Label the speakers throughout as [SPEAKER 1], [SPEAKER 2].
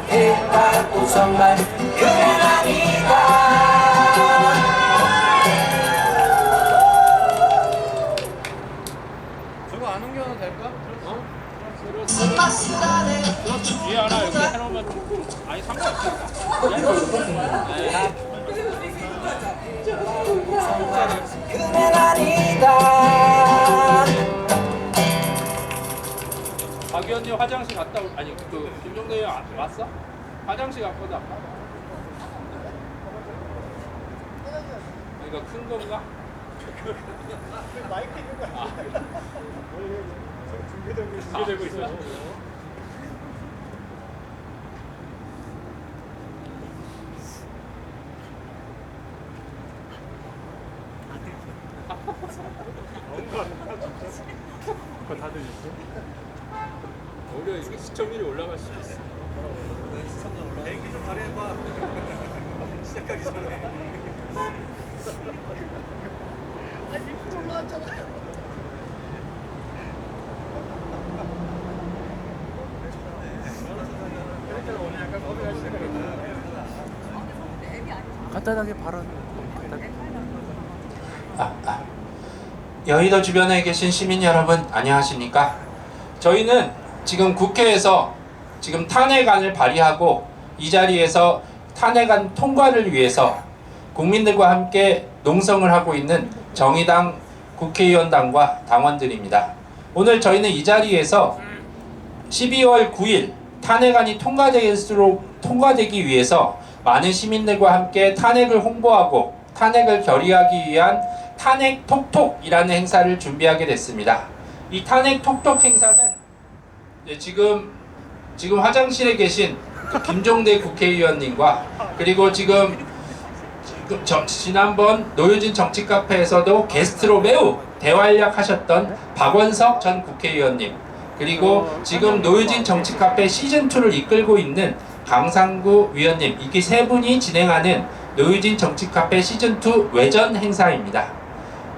[SPEAKER 1] 해봐 우선말 그냥 아니다.
[SPEAKER 2] 저거 안 옮겨도 될까?
[SPEAKER 3] 뒤에 하나 이렇게 해놓으면 아니 상관없겠다.
[SPEAKER 1] 그냥 아니다.
[SPEAKER 3] 박 의원님 화장실 갔다 아니 그 김종대 의원 왔어? 화장실 갔거든 아까. 이거 큰 건가?
[SPEAKER 2] 마이크 있는 거 아니야?
[SPEAKER 3] 준비되고 있어.
[SPEAKER 2] 그거 다들 있어?
[SPEAKER 3] 오히려 이게 시청률이 올라갈 수 있어.
[SPEAKER 2] 얘기 좀 잘해봐. 시작하기 전에. 아니 올라왔잖아. 오늘 약간 거기가 시작하겠다.
[SPEAKER 4] 간단하게 발언.
[SPEAKER 5] 여의도 주변에 계신 시민 여러분 안녕하십니까? 저희는 지금 국회에서 지금 탄핵안을 발의하고 이 자리에서 탄핵안 통과를 위해서 국민들과 함께 농성을 하고 있는 정의당 국회의원단과 당원들입니다. 오늘 저희는 이 자리에서 12월 9일 탄핵안이 통과되기 위해서 많은 시민들과 함께 탄핵을 홍보하고 탄핵을 결의하기 위한 탄핵 톡톡이라는 행사를 준비하게 됐습니다. 이 탄핵 톡톡 행사는 지금 화장실에 계신 김종대 국회의원님과 그리고 지난번 노유진 정치카페에서도 게스트로 매우 대활약 하셨던 박원석 전 국회의원님 그리고 지금 노유진 정치카페 시즌2를 이끌고 있는 강상구 위원님 이렇게 세 분이 진행하는 노유진 정치카페 시즌2 외전 행사입니다.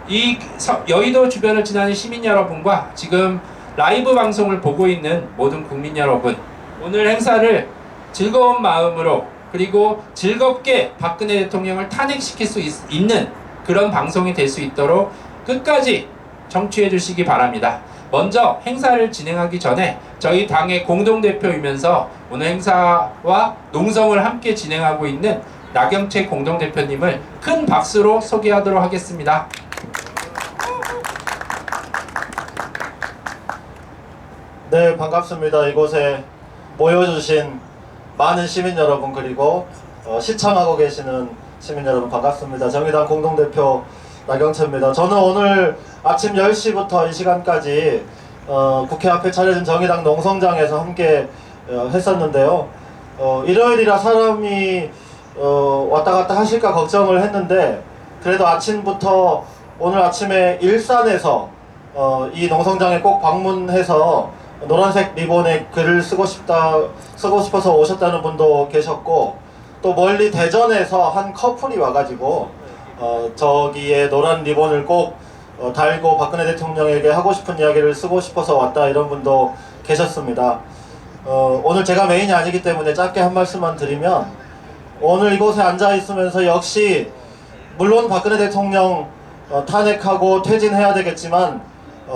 [SPEAKER 5] 이 여의도 주변을 지나는 시민 여러분과 지금 라이브 방송을 보고 있는 모든 국민 여러분 오늘 행사를 즐거운 마음으로 그리고 즐겁게 박근혜 대통령을 탄핵시킬 수 있는 그런 방송이 될 수 있도록 끝까지 청취해 주시기 바랍니다. 먼저 행사를 진행하기 전에 저희 당의 공동대표이면서 오늘 행사와 농성을 함께 진행하고 있는 나경채 공동대표님을 큰 박수로 소개하도록 하겠습니다.
[SPEAKER 6] 네, 반갑습니다. 이곳에 모여주신 많은 시민 여러분 그리고 시청하고 계시는 시민 여러분 반갑습니다. 정의당 공동대표 나경채입니다. 저는 오늘 아침 10시부터 이 시간까지 국회 앞에 차려진 정의당 농성장에서 함께 했었는데요. 일요일이라 사람이 왔다 갔다 하실까 걱정을 했는데 그래도 아침부터 오늘 아침에 일산에서 이 농성장에 꼭 방문해서 노란색 리본에 글을 쓰고 싶어서 오셨다는 분도 계셨고 또 멀리 대전에서 한 커플이 와가지고 저기에 노란 리본을 꼭 달고 박근혜 대통령에게 하고 싶은 이야기를 쓰고 싶어서 왔다 이런 분도 계셨습니다. 오늘 제가 메인이 아니기 때문에 짧게 한 말씀만 드리면 오늘 이곳에 앉아 있으면서 역시 물론 박근혜 대통령 탄핵하고 퇴진해야 되겠지만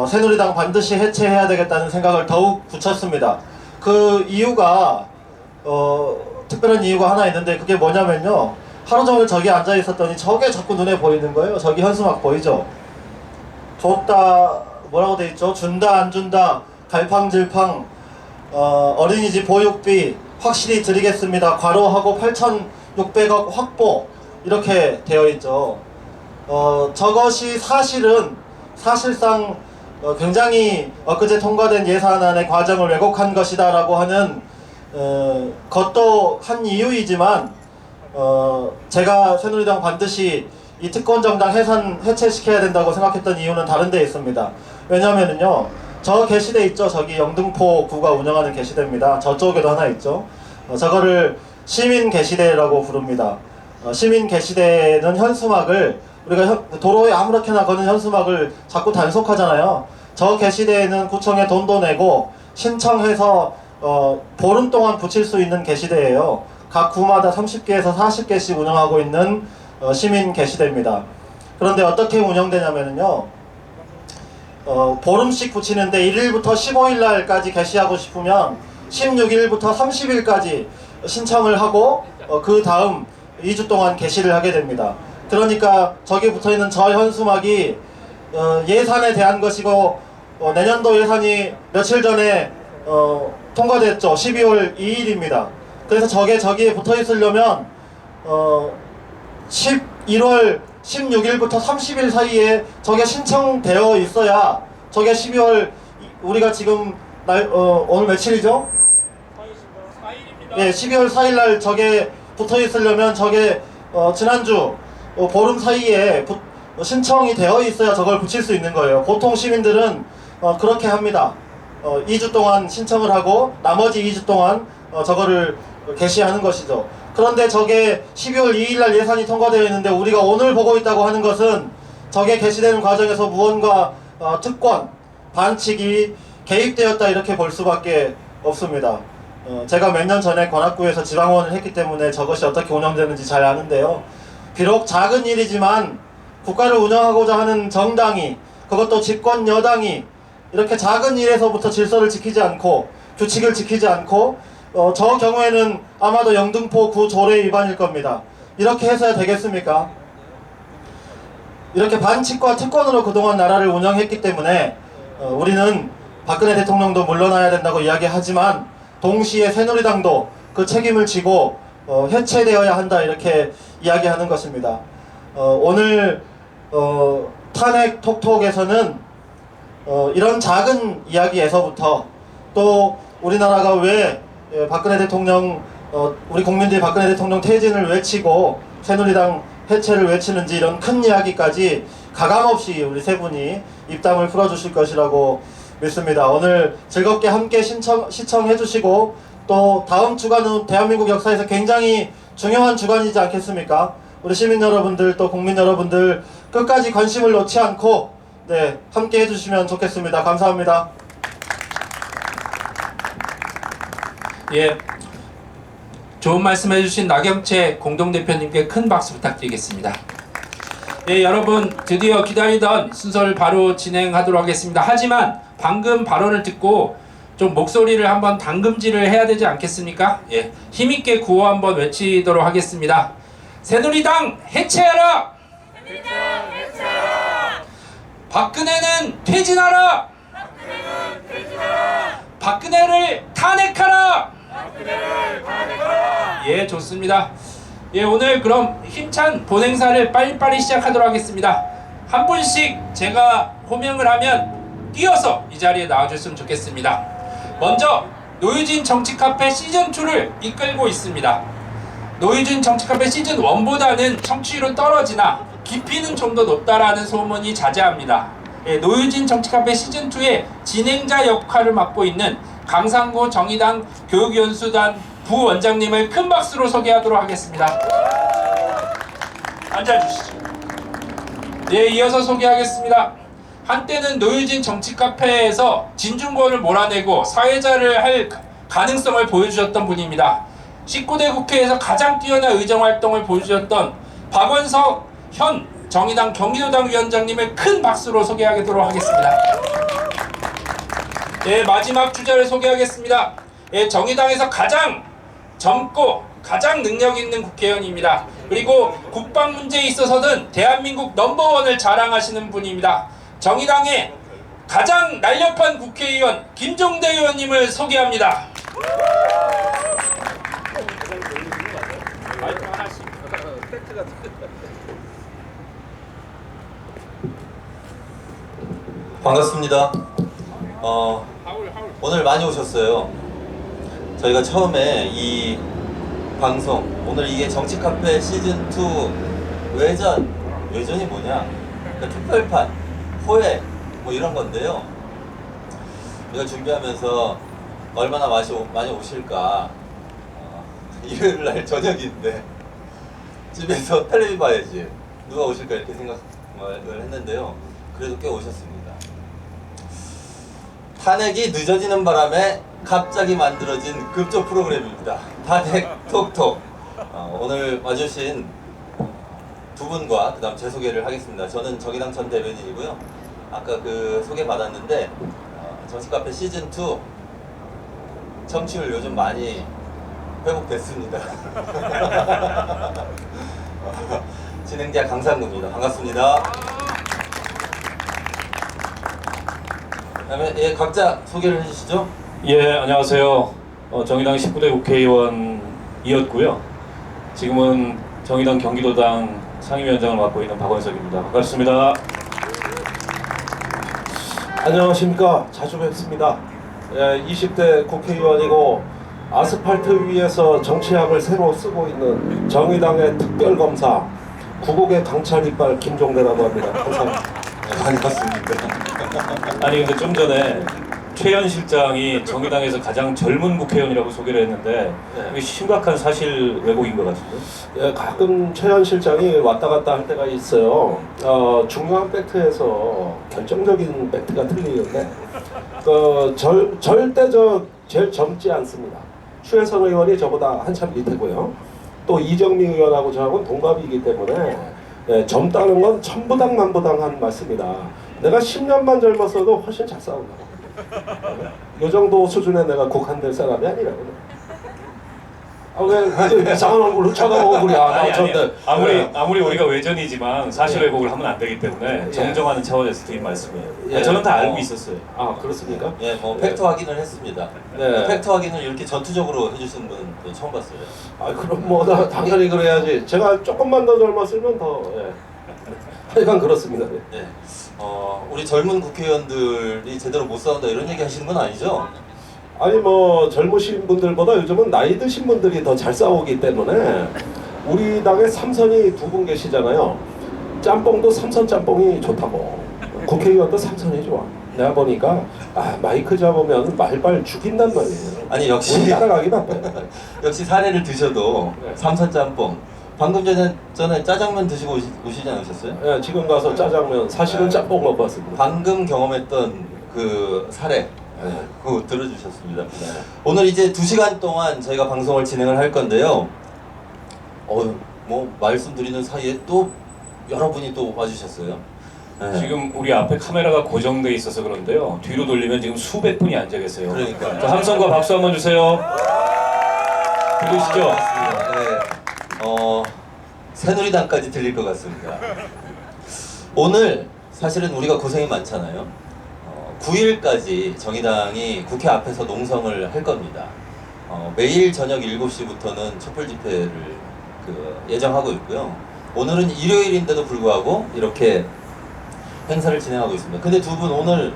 [SPEAKER 6] 새누리당 반드시 해체해야 되겠다는 생각을 더욱 붙였습니다. 그 이유가 특별한 이유가 하나 있는데 그게 뭐냐면요. 하루 종일 저기 앉아 있었더니 저게 자꾸 눈에 보이는 거예요. 저기 현수막 보이죠? 줬다 뭐라고 돼 있죠? 준다 안 준다 갈팡질팡 어린이집 보육비 확실히 드리겠습니다. 괄호하고 8,600억 확보 이렇게 되어 있죠. 저것이 사실상 굉장히 엊그제 통과된 예산안의 과정을 왜곡한 것이다 라고 하는 것도 한 이유이지만 제가 새누리당 반드시 이 특권정당 해체시켜야 된다고 생각했던 이유는 다른 데 있습니다. 왜냐면은요 저 게시대 있죠. 저기 영등포 구가 운영하는 게시대입니다. 저쪽에도 하나 있죠. 저거를 시민 게시대라고 부릅니다. 시민 게시대는 현수막을 우리가 도로에 아무렇게나 거는 현수막을 자꾸 단속하잖아요. 저 게시대에는 구청에 돈도 내고 신청해서 보름 동안 붙일 수 있는 게시대예요. 각 구마다 30개에서 40개씩 운영하고 있는 시민 게시대입니다. 그런데 어떻게 운영되냐면요, 보름씩 붙이는데 1일부터 15일 날까지 게시하고 싶으면 16일부터 30일까지 신청을 하고 그 다음 2주 동안 게시를 하게 됩니다. 그러니까 저기 붙어있는 저 현수막이 예산에 대한 것이고, 내년도 예산이 며칠 전에 통과됐죠. 12월 2일입니다. 그래서 저기에 붙어 있으려면 11월 16일부터 30일 사이에 저게 신청되어 있어야 저게 12월, 우리가 지금 오늘 며칠이죠?
[SPEAKER 3] 4일입니다.
[SPEAKER 6] 예, 12월 4일 날 저게 붙어 있으려면 저게 지난주 보름 사이에 신청이 되어 있어야 저걸 붙일 수 있는 거예요. 보통 시민들은 그렇게 합니다. 2주 동안 신청을 하고 나머지 2주 동안 저거를 게시하는 것이죠. 그런데 저게 12월 2일 날 예산이 통과되어 있는데 우리가 오늘 보고 있다고 하는 것은 저게 게시되는 과정에서 무언가 특권, 반칙이 개입되었다 이렇게 볼 수밖에 없습니다. 제가 몇 년 전에 관악구에서 지방원을 했기 때문에 저것이 어떻게 운영되는지 잘 아는데요. 비록 작은 일이지만 국가를 운영하고자 하는 정당이, 그것도 집권 여당이 이렇게 작은 일에서부터 질서를 지키지 않고 규칙을 지키지 않고 저 경우에는 아마도 영등포 구 조례 위반일 겁니다. 이렇게 해서야 되겠습니까? 이렇게 반칙과 특권으로 그동안 나라를 운영했기 때문에 우리는 박근혜 대통령도 물러나야 된다고 이야기하지만 동시에 새누리당도 그 책임을 지고 해체되어야 한다 이렇게 이야기하는 것입니다. 오늘 탄핵 톡톡에서는 이런 작은 이야기에서부터 또 우리나라가 왜 박근혜 대통령, 우리 국민들이 박근혜 대통령 퇴진을 외치고 새누리당 해체를 외치는지 이런 큰 이야기까지 가감없이 우리 세 분이 입담을 풀어주실 것이라고 믿습니다. 오늘 즐겁게 함께 시청해 주시고 또 다음 주간은 대한민국 역사에서 굉장히 중요한 주간이지 않겠습니까? 우리 시민 여러분들 또 국민 여러분들 끝까지 관심을 놓지 않고 함께 해주시면 좋겠습니다. 감사합니다.
[SPEAKER 5] 예, 좋은 말씀 해주신 나경채 공동대표님께 큰 박수 부탁드리겠습니다. 예, 여러분 드디어 기다리던 순서를 바로 진행하도록 하겠습니다. 하지만 방금 발언을 듣고 좀 목소리를 한번 당금질을 해야 되지 않겠습니까? 예, 힘있게 구호 한번 외치도록 하겠습니다. 새누리당 해체하라! 새누리당 해체하라! 박근혜는 퇴진하라! 박근혜는 퇴진하라! 박근혜를 탄핵하라! 박근혜를 탄핵하라! 예, 좋습니다. 예, 오늘 그럼 힘찬 본행사를 빨리빨리 시작하도록 하겠습니다. 한 분씩 제가 호명을 하면 뛰어서 이 자리에 나와줬으면 좋겠습니다. 먼저 노유진 정치카페 시즌2를 이끌고 있습니다. 노유진 정치카페 시즌1보다는 청취율은 떨어지나 깊이는 좀 더 높다라는 소문이 자자합니다. 예, 노유진 정치카페 시즌2의 진행자 역할을 맡고 있는 강상구 정의당 교육연수단 부원장님을 큰 박수로 소개하도록 하겠습니다. 앉아주시죠. 네, 이어서 소개하겠습니다. 한때는 노유진 정치카페에서 진중권을 몰아내고 사회자를 할 가능성을 보여주셨던 분입니다. 19대 국회에서 가장 뛰어난 의정활동을 보여주셨던 박원석 현 정의당 경기도당 위원장님을 큰 박수로 소개하도록 하겠습니다. 네, 마지막 주자를 소개하겠습니다. 네, 정의당에서 가장 젊고 가장 능력 있는 국회의원입니다. 그리고 국방 문제에 있어서는 대한민국 넘버원을 자랑하시는 분입니다. 정의당의 가장 날렵한 국회의원 김종대 의원님을 소개합니다. 마이크 하나씩.
[SPEAKER 4] 반갑습니다. 오늘 많이 오셨어요. 저희가 처음에 이 방송, 오늘 이게 정치카페 시즌2 외전이 뭐냐? 그러니까 특별판, 호회 뭐 이런 건데요. 우리가 준비하면서 얼마나 많이 오실까. 일요일 날 저녁인데 집에서 텔레비 봐야지 누가 오실까 이렇게 생각을 했는데요. 그래도 꽤 오셨습니다. 탄핵이 늦어지는 바람에 갑자기 만들어진 급조 프로그램입니다. 다덱 톡톡. 오늘 와주신 두 분과 그다음 제 소개를 하겠습니다. 저는 정의당 전 대변인이고요. 아까 그 소개 받았는데 정치카페 시즌 2 청취율 요즘 많이 회복됐습니다. 진행자 강상구입니다. 반갑습니다. 그다음에 각자 소개를 해주시죠.
[SPEAKER 7] 예, 안녕하세요. 정의당 19대 국회의원이었고요. 지금은 정의당 경기도당 상임위원장을 맡고 있는 박원석입니다. 반갑습니다.
[SPEAKER 8] 안녕하십니까. 자주 뵙습니다. 20대 국회의원이고 아스팔트 위에서 정치학을 새로 쓰고 있는 정의당의 특별검사 구국의 강찰 이빨 김종대라고 합니다. 감사합니다.
[SPEAKER 4] 반갑습니다.
[SPEAKER 7] 아니 근데 좀 전에 최현 실장이 정의당에서 가장 젊은 국회의원이라고 소개를 했는데 이게 심각한 사실 왜곡인 것 같은데?
[SPEAKER 8] 예, 가끔 최현 실장이 왔다 갔다 할 때가 있어요. 중요한 팩트에서 결정적인 팩트가 틀리는데 절대 제일 젊지 않습니다. 추혜선 의원이 저보다 한참 밑에고요. 또 이정미 의원하고 저하고는 동갑이기 때문에 젊다는 건 천부당만부당한 말씀이다. 내가 10년만 젊었어도 훨씬 잘 싸운다. 이 정도 수준에 내가 국한될 사람이 아니라고요. 왜 이상한 얼굴로 쳐다보고 그래.
[SPEAKER 7] 아무리 우리가 외전이지만 사실 왜곡을 하면 안 되기 때문에 정정하는 차원에서 드린 말씀이에요. 저는 다 알고 있었어요.
[SPEAKER 8] 아 그렇습니까?
[SPEAKER 4] 예, 뭐 팩트 확인을 했습니다.
[SPEAKER 8] 네.
[SPEAKER 4] 팩트 확인을 이렇게 전투적으로 해주시는 분은 처음 봤어요.
[SPEAKER 8] 아 그럼 뭐 당연히 그래야지. 제가 조금만 더 젊었으면 더. 하여간 그렇습니다.
[SPEAKER 4] 네. 우리 젊은 국회의원들이 제대로 못 싸운다 이런 얘기 하시는 건 아니죠?
[SPEAKER 8] 아니 뭐 젊으신 분들보다 요즘은 나이 드신 분들이 더 잘 싸우기 때문에 우리 당에 삼선이 두 분 계시잖아요. 짬뽕도 삼선 짬뽕이 좋다고. 국회의원도 삼선이 좋아. 내가 보니까 마이크 잡으면 말빨 죽인단 말이에요.
[SPEAKER 4] 아니 역시
[SPEAKER 8] 우리 따라가기 바빠요.
[SPEAKER 4] 역시 사례를 드셔도
[SPEAKER 8] 네.
[SPEAKER 4] 삼선 짬뽕. 방금 전에 짜장면 드시고 오시지 않으셨어요?
[SPEAKER 8] 예, 지금 가서 짜장면 사실은 짬뽕 먹고 왔습니다.
[SPEAKER 4] 방금 경험했던 그 사례 그거 들어주셨습니다. 오늘 이제 2시간 동안 저희가 방송을 진행을 할 건데요. 뭐 말씀드리는 사이에 또 여러분이 또 와주셨어요. 네.
[SPEAKER 7] 지금 우리 앞에 카메라가 고정돼 있어서 그런데요. 뒤로 돌리면 지금 수백 분이 앉아 계세요.
[SPEAKER 4] 그러니까요.
[SPEAKER 7] 자, 함성과 박수 한번 주세요. 들리시죠?
[SPEAKER 4] 네. 새누리당까지 들릴 것 같습니다. 오늘 사실은 우리가 고생이 많잖아요. 9일까지 정의당이 국회 앞에서 농성을 할 겁니다. 매일 저녁 7시부터는 촛불 집회를 예정하고 있고요. 오늘은 일요일인데도 불구하고 이렇게 행사를 진행하고 있습니다. 근데 두 분 오늘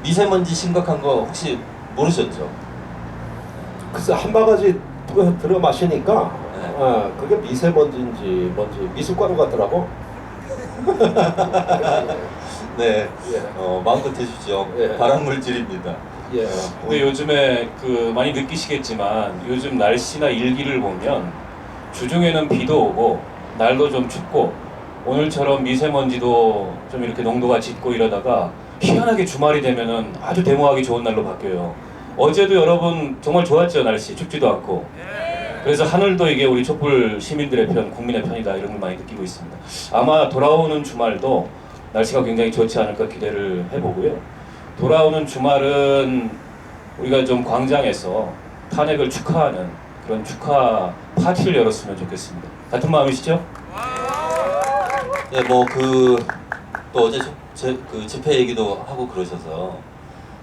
[SPEAKER 4] 미세먼지 심각한 거 혹시 모르셨죠?
[SPEAKER 8] 글쎄 한 바가지 들어 마시니까
[SPEAKER 4] 네.
[SPEAKER 8] 그게 미세먼지인지 뭔지 미숫가루 같더라고.
[SPEAKER 4] 네,
[SPEAKER 8] 예.
[SPEAKER 4] 마음껏 드십시오.
[SPEAKER 8] 예.
[SPEAKER 4] 발암물질입니다.
[SPEAKER 8] 예.
[SPEAKER 7] 근데 요즘에 많이 느끼시겠지만 요즘 날씨나 일기를 보면 주중에는 비도 오고 날도 좀 춥고 오늘처럼 미세먼지도 좀 이렇게 농도가 짙고 이러다가 희한하게 주말이 되면은 아주 데모하기 좋은 날로 바뀌어요. 어제도 여러분 정말 좋았죠. 날씨 춥지도 않고. 그래서 하늘도 이게 우리 촛불 시민들의 편, 국민의 편이다 이런 걸 많이 느끼고 있습니다. 아마 돌아오는 주말도 날씨가 굉장히 좋지 않을까 기대를 해보고요. 돌아오는 주말은 우리가 좀 광장에서 탄핵을 축하하는 그런 축하 파티를 열었으면 좋겠습니다. 같은 마음이시죠?
[SPEAKER 4] 네, 뭐 또 어제 집회 얘기도 하고 그러셔서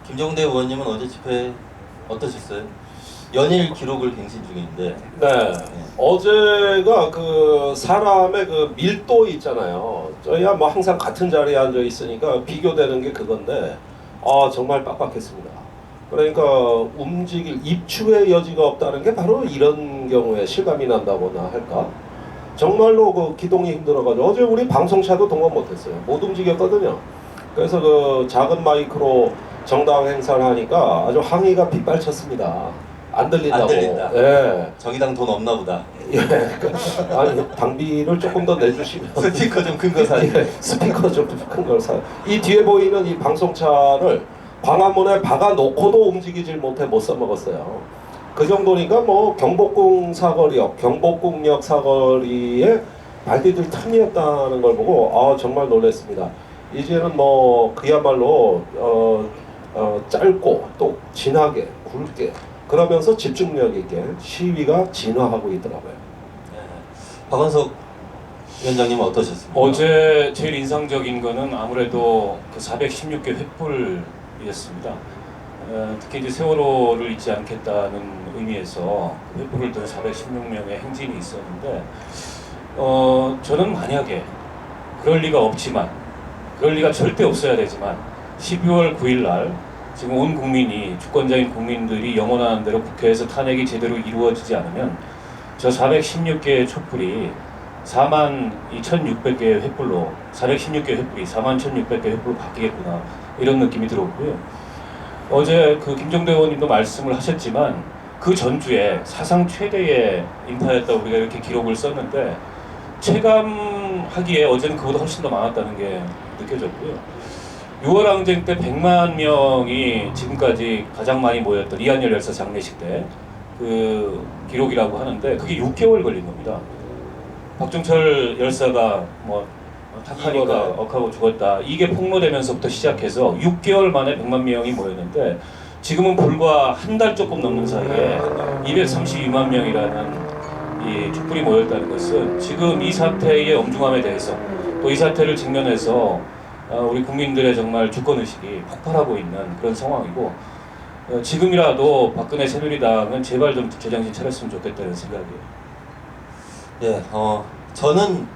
[SPEAKER 4] 김종대 의원님은 어제 집회 어떠셨어요? 연일 기록을 갱신 중인데.
[SPEAKER 8] 네. 어제가 그 사람의 그 밀도 있잖아요. 저희야 뭐 항상 같은 자리에 앉아 있으니까 비교되는 게 그건데 정말 빡빡했습니다. 그러니까 움직일 입추의 여지가 없다는 게 바로 이런 경우에 실감이 난다고나 할까? 정말로 그 기동이 힘들어가지고 어제 우리 방송차도 동원 못했어요. 못 움직였거든요. 그래서 그 작은 마이크로 정당 행사를 하니까 아주 항의가 빗발쳤습니다. 안 들린다고.
[SPEAKER 4] 안 들린다.
[SPEAKER 8] 예.
[SPEAKER 4] 정의당 돈 없나 보다.
[SPEAKER 8] 예. 아니 당비를 조금 더 내주시면.
[SPEAKER 4] 스피커 좀 큰 거 사세요.
[SPEAKER 8] 예, 스피커 좀 큰 걸 사. 이 뒤에 보이는 이 방송차를 광화문에 박아놓고도 움직이질 못해 못 써먹었어요. 그 정도니까 뭐 경복궁 사거리역, 경복궁역 사거리에 발디딜 틈이었다는 걸 보고 정말 놀랐습니다. 이제는 뭐 그야말로 짧고 또 진하게 굵게 그러면서 집중력 있게 시위가 진화하고 있더라고요.
[SPEAKER 4] 박원석 위원장님은 어떠셨습니까?
[SPEAKER 7] 어제 제일 인상적인 거는 아무래도 그 416개 횃불이었습니다. 특히 이제 세월호를 잊지 않겠다는 의미에서 횃불을 든 416명의 행진이 있었는데 저는 만약에 그럴 리가 없지만 그럴 리가 절대 없어야 되지만 12월 9일 날 지금 온 국민이 주권자인 국민들이 영원한 대로 국회에서 탄핵이 제대로 이루어지지 않으면 저 416개의 촛불이 42,600개의 횃불로 416개 횃불이 41,600개 횃불로 바뀌겠구나 이런 느낌이 들었고요. 어제 그 김정대 의원님도 말씀을 하셨지만 그 전주에 사상 최대의 인파였다 우리가 이렇게 기록을 썼는데 체감하기에 어제는 그보다 훨씬 더 많았다는 게 느껴졌고요. 6월 항쟁 때 100만 명이 지금까지 가장 많이 모였던 이한열 열사 장례식 때 그 기록이라고 하는데 그게 6개월 걸린 겁니다. 박종철 열사가 뭐 탁하니까 억하고 죽었다. 이게 폭로되면서부터 시작해서 6개월 만에 100만 명이 모였는데 지금은 불과 한 달 조금 넘는 사이에 232만 명이라는 이 촛불이 모였다는 것은 지금 이 사태의 엄중함에 대해서 또 이 사태를 직면해서 우리 국민들의 정말 주권의식이 폭발하고 있는 그런 상황이고 지금이라도 박근혜 새누리당은 제발 좀 제정신 차렸으면 좋겠다는 생각이에요.
[SPEAKER 4] 예, 저는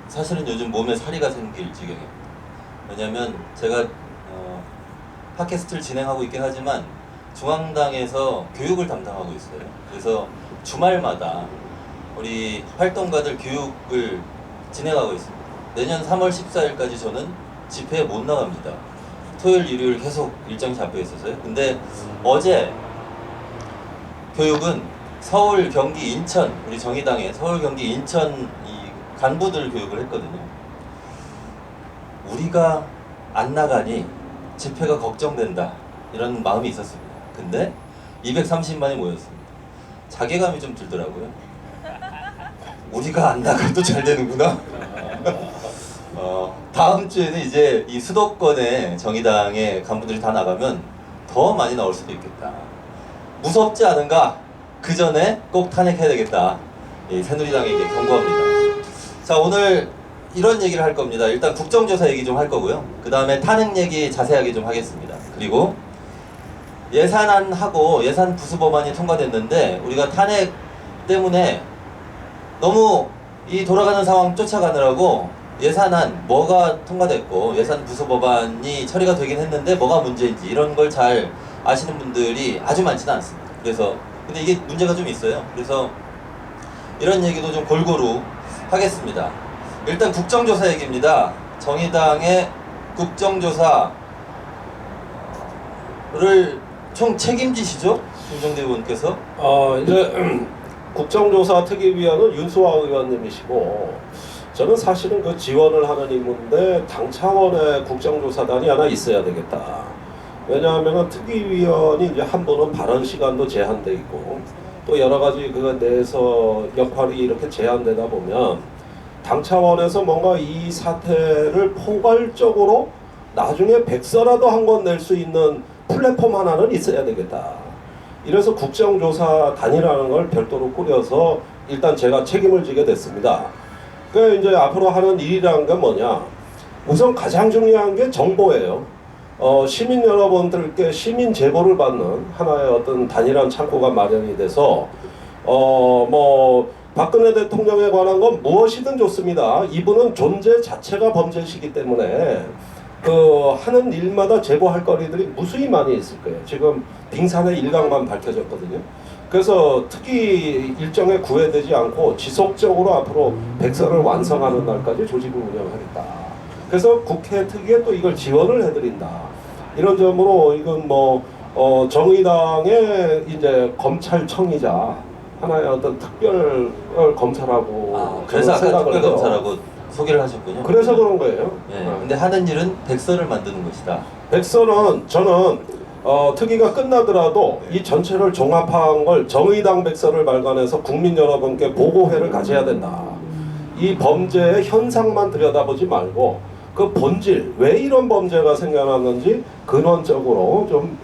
[SPEAKER 4] 사실은 요즘 몸에 사리가 생길 지경이에요. 왜냐하면 제가 팟캐스트를 진행하고 있긴 하지만 중앙당에서 교육을 담당하고 있어요. 그래서 주말마다 우리 활동가들 교육을 진행하고 있습니다. 내년 3월 14일까지 저는 집회에 못 나갑니다. 토요일, 일요일 계속 일정이 잡혀 있어서요. 근데 어제 교육은 서울, 경기, 인천, 우리 정의당의 서울, 경기, 인천 이 간부들 교육을 했거든요. 우리가 안 나가니 집회가 걱정된다 이런 마음이 있었습니다. 근데 230만이 모였습니다. 자괴감이 좀 들더라고요. 우리가 안 나가도 잘 되는구나. 다음 주에는 이제 이 수도권의 정의당의 간부들이 다 나가면 더 많이 나올 수도 있겠다. 무섭지 않은가? 그 전에 꼭 탄핵해야 되겠다. 새누리당에게 경고합니다. 자, 오늘 이런 얘기를 할 겁니다. 일단 국정조사 얘기 좀 할 거고요. 그 다음에 탄핵 얘기 자세하게 좀 하겠습니다. 그리고 예산안하고 예산 부수법안이 통과됐는데 우리가 탄핵 때문에 너무 이 돌아가는 상황 쫓아가느라고 예산안 뭐가 통과됐고 예산 부수법안이 처리가 되긴 했는데 뭐가 문제인지 이런 걸 잘 아시는 분들이 아주 많지는 않습니다. 그래서 근데 이게 문제가 좀 있어요. 그래서 이런 얘기도 좀 골고루 하겠습니다. 일단 국정조사 얘기입니다. 정의당의 국정조사를 총 책임지시죠? 김정대 의원께서?
[SPEAKER 8] 이제 국정조사 특위위원은 윤수아 의원님이시고 저는 사실은 그 지원을 하는 임무인데 당 차원의 국정조사단이 하나 있어야 되겠다. 왜냐하면 특위위원이 이제 한 분은 발언 시간도 제한돼 있고 또 여러 가지 그 내에서 역할이 이렇게 제한되다 보면 당 차원에서 뭔가 이 사태를 포괄적으로 나중에 백서라도 한 권 낼 수 있는 플랫폼 하나는 있어야 되겠다. 이래서 국정조사단이라는 걸 별도로 꾸려서 일단 제가 책임을 지게 됐습니다. 그 이제 앞으로 하는 일이라는 게 뭐냐? 우선 가장 중요한 게 정보예요. 시민 여러분들께 시민 제보를 받는 하나의 어떤 단일한 창구가 마련이 돼서 뭐 박근혜 대통령에 관한 건 무엇이든 좋습니다. 이분은 존재 자체가 범죄시기 때문에 그 하는 일마다 제보할 거리들이 무수히 많이 있을 거예요. 지금 빙산의 일각만 밝혀졌거든요. 그래서 특히 일정에 구애되지 않고 지속적으로 앞으로 백서를 완성하는 날까지 조직을 운영하겠다. 그래서 국회 특위에 또 이걸 지원을 해드린다. 이런 점으로 이건 뭐 정의당의 이제 검찰청이자 하나의 어떤 특별 검사라고
[SPEAKER 4] 그래서 아까 특별 검사라고 소개를 하셨군요.
[SPEAKER 8] 그래서 그런 거예요.
[SPEAKER 4] 네. 근데 하는 일은 백서를 만드는 것이다.
[SPEAKER 8] 백서는 저는 특위가 끝나더라도 이 전체를 종합한 걸 정의당 백서를 발간해서 국민 여러분께 보고회를 가져야 된다. 이 범죄의 현상만 들여다보지 말고 그 본질, 왜 이런 범죄가 생겨났는지 근원적으로 좀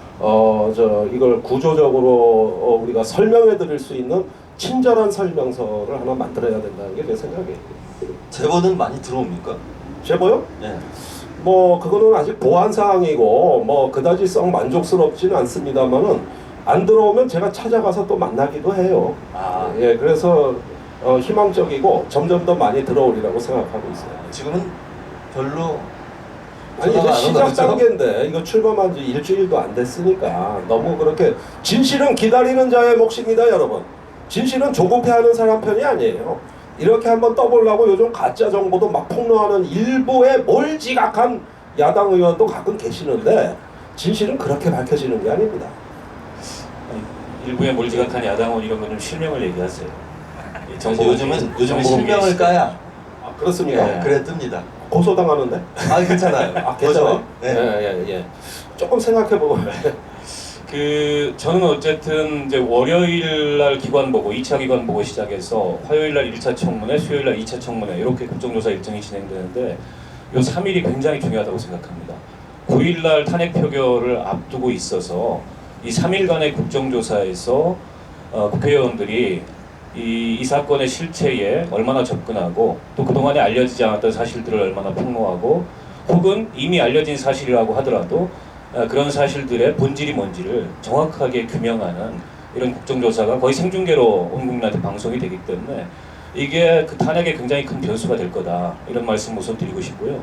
[SPEAKER 8] 이걸 구조적으로 우리가 설명해 드릴 수 있는 친절한 설명서를 하나 만들어야 된다는 게 제 생각이에요.
[SPEAKER 4] 제보는 많이 들어옵니까?
[SPEAKER 8] 제보요?
[SPEAKER 4] 네.
[SPEAKER 8] 뭐 그거는 아직 보완 사항이고 뭐 그다지 썩 만족스럽지는 않습니다만은 안 들어오면 제가 찾아가서 또 만나기도 해요.
[SPEAKER 4] 아,
[SPEAKER 8] 예, 그래서 희망적이고 점점 더 많이 들어오리라고 생각하고 있어요.
[SPEAKER 4] 지금은 별로
[SPEAKER 8] 아니
[SPEAKER 4] 전화가
[SPEAKER 8] 이제
[SPEAKER 4] 안 온다,
[SPEAKER 8] 시작
[SPEAKER 4] 그렇죠?
[SPEAKER 8] 단계인데 이거 출범한 지 일주일도 안 됐으니까 너무 그렇게 진실은 기다리는 자의 몫입니다, 여러분. 진실은 조급해하는 사람 편이 아니에요. 이렇게 한번 떠보려고 요즘 가짜 정보도 막 폭로하는 일부의 몰지각한 야당 의원도 가끔 계시는데 진실은 그렇게 밝혀지는 게 아닙니다.
[SPEAKER 7] 일부의 몰지각한 야당원 이런 건 좀 실명을 얘기하세요. 이 정보
[SPEAKER 4] 요즘은 실명을 까야
[SPEAKER 8] 그렇습니까?
[SPEAKER 4] 예, 그래 뜹니다.
[SPEAKER 8] 고소당하는데?
[SPEAKER 4] 아 괜찮아요.
[SPEAKER 8] 아, 괜찮아요?
[SPEAKER 4] 네.
[SPEAKER 8] 예. 조금 생각해보고.
[SPEAKER 7] 저는 어쨌든 이제 월요일 날 기관 보고 2차 기관 보고 시작해서 화요일 날 1차 청문회, 수요일 날 2차 청문회 이렇게 국정조사 일정이 진행되는데 요 3일이 굉장히 중요하다고 생각합니다. 9일 날 탄핵 표결을 앞두고 있어서 이 3일간의 국정조사에서 국회의원들이 이 사건의 실체에 얼마나 접근하고 또 그동안에 알려지지 않았던 사실들을 얼마나 폭로하고 혹은 이미 알려진 사실이라고 하더라도 그런 사실들의 본질이 뭔지를 정확하게 규명하는 이런 국정조사가 거의 생중계로 온 국민한테 방송이 되기 때문에 이게 그 탄핵에 굉장히 큰 변수가 될 거다 이런 말씀 우선 드리고 싶고요.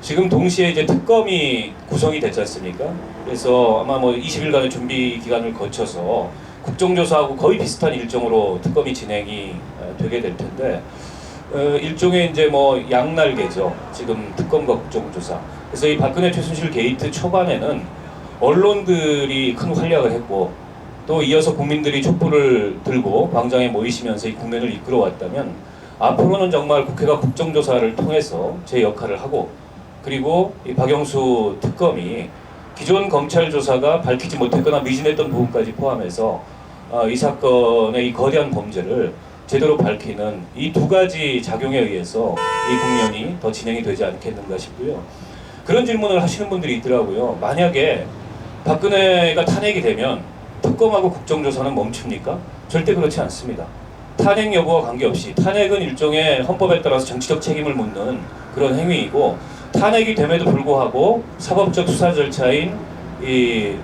[SPEAKER 7] 지금 동시에 이제 특검이 구성이 됐지 않습니까? 그래서 아마 뭐 20일간의 준비 기간을 거쳐서 국정조사하고 거의 비슷한 일정으로 특검이 진행이 되게 될 텐데 일종의 이제 뭐 양날개죠. 지금 특검과 국정조사. 그래서 이 박근혜 최순실 게이트 초반에는 언론들이 큰 활약을 했고 또 이어서 국민들이 촛불을 들고 광장에 모이시면서 이 국면을 이끌어왔다면 앞으로는 정말 국회가 국정조사를 통해서 제 역할을 하고 그리고 이 박영수 특검이 기존 검찰 조사가 밝히지 못했거나 미진했던 부분까지 포함해서 이 사건의 이 거대한 범죄를 제대로 밝히는 이 두 가지 작용에 의해서 이 국면이 더 진행이 되지 않겠는가 싶고요. 그런 질문을 하시는 분들이 있더라고요. 만약에 박근혜가 탄핵이 되면 특검하고 국정조사는 멈춥니까? 절대 그렇지 않습니다. 탄핵 여부와 관계없이 탄핵은 일종의 헌법에 따라서 정치적 책임을 묻는 그런 행위이고 탄핵이 됨에도 불구하고 사법적 수사 절차인 이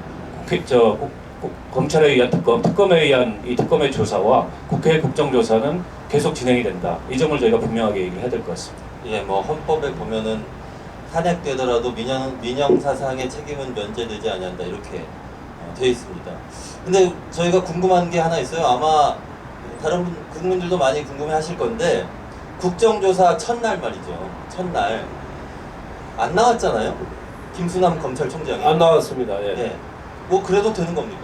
[SPEAKER 7] 검찰에 의한 특검에 의한 이 특검의 조사와 국회 국정조사는 계속 진행이 된다. 이 점을 저희가 분명하게 얘기를 해야 될 것 같습니다.
[SPEAKER 4] 예, 뭐 헌법에 보면은 탄핵되더라도 민영사상의 책임은 면제되지 아니한다 이렇게 되어 있습니다. 근데 저희가 궁금한 게 하나 있어요. 아마 다른 국민들도 많이 궁금해하실 건데 국정조사 첫날 말이죠. 첫날 안 나왔잖아요. 김수남 검찰총장이
[SPEAKER 8] 안 나왔습니다. 예.
[SPEAKER 4] 예. 뭐 그래도 되는 겁니까?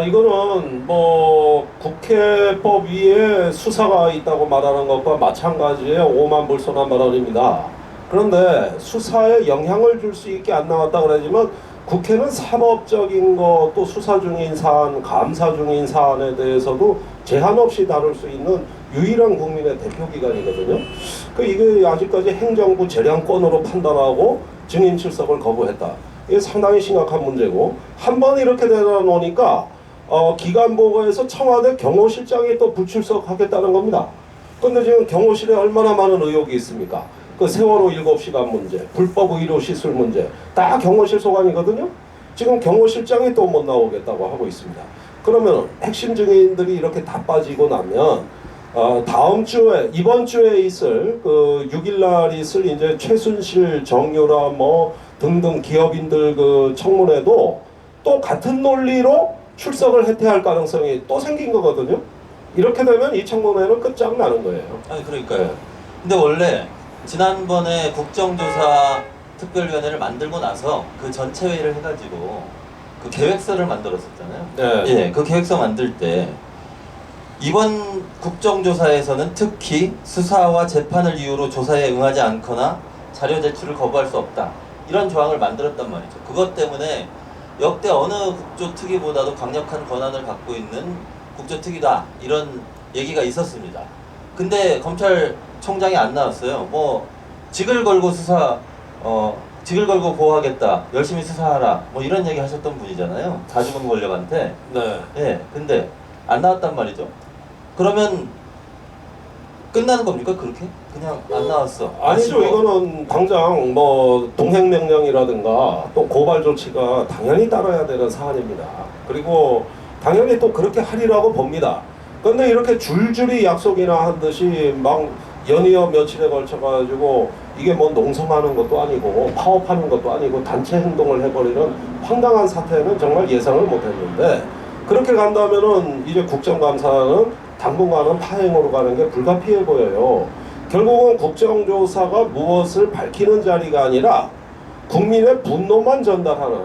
[SPEAKER 8] 이거는 뭐 국회법 위에 수사가 있다고 말하는 것과 마찬가지의 오만불손한 발언입니다. 그런데 수사에 영향을 줄 수 있게 안 나왔다 그러지만 국회는 사법적인 것 또 수사 중인 사안, 감사 중인 사안에 대해서도 제한 없이 다룰 수 있는 유일한 국민의 대표기관이거든요. 이게 아직까지 행정부 재량권으로 판단하고 증인 출석을 거부했다. 이게 상당히 심각한 문제고 한 번 이렇게 되다 놓으니까 기간 보고에서 청와대 경호실장이 또 불출석하겠다는 겁니다. 그런데 지금 경호실에 얼마나 많은 의혹이 있습니까? 그 세월호 7시간 문제, 불법 의료 시술 문제 다 경호실 소관이거든요. 지금 경호실장이 또 못 나오겠다고 하고 있습니다. 그러면 핵심 증인들이 이렇게 다 빠지고 나면 다음 주에 이번 주에 있을 그 6일 날 있을 이제 최순실 정유라 뭐 등등 기업인들 그 청문회도 또 같은 논리로 출석을 해태할 가능성이 또 생긴 거거든요. 이렇게 되면 이 청문회는 끝장나는 거예요.
[SPEAKER 4] 아니 그러니까요. 근데 원래 지난번에 국정조사 특별위원회를 만들고 나서 그 전체 회의를 해가지고 그 계획서를 만들었었잖아요.
[SPEAKER 8] 네.
[SPEAKER 4] 예, 그 계획서 만들 때 이번 국정조사에서는 특히 수사와 재판을 이유로 조사에 응하지 않거나 자료 제출을 거부할 수 없다. 이런 조항을 만들었단 말이죠. 그것 때문에 역대 어느 국조특위보다도 강력한 권한을 갖고 있는 국조특위다. 이런 얘기가 있었습니다. 근데 검찰총장이 안 나왔어요. 뭐 직을 걸고 직을 걸고 보호하겠다. 열심히 수사하라. 뭐 이런 얘기 하셨던 분이잖아요. 다주금 권력한테.
[SPEAKER 8] 네.
[SPEAKER 4] 예, 근데 안 나왔단 말이죠. 그러면 끝나는 겁니까? 그렇게? 그냥 안 나왔어.
[SPEAKER 8] 아니죠. 이거는 당장 뭐 동행명령이라든가 또 고발 조치가 당연히 따라야 되는 사안입니다. 그리고 당연히 또 그렇게 하리라고 봅니다. 그런데 이렇게 줄줄이 약속이나 한 듯이 막 연이어 며칠에 걸쳐가지고 이게 뭐 농성하는 것도 아니고 파업하는 것도 아니고 단체 행동을 해버리는 황당한 사태는 정말 예상을 못했는데, 그렇게 간다면은 이제 국정감사는 당분간은 파행으로 가는 게 불가피해 보여요. 결국은 국정조사가 무엇을 밝히는 자리가 아니라 국민의 분노만 전달하는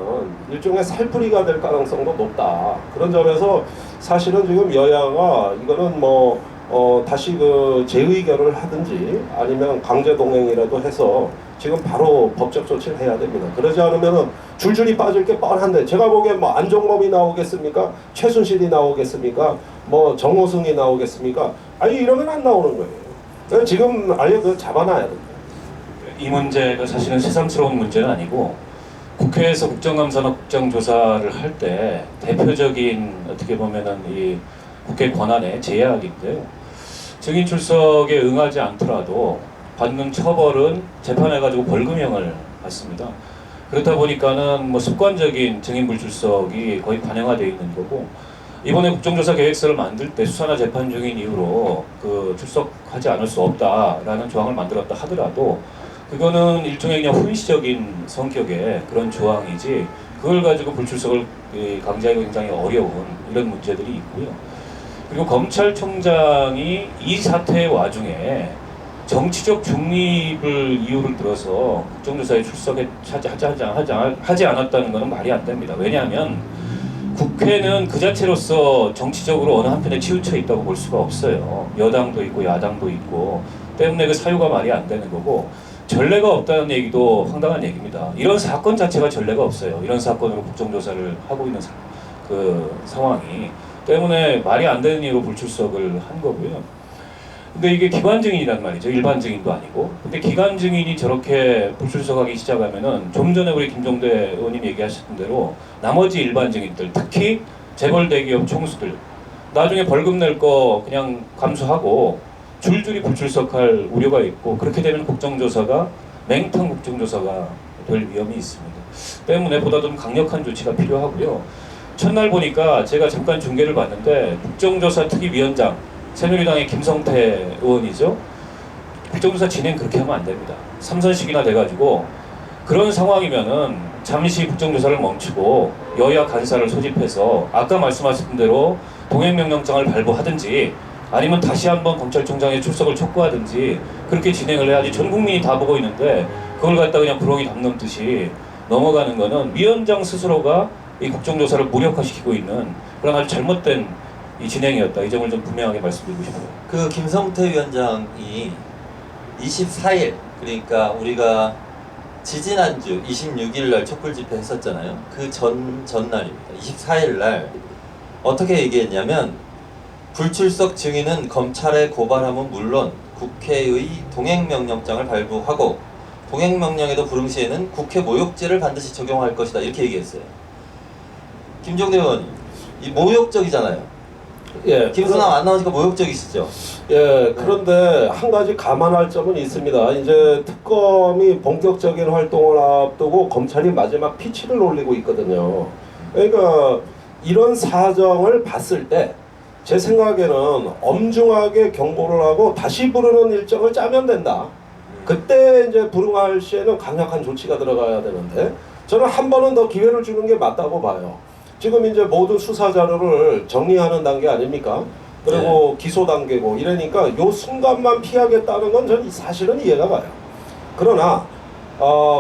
[SPEAKER 8] 일종의 살풀이가 될 가능성도 높다. 그런 점에서 사실은 지금 여야가 이거는 다시 그 재의결을 하든지 아니면 강제 동행이라도 해서 지금 바로 법적 조치를 해야 됩니다. 그러지 않으면은 줄줄이 빠질 게 뻔한데, 제가 보기엔 뭐 안종범이 나오겠습니까? 최순실이 나오겠습니까? 뭐 정호승이 나오겠습니까? 아니 이러면 안 나오는 거예요. 지금 아예 그 잡아놔야 됩니다.
[SPEAKER 7] 이 문제가 사실은 새삼스러운 문제는 아니고, 국회에서 국정감사나 국정조사를 할 때 대표적인 어떻게 보면은 이 국회 권한의 제약인데요. 증인 출석에 응하지 않더라도 받는 처벌은 재판해가지고 벌금형을 받습니다. 그렇다 보니까는 뭐 습관적인 증인 불출석이 거의 관행화되어 있는 거고, 이번에 국정조사 계획서를 만들 때 수사나 재판 중인 이유로 그 출석하지 않을 수 없다라는 조항을 만들었다 하더라도 그거는 일종의 그냥 훈시적인 성격의 그런 조항이지, 그걸 가지고 불출석을 강제하기가 굉장히 어려운 이런 문제들이 있고요. 그리고 검찰총장이 이 사태의 와중에 정치적 중립을 이유를 들어서 국정조사에 하지 않았다는 것은 말이 안 됩니다. 왜냐하면 국회는 그 자체로서 정치적으로 어느 한편에 치우쳐 있다고 볼 수가 없어요. 여당도 있고 야당도 있고 때문에 그 사유가 말이 안 되는 거고, 전례가 없다는 얘기도 황당한 얘기입니다. 이런 사건 자체가 전례가 없어요. 이런 사건으로 국정조사를 하고 있는 그 상황이 때문에 말이 안 되는 이유로 불출석을 한 거고요. 근데 이게 기관 증인이란 말이죠. 일반 증인도 아니고. 근데 기관 증인이 저렇게 불출석하기 시작하면은 좀 전에 우리 김종대 의원님 얘기하셨던 대로 나머지 일반 증인들, 특히 재벌 대기업 총수들 나중에 벌금 낼 거 그냥 감수하고 줄줄이 불출석할 우려가 있고, 그렇게 되면 국정조사가 맹탕 국정조사가 될 위험이 있습니다. 때문에 보다 좀 강력한 조치가 필요하고요. 첫날 보니까 제가 잠깐 중계를 봤는데 국정조사 특위위원장 새누리당의 김성태 의원이죠. 국정조사 진행 그렇게 하면 안 됩니다. 3선씩이나 돼가지고 그런 상황이면은 잠시 국정조사를 멈추고 여야 간사를 소집해서 아까 말씀하신 대로 동행명령장을 발부하든지 아니면 다시 한번 검찰총장의 출석을 촉구하든지 그렇게 진행을 해야지. 전 국민이 다 보고 있는데 그걸 갖다 그냥 부렁이 담는 듯이 넘어가는 거는 위원장 스스로가 이 국정조사를 무력화시키고 있는 그런 아주 잘못된 이 진행이었다. 이 점을 좀 분명하게 말씀드리고 싶어요.
[SPEAKER 4] 그 김성태 위원장이 24일, 그러니까 우리가 지지난주 26일 날 촛불 집회 했었잖아요. 그 전날입니다. 24일 날 어떻게 얘기했냐면, 불출석 증인은 검찰에 고발하면 물론 국회의 동행명령장을 발부하고 동행명령에도 부릉 시에는 국회 모욕죄를 반드시 적용할 것이다. 이렇게 얘기했어요. 김종대 의원, 이 모욕적이잖아요.
[SPEAKER 8] 예,
[SPEAKER 4] 김수남 안 나오니까 모욕적이시죠?
[SPEAKER 8] 예, 그런데 한 가지 감안할 점은 있습니다. 이제 특검이 본격적인 활동을 앞두고 검찰이 마지막 피치를 올리고 있거든요. 그러니까 이런 사정을 봤을 때 제 생각에는 엄중하게 경고를 하고 다시 부르는 일정을 짜면 된다. 그때 이제 불응할 시에는 강력한 조치가 들어가야 되는데, 저는 한 번은 더 기회를 주는 게 맞다고 봐요. 지금 이제 모든 수사 자료를 정리하는 단계 아닙니까? 그리고 기소 단계고 이러니까 요 순간만 피하겠다는 건 저는 사실은 이해가 가요. 그러나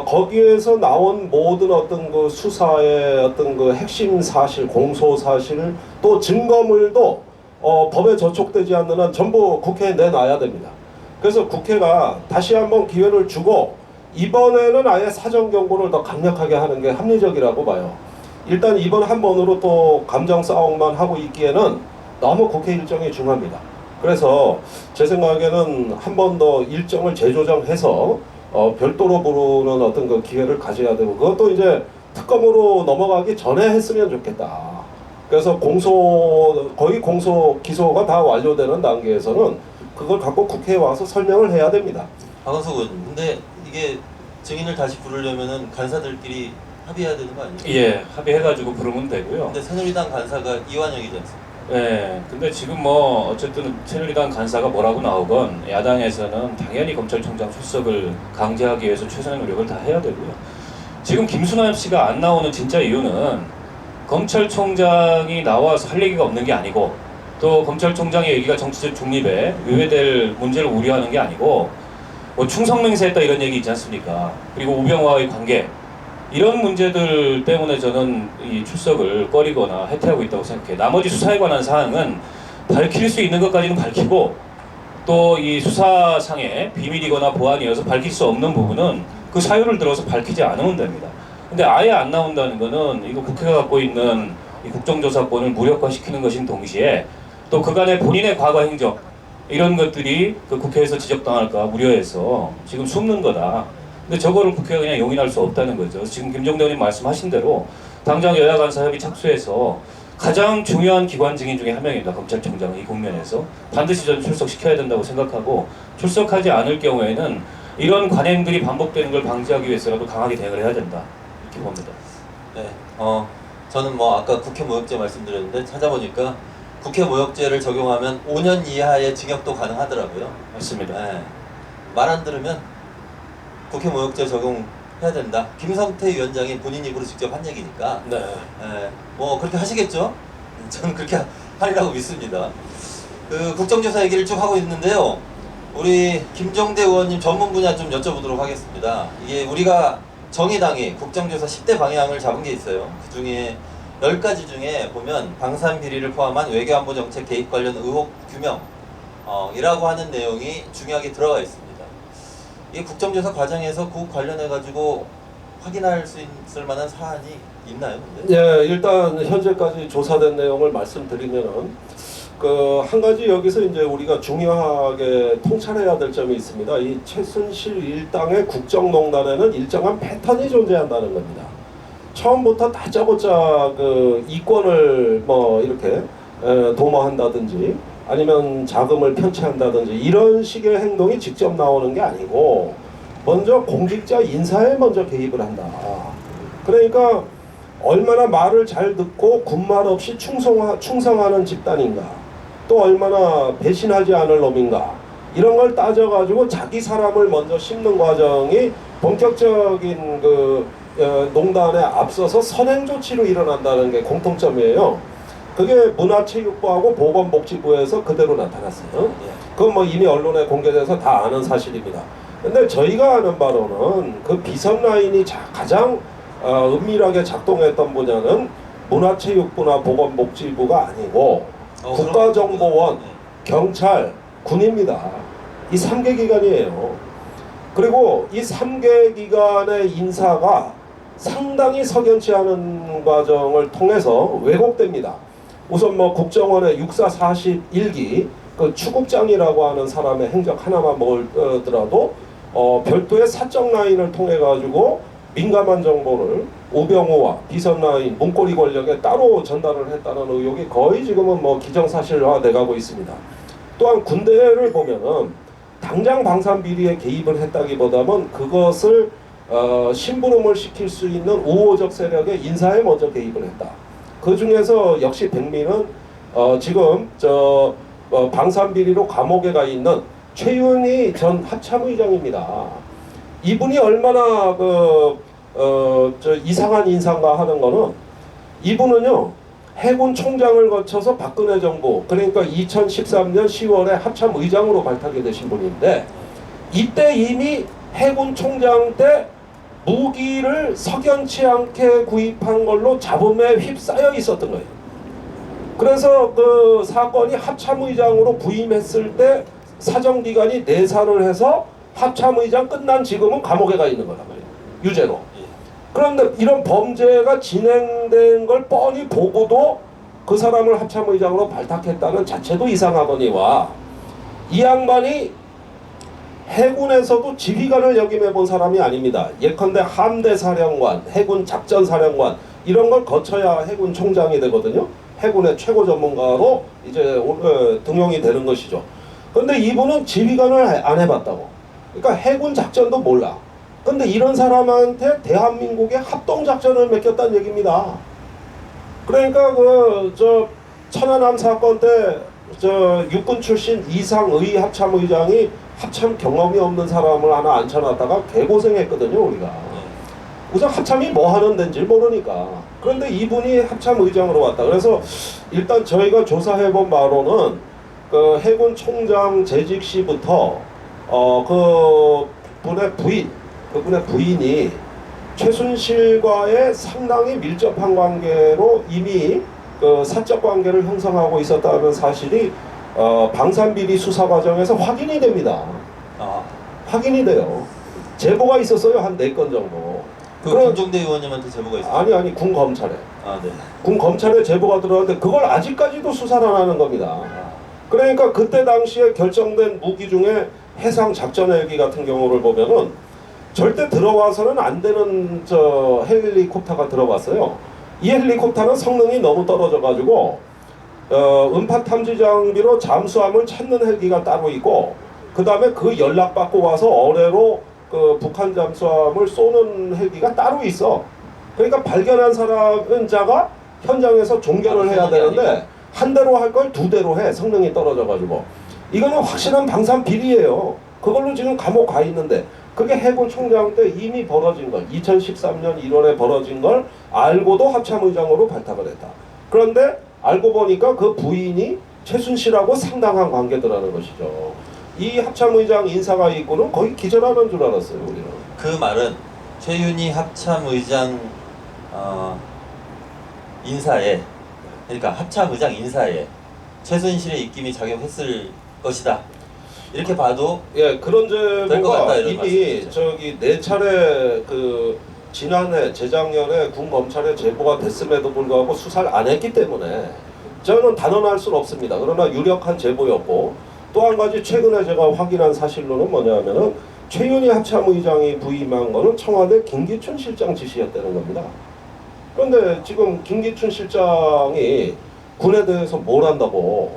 [SPEAKER 8] 거기에서 나온 모든 어떤 그 수사의 어떤 그 핵심 사실, 공소 사실, 또 증거물도 법에 저촉되지 않는 한 전부 국회에 내놔야 됩니다. 그래서 국회가 다시 한번 기회를 주고 이번에는 아예 사전 경고를 더 강력하게 하는 게 합리적이라고 봐요. 일단 이번 한 번으로 또 감정 싸움만 하고 있기에는 너무 국회 일정이 중요합니다. 그래서 제 생각에는 한 번 더 일정을 재조정해서 별도로 부르는 어떤 그 기회를 가져야 되고, 그것도 이제 특검으로 넘어가기 전에 했으면 좋겠다. 그래서 거의 공소 기소가 다 완료되는 단계에서는 그걸 갖고 국회에 와서 설명을 해야 됩니다.
[SPEAKER 4] 박원석 의원님, 근데 이게 증인을 다시 부르려면은 간사들끼리 합의해야 되는 거 아니에요?
[SPEAKER 7] 예, 합의해가지고 부르면 되고요.
[SPEAKER 4] 근데 새누리당 간사가 이완영이지 않습니까?
[SPEAKER 7] 예, 근데 지금 뭐 어쨌든 새누리당 간사가 뭐라고 나오건 야당에서는 당연히 검찰총장 출석을 강제하기 위해서 최선의 노력을 다 해야 되고요. 지금 김순환 씨가 안 나오는 진짜 이유는 검찰총장이 나와서 할 얘기가 없는 게 아니고, 또 검찰총장의 얘기가 정치적 중립에 위배될 문제를 우려하는 게 아니고, 뭐 충성맹세했다 이런 얘기 있지 않습니까? 그리고 우병우와의 관계, 이런 문제들 때문에 저는 이 출석을 꺼리거나 해태하고 있다고 생각해요. 나머지 수사에 관한 사항은 밝힐 수 있는 것까지는 밝히고, 또 이 수사상의 비밀이거나 보안이어서 밝힐 수 없는 부분은 그 사유를 들어서 밝히지 않으면 됩니다. 근데 아예 안 나온다는 거는 이거 국회가 갖고 있는 이 국정조사권을 무력화시키는 것인 동시에 또 그간의 본인의 과거 행적, 이런 것들이 그 국회에서 지적당할까 우려해서 지금 숨는 거다. 근데 저거를 국회가 그냥 용인할 수 없다는 거죠. 지금 김종대 의원님 말씀하신 대로 당장 여야 간사 협의 착수해서 가장 중요한 기관 증인 중에 한 명입니다. 검찰총장은 이 국면에서 반드시 저는 출석시켜야 된다고 생각하고, 출석하지 않을 경우에는 이런 관행들이 반복되는 걸 방지하기 위해서라도 강하게 대응을 해야 된다, 이렇게 봅니다.
[SPEAKER 4] 네, 저는 뭐 아까 국회 모욕죄 말씀드렸는데 찾아보니까 국회 모욕죄를 적용하면 5년 이하의 징역도 가능하더라고요.
[SPEAKER 7] 맞습니다.
[SPEAKER 4] 네, 말 안 들으면 국회 모욕죄 적용해야 된다. 김성태 위원장이 본인 입으로 직접 한 얘기니까.
[SPEAKER 8] 네.
[SPEAKER 4] 네, 뭐 그렇게 하시겠죠? 저는 그렇게 하리라고 믿습니다. 그 국정조사 얘기를 쭉 하고 있는데요. 우리 김종대 의원님 전문 분야 좀 여쭤보도록 하겠습니다. 이게 우리가 정의당이 국정조사 10대 방향을 잡은 게 있어요. 그 중에 10가지 중에 보면 방산 비리를 포함한 외교안보 정책 개입 관련 의혹 규명 이라고 하는 내용이 중요하게 들어가 있습니다. 이 국정조사 과정에서 그 관련해 가지고 확인할 수 있을 만한 사안이 있나요? 근데?
[SPEAKER 8] 예, 일단 현재까지 조사된 내용을 말씀드리면은 그 한 가지 여기서 이제 우리가 중요하게 통찰해야 될 점이 있습니다. 이 최순실 일당의 국정농단에는 일정한 패턴이 존재한다는 겁니다. 처음부터 다짜고짜 그 이권을 뭐 이렇게 도모한다든지 아니면 자금을 편취한다든지 이런 식의 행동이 직접 나오는 게 아니고 먼저 공직자 인사에 먼저 개입을 한다. 그러니까 얼마나 말을 잘 듣고 군말 없이 충성하는 집단인가, 또 얼마나 배신하지 않을 놈인가, 이런 걸 따져가지고 자기 사람을 먼저 심는 과정이 본격적인 그 농단에 앞서서 선행 조치로 일어난다는 게 공통점이에요. 그게 문화체육부하고 보건복지부에서 그대로 나타났어요. 그건 뭐 이미 언론에 공개돼서 다 아는 사실입니다. 근데 저희가 아는 바로는 그 비선 라인이 가장 은밀하게 작동했던 분야는 문화체육부나 보건복지부가 아니고 국가정보원, 경찰, 군입니다. 이 3개 기관이에요. 그리고 이 3개 기관의 인사가 상당히 석연치 않은 과정을 통해서 왜곡됩니다. 우선 뭐 국정원의 육사 41기 그 추국장이라고 하는 사람의 행적 하나만 보더라도 별도의 사적 라인을 통해 가지고 민감한 정보를 우병우와 비선 라인, 문고리 권력에 따로 전달을 했다는 의혹이 거의 지금은 뭐 기정사실화돼 가고 있습니다. 또한 군대를 보면은 당장 방산 비리에 개입을 했다기보다는 그것을 심부름을 시킬 수 있는 우호적 세력의 인사에 먼저 개입을 했다. 그 중에서 역시 백미는 지금 방산 비리로 감옥에 가 있는 최윤희 전 합참의장입니다. 이분이 얼마나 이상한 인사인가 하는 거는, 이분은요 해군 총장을 거쳐서 박근혜 정부, 그러니까 2013년 10월에 합참의장으로 발탁이 되신 분인데, 이때 이미 해군 총장 때 무기를 석연치 않게 구입한 걸로 잡음에 휩싸여 있었던 거예요. 그래서 그 사건이 합참의장으로 부임했을 때 사정기간이 4살을 해서 합참의장 끝난 지금은 감옥에 가 있는 거란 말이에요. 유죄로. 그런데 이런 범죄가 진행된 걸 뻔히 보고도 그 사람을 합참의장으로 발탁했다는 자체도 이상하거니와 이 양반이 해군에서도 지휘관을 역임해 본 사람이 아닙니다. 예컨대 함대사령관, 해군 작전사령관 이런 걸 거쳐야 해군 총장이 되거든요. 해군의 최고 전문가로 이제 등용이 되는 것이죠. 그런데 이분은 지휘관을 안 해봤다고. 그러니까 해군 작전도 몰라. 근데 이런 사람한테 대한민국의 합동작전을 맡겼다는 얘기입니다. 그러니까 천안함 사건 때 육군 출신 이상의 합참의장이 합참 경험이 없는 사람을 하나 앉혀놨다가 개고생했거든요, 우리가. 우선 합참이 뭐 하는 데인지 모르니까. 그런데 이분이 합참의장으로 왔다. 그래서 일단 저희가 조사해본 바로는 그 해군 총장 재직 시부터 그분의 부인이 최순실과의 상당히 밀접한 관계로 이미 그 사적 관계를 형성하고 있었다는 사실이 방산비리 수사 과정에서 확인이 됩니다. 확인이 돼요. 제보가 있었어요. 한 4건 정도.
[SPEAKER 4] 김종대 의원님한테 제보가 있었어요?
[SPEAKER 8] 아니 군 검찰에.
[SPEAKER 4] 네.
[SPEAKER 8] 군 검찰에 제보가 들어왔는데 그걸 아직까지도 수사를 안 하는 겁니다. 그러니까 그때 당시에 결정된 무기 중에 해상 작전 헬기 같은 경우를 보면은 절대 들어와서는 안 되는 헬리콥터가 들어왔어요. 이 헬리콥터는 성능이 너무 떨어져 가지고 음파 탐지 장비로 잠수함을 찾는 헬기가 따로 있고 그 다음에 그 연락받고 와서 어뢰로 그 북한 잠수함을 쏘는 헬기가 따로 있어. 그러니까 발견한 사람자가 현장에서 종결을 해야 되는데 한 대로 할 걸 2대로 해. 성능이 떨어져 가지고. 이거는 확실한 방산 비리예요. 그걸로 지금 감옥 가 있는데 그게 해군 총장 때 이미 벌어진 걸 2013년 1월에 벌어진 걸 알고도 합참의장으로 발탁을 했다. 그런데 알고 보니까 그 부인이 최순실하고 상당한 관계더라는 것이죠. 이 합참의장 인사가 있고는 거의 기절하는 줄 알았어요, 우리는.
[SPEAKER 4] 그 말은 최윤희 합참의장 인사에, 그러니까 합참의장 인사에 최순실의 입김이 작용했을 것이다. 이렇게 봐도
[SPEAKER 8] 그런 제보가 이미
[SPEAKER 4] 말씀이죠.
[SPEAKER 8] 4차례 지난해 재작년에 군 검찰에 제보가 됐음에도 불구하고 수사를 안 했기 때문에 저는 단언할 수는 없습니다. 그러나 유력한 제보였고 또 한 가지 최근에 제가 확인한 사실로는 뭐냐면은 최윤희 합참의장이 부임한 거는 청와대 김기춘 실장 지시였다는 겁니다. 그런데 지금 김기춘 실장이 군에 대해서 뭘 한다고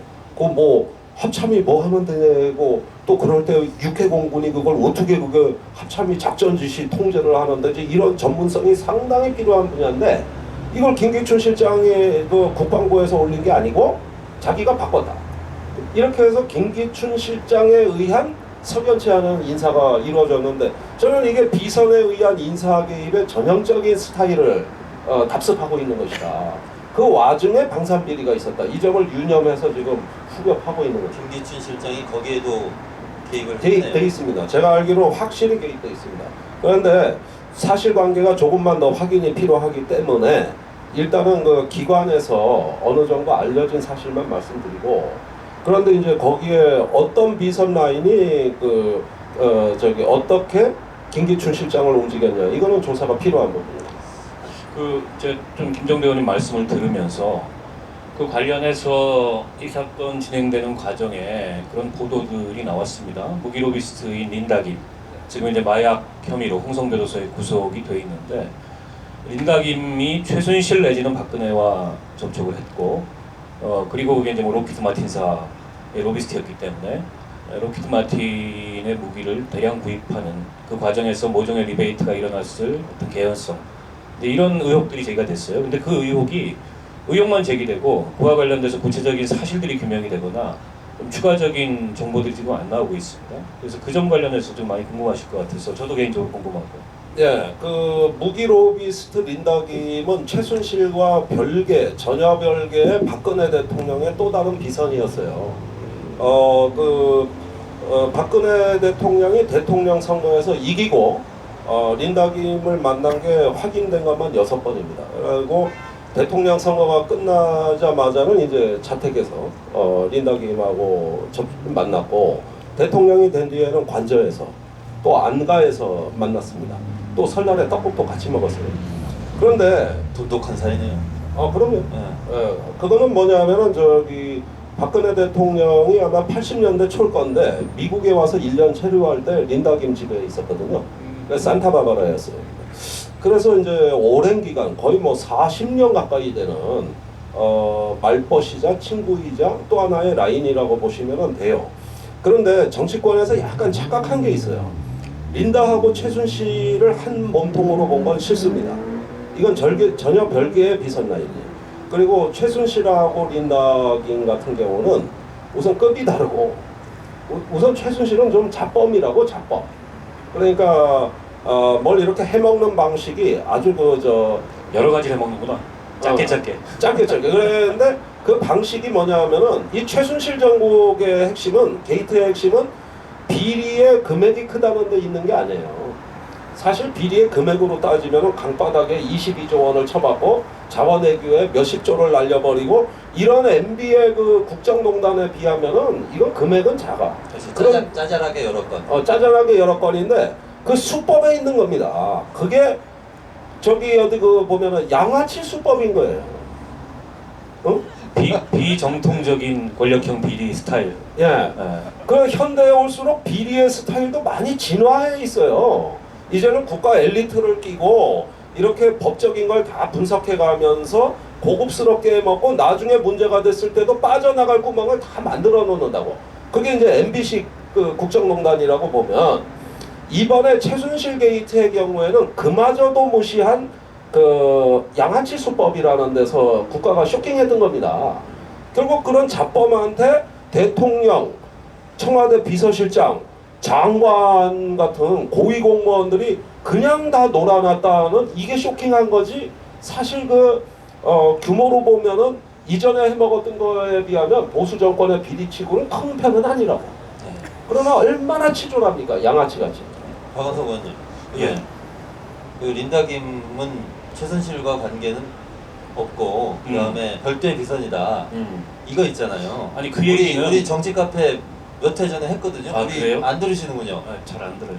[SPEAKER 8] 합참이 뭐 하면 되고 또 그럴 때 육해공군이 그걸 어떻게 그게 합참이 작전 지시 통제를 하는데 이런 전문성이 상당히 필요한 분야인데 이걸 김기춘 실장이 국방부에서 올린 게 아니고 자기가 바꿨다. 이렇게 해서 김기춘 실장에 의한 석연치 않은 인사가 이루어졌는데 저는 이게 비선에 의한 인사 개입의 전형적인 스타일을 답습하고 있는 것이다. 그 와중에 방산비리가 있었다. 이 점을 유념해서 지금 후벼파고 있는 거죠.
[SPEAKER 4] 김기춘 실장이 거기에도 개입을
[SPEAKER 8] 돼 있습니다. 제가 알기로 확실히 개입돼 있습니다. 그런데 사실관계가 조금만 더 확인이 필요하기 때문에 일단은 그 기관에서 어느 정도 알려진 사실만 말씀드리고 그런데 이제 거기에 어떤 비선 라인이 어떻게 김기춘 실장을 움직였냐 이거는 조사가 필요한 부분입니다.
[SPEAKER 7] 좀 김정대 의원님 말씀을 들으면서 그 관련해서 이 사건 진행되는 과정에 그런 보도들이 나왔습니다. 무기 로비스트인 린다김, 지금 이제 마약 혐의로 홍성교도소에 구속이 돼 있는데 린다김이 최순실 내지는 박근혜와 접촉을 했고 그리고 그게 이제 로키드 마틴사의 로비스트였기 때문에 로키드 마틴의 무기를 대량 구입하는 그 과정에서 모종의 리베이트가 일어났을 어떤 개연성 이런 의혹들이 제기가 됐어요. 근데 그 의혹만 제기되고 그와 관련돼서 구체적인 사실들이 규명이 되거나 좀 추가적인 정보들이 지금 안 나오고 있습니다. 그래서 그 점 관련해서 좀 많이 궁금하실 것 같아서 저도 개인적으로 궁금하고.
[SPEAKER 8] 그 무기 로비스트 린다김은 최순실과 전혀 별개의 박근혜 대통령의 또 다른 비선이었어요. 박근혜 대통령이 대통령 선거에서 이기고 린다김을 만난 게 확인된 것만 6번입니다. 그리고 대통령 선거가 끝나자마자는 이제 자택에서 린다 김하고 만났고 대통령이 된 뒤에는 관저에서 또 안가에서 만났습니다. 또 설날에 떡국도 같이 먹었어요. 그런데
[SPEAKER 4] 돈독한 사이네요.
[SPEAKER 8] 그럼요. 그거는 뭐냐면은 저기 박근혜 대통령이 아마 80년대 초 건데 미국에 와서 1년 체류할 때 린다 김 집에 있었거든요. 산타바바라였어요. 그래서 이제 오랜 기간 거의 뭐 40년 가까이 되는 말벗이자 친구이자 또 하나의 라인이라고 보시면 돼요. 그런데 정치권에서 약간 착각한 게 있어요. 린다하고 최순실을 한 몸통으로 본 건 실수입니다. 이건 전혀 별개의 비선 라인이에요. 그리고 최순실하고 린다 김 같은 경우는 우선 급이 다르고 우선 최순실은 좀 자범이라고 자범. 그러니까 뭘 이렇게 해먹는 방식이 아주
[SPEAKER 7] 여러 가지를 해먹는구나. 짧게.
[SPEAKER 8] 그런데 그 방식이 뭐냐면은 이 최순실 정국의 핵심은 게이트의 핵심은 비리의 금액이 크다는 데 있는 게 아니에요. 사실 비리의 금액으로 따지면 강바닥에 22조 원을 쳐박고 자원외교에 몇십 조를 날려버리고 이런 MB의 그 국정농단에 비하면은 이건 금액은 작아.
[SPEAKER 4] 짜잘하게 여러 건.
[SPEAKER 8] 짜잘하게 여러 건인데 그 수법에 있는 겁니다. 그게 저기 어디 그 보면은 양아치 수법인 거예요. 응?
[SPEAKER 7] 비정통적인 권력형 비리 스타일.
[SPEAKER 8] 그 현대에 올수록 비리의 스타일도 많이 진화해 있어요. 이제는 국가 엘리트를 끼고 이렇게 법적인 걸 다 분석해 가면서 고급스럽게 먹고 나중에 문제가 됐을 때도 빠져나갈 구멍을 다 만들어 놓는다고. 그게 이제 MB식 그 국정농단이라고 보면 이번에 최순실 게이트의 경우에는 그마저도 무시한 그 양아치 수법이라는 데서 국가가 쇼킹했던 겁니다. 결국 그런 자범한테 대통령, 청와대 비서실장, 장관 같은 고위 공무원들이 그냥 다 놀아놨다는 이게 쇼킹한 거지. 사실 규모로 보면은 이전에 해먹었던 거에 비하면 보수 정권의 비리치고는 큰 편은 아니라고. 그러나 얼마나 치졸합니까, 양아치같이.
[SPEAKER 4] 박원석 의원님. 그 린다 김은 최순실과 관계는 없고 그다음에 별도의 비선이다. 이거 있잖아요.
[SPEAKER 7] 아니 그 얘기는
[SPEAKER 4] 우리 정치 카페 몇 회 전에 했거든요. 우리
[SPEAKER 7] 그래요?
[SPEAKER 4] 안 들으시는군요.
[SPEAKER 7] 잘 안 들어요.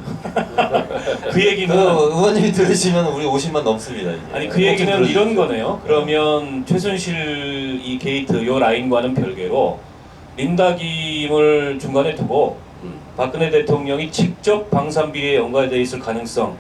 [SPEAKER 7] 그 얘기는
[SPEAKER 4] 의원님이 들으시면 우리 50만 넘습니다. 이제.
[SPEAKER 7] 아니 그 얘기는 이런 거네요. 그러면 최순실 이 게이트 요 라인과는 별개로 린다 김을 중간에 두고 박근혜 대통령이 직접 방산비리에 연관되어 있을 가능성이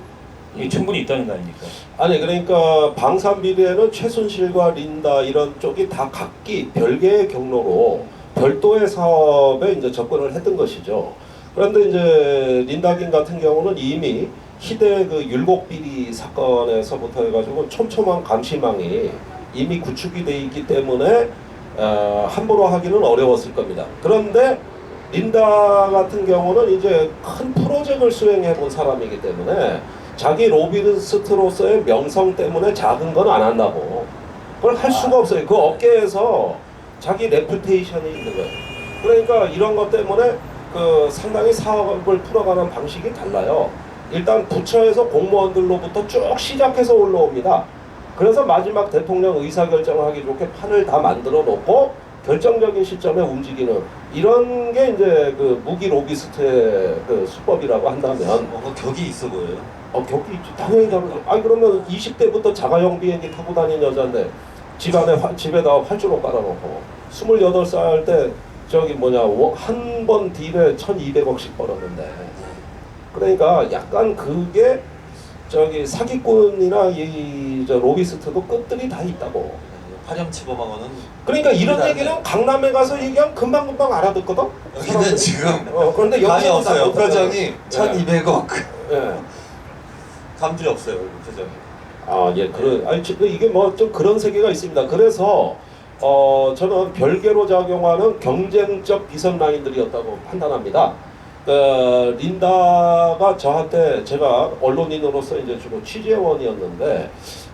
[SPEAKER 7] 충분히 있다는 거 아닙니까?
[SPEAKER 8] 아니 그러니까 방산비리에는 최순실과 린다 이런 쪽이 다 각기 별개의 경로로 별도의 사업에 이제 접근을 했던 것이죠. 그런데 이제 린다 김 같은 경우는 이미 희대 그 율곡비리 사건에서부터 해가지고 촘촘한 감시망이 이미 구축이 돼 있기 때문에 함부로 하기는 어려웠을 겁니다. 그런데 린다 같은 경우는 이제 큰 프로젝트를 수행해 본 사람이기 때문에 자기 로비스트로서의 명성 때문에 작은 건 안 한다고. 그걸 할 수가 없어요. 그 업계에서 자기 레퓨테이션이 있는 거예요. 그러니까 이런 것 때문에 그 상당히 사업을 풀어가는 방식이 달라요. 일단 부처에서 공무원들로부터 쭉 시작해서 올라옵니다. 그래서 마지막 대통령 의사결정하기 좋게 판을 다 만들어 놓고 결정적인 시점에 움직이는 이런 게 이제 그 무기 로비스트의 그 수법이라고 한다면
[SPEAKER 4] 격이 있어 보여요.
[SPEAKER 8] 격이 있지. 당연히 다르죠. 아니 그러면 20대부터 자가용 비행기 타고 다니는 여자인데 집에다 활주로 깔아놓고 28살 때 저기 한 번 딜에 1,200억씩 벌었는데 그러니까 약간 그게 저기 사기꾼이나 저 로비스트도 끝들이 다 있다고.
[SPEAKER 4] 파렴치범하고는.
[SPEAKER 8] 그러니까 이런 얘기는 강남에 가서 얘기하면 금방금방 알아듣거든.
[SPEAKER 4] 여기는 지금
[SPEAKER 8] 그런데
[SPEAKER 4] 감이 없어요.
[SPEAKER 8] 못하잖아요.
[SPEAKER 4] 표정이 1,200억.
[SPEAKER 8] 예.
[SPEAKER 4] 감들이 없어요. 표정이.
[SPEAKER 8] 이게 뭐 좀 그런 세계가 있습니다. 그래서 저는 별개로 작용하는 경쟁적 비선 라인들이었다고 판단합니다. 린다가 저한테 제가 언론인으로서 이제 주로 취재원이었는데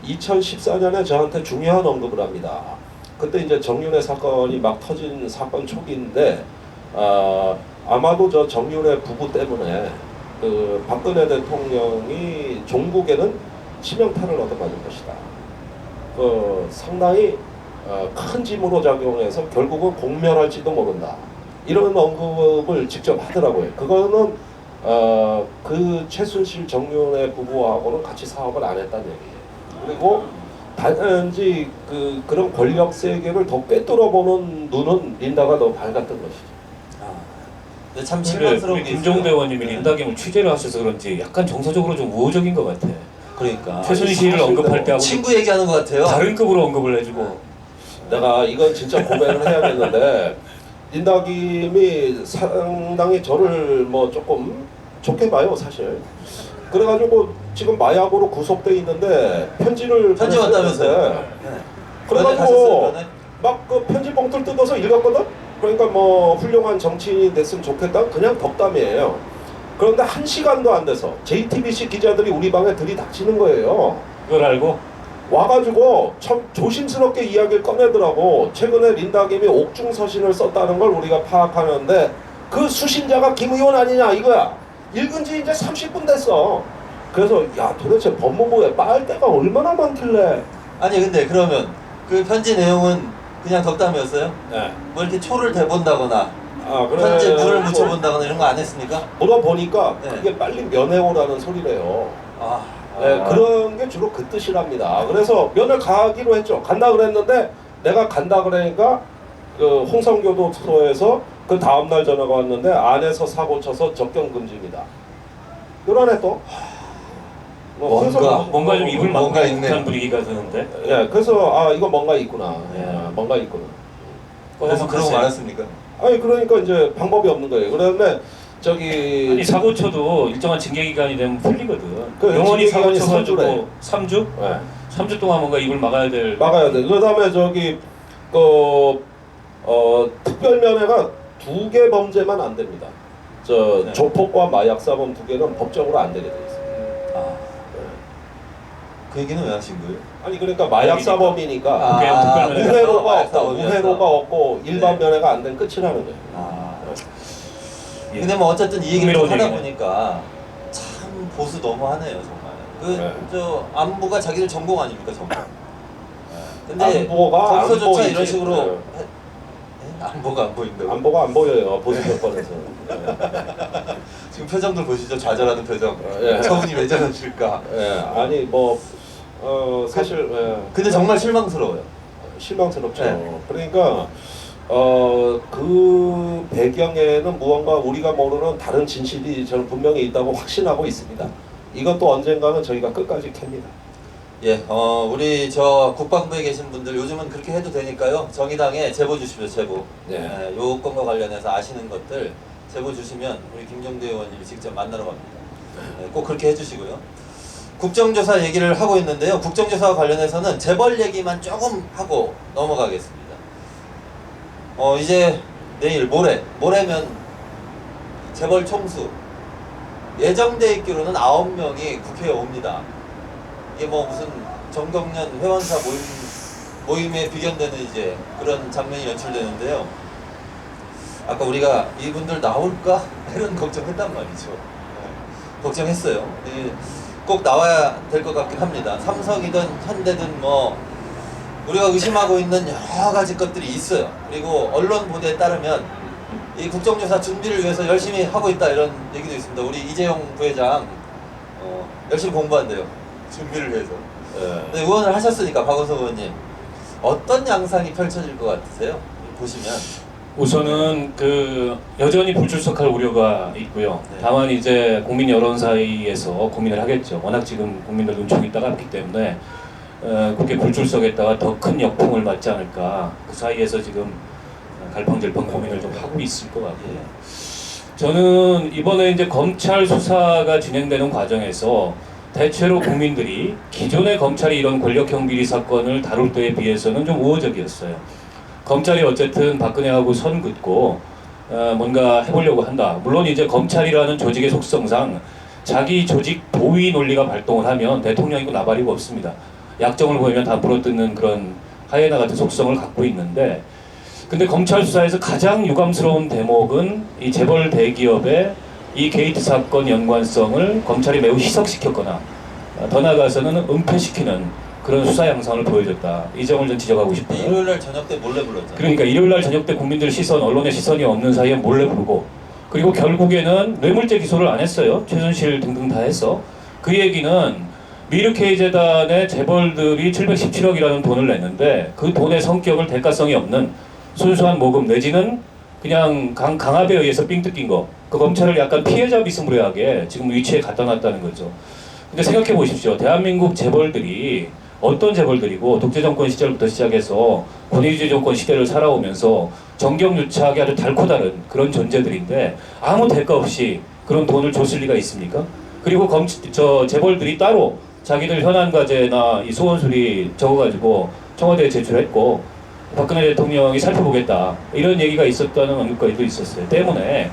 [SPEAKER 8] 2014년에 저한테 중요한 언급을 합니다. 그때 이제 정윤회 사건이 막 터진 사건 초기인데 아마도 저 정윤회 부부 때문에 그 박근혜 대통령이 종국에는 치명타를 얻어맞은 것이다. 상당히 큰 짐으로 작용해서 결국은 공멸할지도 모른다. 이런 언급을 직접 하더라고요. 그거는 그 최순실 정윤의 부부하고는 같이 사업을 안 했다는 얘기예요. 그리고 단지 그런 권력 세계를 더 꿰뚫어 보는 눈은 린다가 더 밝았던 것이죠.
[SPEAKER 4] 근데 참
[SPEAKER 7] 근데
[SPEAKER 4] 실망스러운
[SPEAKER 7] 우리
[SPEAKER 4] 게
[SPEAKER 7] 김종대
[SPEAKER 4] 있어요.
[SPEAKER 7] 의원님이 린다김을 취재를 하셔서 그런지 약간 정서적으로 좀 우호적인 것 같아.
[SPEAKER 4] 그러니까
[SPEAKER 7] 최순실을 언급할 때하고
[SPEAKER 4] 친구 얘기하는 것 같아요.
[SPEAKER 7] 다른 급으로 언급을 해주고.
[SPEAKER 8] 내가 이건 진짜 고백을 해야겠는데 린다김이 상당히 저를 뭐 조금 좋게 봐요 사실. 그래가지고 지금 마약으로 구속돼 있는데
[SPEAKER 4] 편지
[SPEAKER 8] 보냈어요.
[SPEAKER 4] 왔다면서요? 네.
[SPEAKER 8] 그래가지고
[SPEAKER 4] 가셨어요, 이번에?
[SPEAKER 8] 막 그 편지 봉투를 뜯어서 읽었거든. 그러니까 뭐 훌륭한 정치인이 됐으면 좋겠다 그냥 덕담이에요. 그런데 1시간도 안 돼서 JTBC 기자들이 우리 방에 들이닥치는 거예요.
[SPEAKER 7] 그걸 알고
[SPEAKER 8] 와가지고 참 조심스럽게 이야기를 꺼내더라고. 최근에 린다김이 옥중서신을 썼다는 걸 우리가 파악하는데 그 수신자가 김 의원 아니냐 이거야. 읽은 지 이제 30분 됐어. 그래서 야 도대체 법무부에 빨대가 얼마나 많길래.
[SPEAKER 4] 아니 근데 그러면 그 편지 내용은 그냥 덕담이었어요?
[SPEAKER 8] 네.
[SPEAKER 4] 뭐 이렇게 초를 대본다거나
[SPEAKER 8] 그래.
[SPEAKER 4] 편지에 물을 묻혀본다거나 이런 거 안 했습니까?
[SPEAKER 8] 물어보니까
[SPEAKER 4] 네.
[SPEAKER 8] 그게 빨리 면회오라는 소리래요.
[SPEAKER 4] 아,
[SPEAKER 8] 네, 그런 게 주로 그 뜻이랍니다. 그래서 면을 가기로 했죠. 간다 그랬는데 내가 간다 그러니까 그 홍성교도소에서 그 다음날 전화가 왔는데 안에서 사고 쳐서 접견 금지입니다. 그러네 또.
[SPEAKER 7] 뭔가 좀 입을
[SPEAKER 4] 뭔가
[SPEAKER 7] 막는
[SPEAKER 4] 있네.
[SPEAKER 7] 듯한 분위기가 드는데.
[SPEAKER 8] 예, 그래서 이거 뭔가 있구나. 뭔가 있구나.
[SPEAKER 4] 그래서 그러고 말았습니까?
[SPEAKER 8] 아니 그러니까 이제 방법이 없는 거예요. 그다음에 저기
[SPEAKER 7] 아니 사고 쳐도 일정한 징계 기간이 되면 풀리거든.
[SPEAKER 8] 그
[SPEAKER 7] 영원히
[SPEAKER 8] 징계
[SPEAKER 7] 사고
[SPEAKER 8] 기간이
[SPEAKER 7] 쳐가지고 3주?
[SPEAKER 8] 예,
[SPEAKER 7] 3주 동안 뭔가 입을 막아야 될.
[SPEAKER 8] 막아야 돼. 그다음에 저기 특별 면회가 2개 범죄만 안 됩니다.
[SPEAKER 4] 네.
[SPEAKER 8] 조폭과 마약 사범 2개는 법적으로 안 되게 돼 있어요.
[SPEAKER 4] 그 얘기는 왜 하신 거예요?
[SPEAKER 8] 아니 그러니까 마약 사범이니까
[SPEAKER 7] 특별 면회가
[SPEAKER 8] 우회로가 없고
[SPEAKER 4] 사범이었어.
[SPEAKER 8] 우회로가 없고 일반
[SPEAKER 4] 네.
[SPEAKER 8] 면회가 안 되면 끝이라는 거예요.
[SPEAKER 7] 예.
[SPEAKER 4] 근데 뭐 어쨌든 이 얘기를 좀
[SPEAKER 7] 흥미로운
[SPEAKER 4] 하다
[SPEAKER 7] 얘기네.
[SPEAKER 4] 보니까 참 보수 너무하네요 정말.
[SPEAKER 8] 네.
[SPEAKER 4] 저 안보가 자기들 전공 아닙니까 전공. 근데
[SPEAKER 8] 안보가
[SPEAKER 4] 거기서조차
[SPEAKER 8] 안보이지.
[SPEAKER 4] 이런 식으로
[SPEAKER 8] 네.
[SPEAKER 4] 안보가 안 보인다고.
[SPEAKER 8] 안보가 안 보여요 보수 정권에서.
[SPEAKER 4] 지금 표정들 보시죠. 좌절하는 표정.
[SPEAKER 8] 예.
[SPEAKER 4] 처분이 왜 저러실까.
[SPEAKER 8] 예, 아니 뭐 사실
[SPEAKER 4] 근데 정말 실망스러워요.
[SPEAKER 8] 실망스럽죠.
[SPEAKER 4] 네.
[SPEAKER 8] 그러니까 그 배경에는 무언가 우리가 모르는 다른 진실이 저는 분명히 있다고 확신하고 있습니다. 이것도 언젠가는 저희가 끝까지 캡니다.
[SPEAKER 4] 예, 우리 저 국방부에 계신 분들 요즘은 그렇게 해도 되니까요. 정의당에 제보 주십시오, 제보.
[SPEAKER 8] 네.
[SPEAKER 4] 요 건과 관련해서 아시는 것들 제보 주시면 우리 김종대 의원님이 직접 만나러 갑니다. 꼭 그렇게 해주시고요. 국정조사 얘기를 하고 있는데요. 국정조사와 관련해서는 재벌 얘기만 조금 하고 넘어가겠습니다. 이제 내일 모레면 재벌 총수 예정돼 있기로는 9명이 국회에 옵니다. 이게 뭐 무슨 정경련 회원사 모임에 비견되는 이제 그런 장면이 연출되는데요. 아까 우리가 이분들 나올까 이런 걱정했단 말이죠. 걱정했어요. 꼭 나와야 될 것 같긴 합니다. 삼성이든 현대든 뭐 우리가 의심하고 있는 여러 가지 것들이 있어요. 그리고 언론 보도에 따르면 이 국정조사 준비를 위해서 열심히 하고 있다 이런 얘기도 있습니다. 우리 이재용 부회장 열심히 공부한대요. 준비를 위해서. 근데 의원을 하셨으니까 박원석 의원님 어떤 양상이 펼쳐질 것 같으세요? 보시면.
[SPEAKER 7] 우선은 여전히 불출석할 우려가 있고요.
[SPEAKER 4] 네.
[SPEAKER 7] 다만 이제 국민 여론 사이에서 고민을 하겠죠. 워낙 지금 국민들 눈총이 따갑기 때문에 국회 불출석했다가 더 큰 역풍을 맞지 않을까. 그 사이에서 지금 갈팡질팡 고민을 좀 하고 있을 것 같고요. 저는 이번에 이제 검찰 수사가 진행되는 과정에서 대체로 국민들이 기존의 검찰이 이런 권력형 비리 사건을 다룰 때에 비해서는 좀 우호적이었어요. 검찰이 어쨌든 박근혜하고 선 긋고 뭔가 해보려고 한다. 물론 이제 검찰이라는 조직의 속성상 자기 조직 보위 논리가 발동을 하면 대통령이고 나발이고 없습니다. 약점을 보이면 다 물어뜯는 그런 하이에나 같은 속성을 갖고 있는데, 근데 검찰 수사에서 가장 유감스러운 대목은 이 재벌 대기업의 이 게이트 사건 연관성을 검찰이 매우 희석시켰거나 더 나아가서는 은폐시키는 그런 수사 양상을 보여줬다. 이 점을 좀 지적하고 싶어요.
[SPEAKER 4] 일요일 날 저녁 때 몰래 불렀잖아요.
[SPEAKER 7] 그러니까 일요일 날 저녁 때 국민들 시선, 언론의 시선이 없는 사이에 몰래 부르고, 그리고 결국에는 뇌물죄 기소를 안 했어요. 최순실 등등 다 했어. 그 얘기는 미르케이 재단의 재벌들이 717억이라는 돈을 냈는데 그 돈의 성격을 대가성이 없는 순수한 모금 내지는 그냥 강압에 의해서 삥 뜯긴 거, 그 검찰을 약간 피해자 비스무리하게 지금 위치에 갖다 놨다는 거죠. 근데 생각해 보십시오. 대한민국 재벌들이 어떤 재벌들이고 독재 정권 시절부터 시작해서 권위주의 정권 시대를 살아오면서 정경유착이 아주 달코 다른 그런 존재들인데 아무 대가 없이 그런 돈을 줬을 리가 있습니까? 그리고 재벌들이 따로 자기들 현안 과제나 이 소원 수리 적어가지고 청와대에 제출했고 박근혜 대통령이 살펴보겠다 이런 얘기가 있었다는 언급까지도 있었어요. 때문에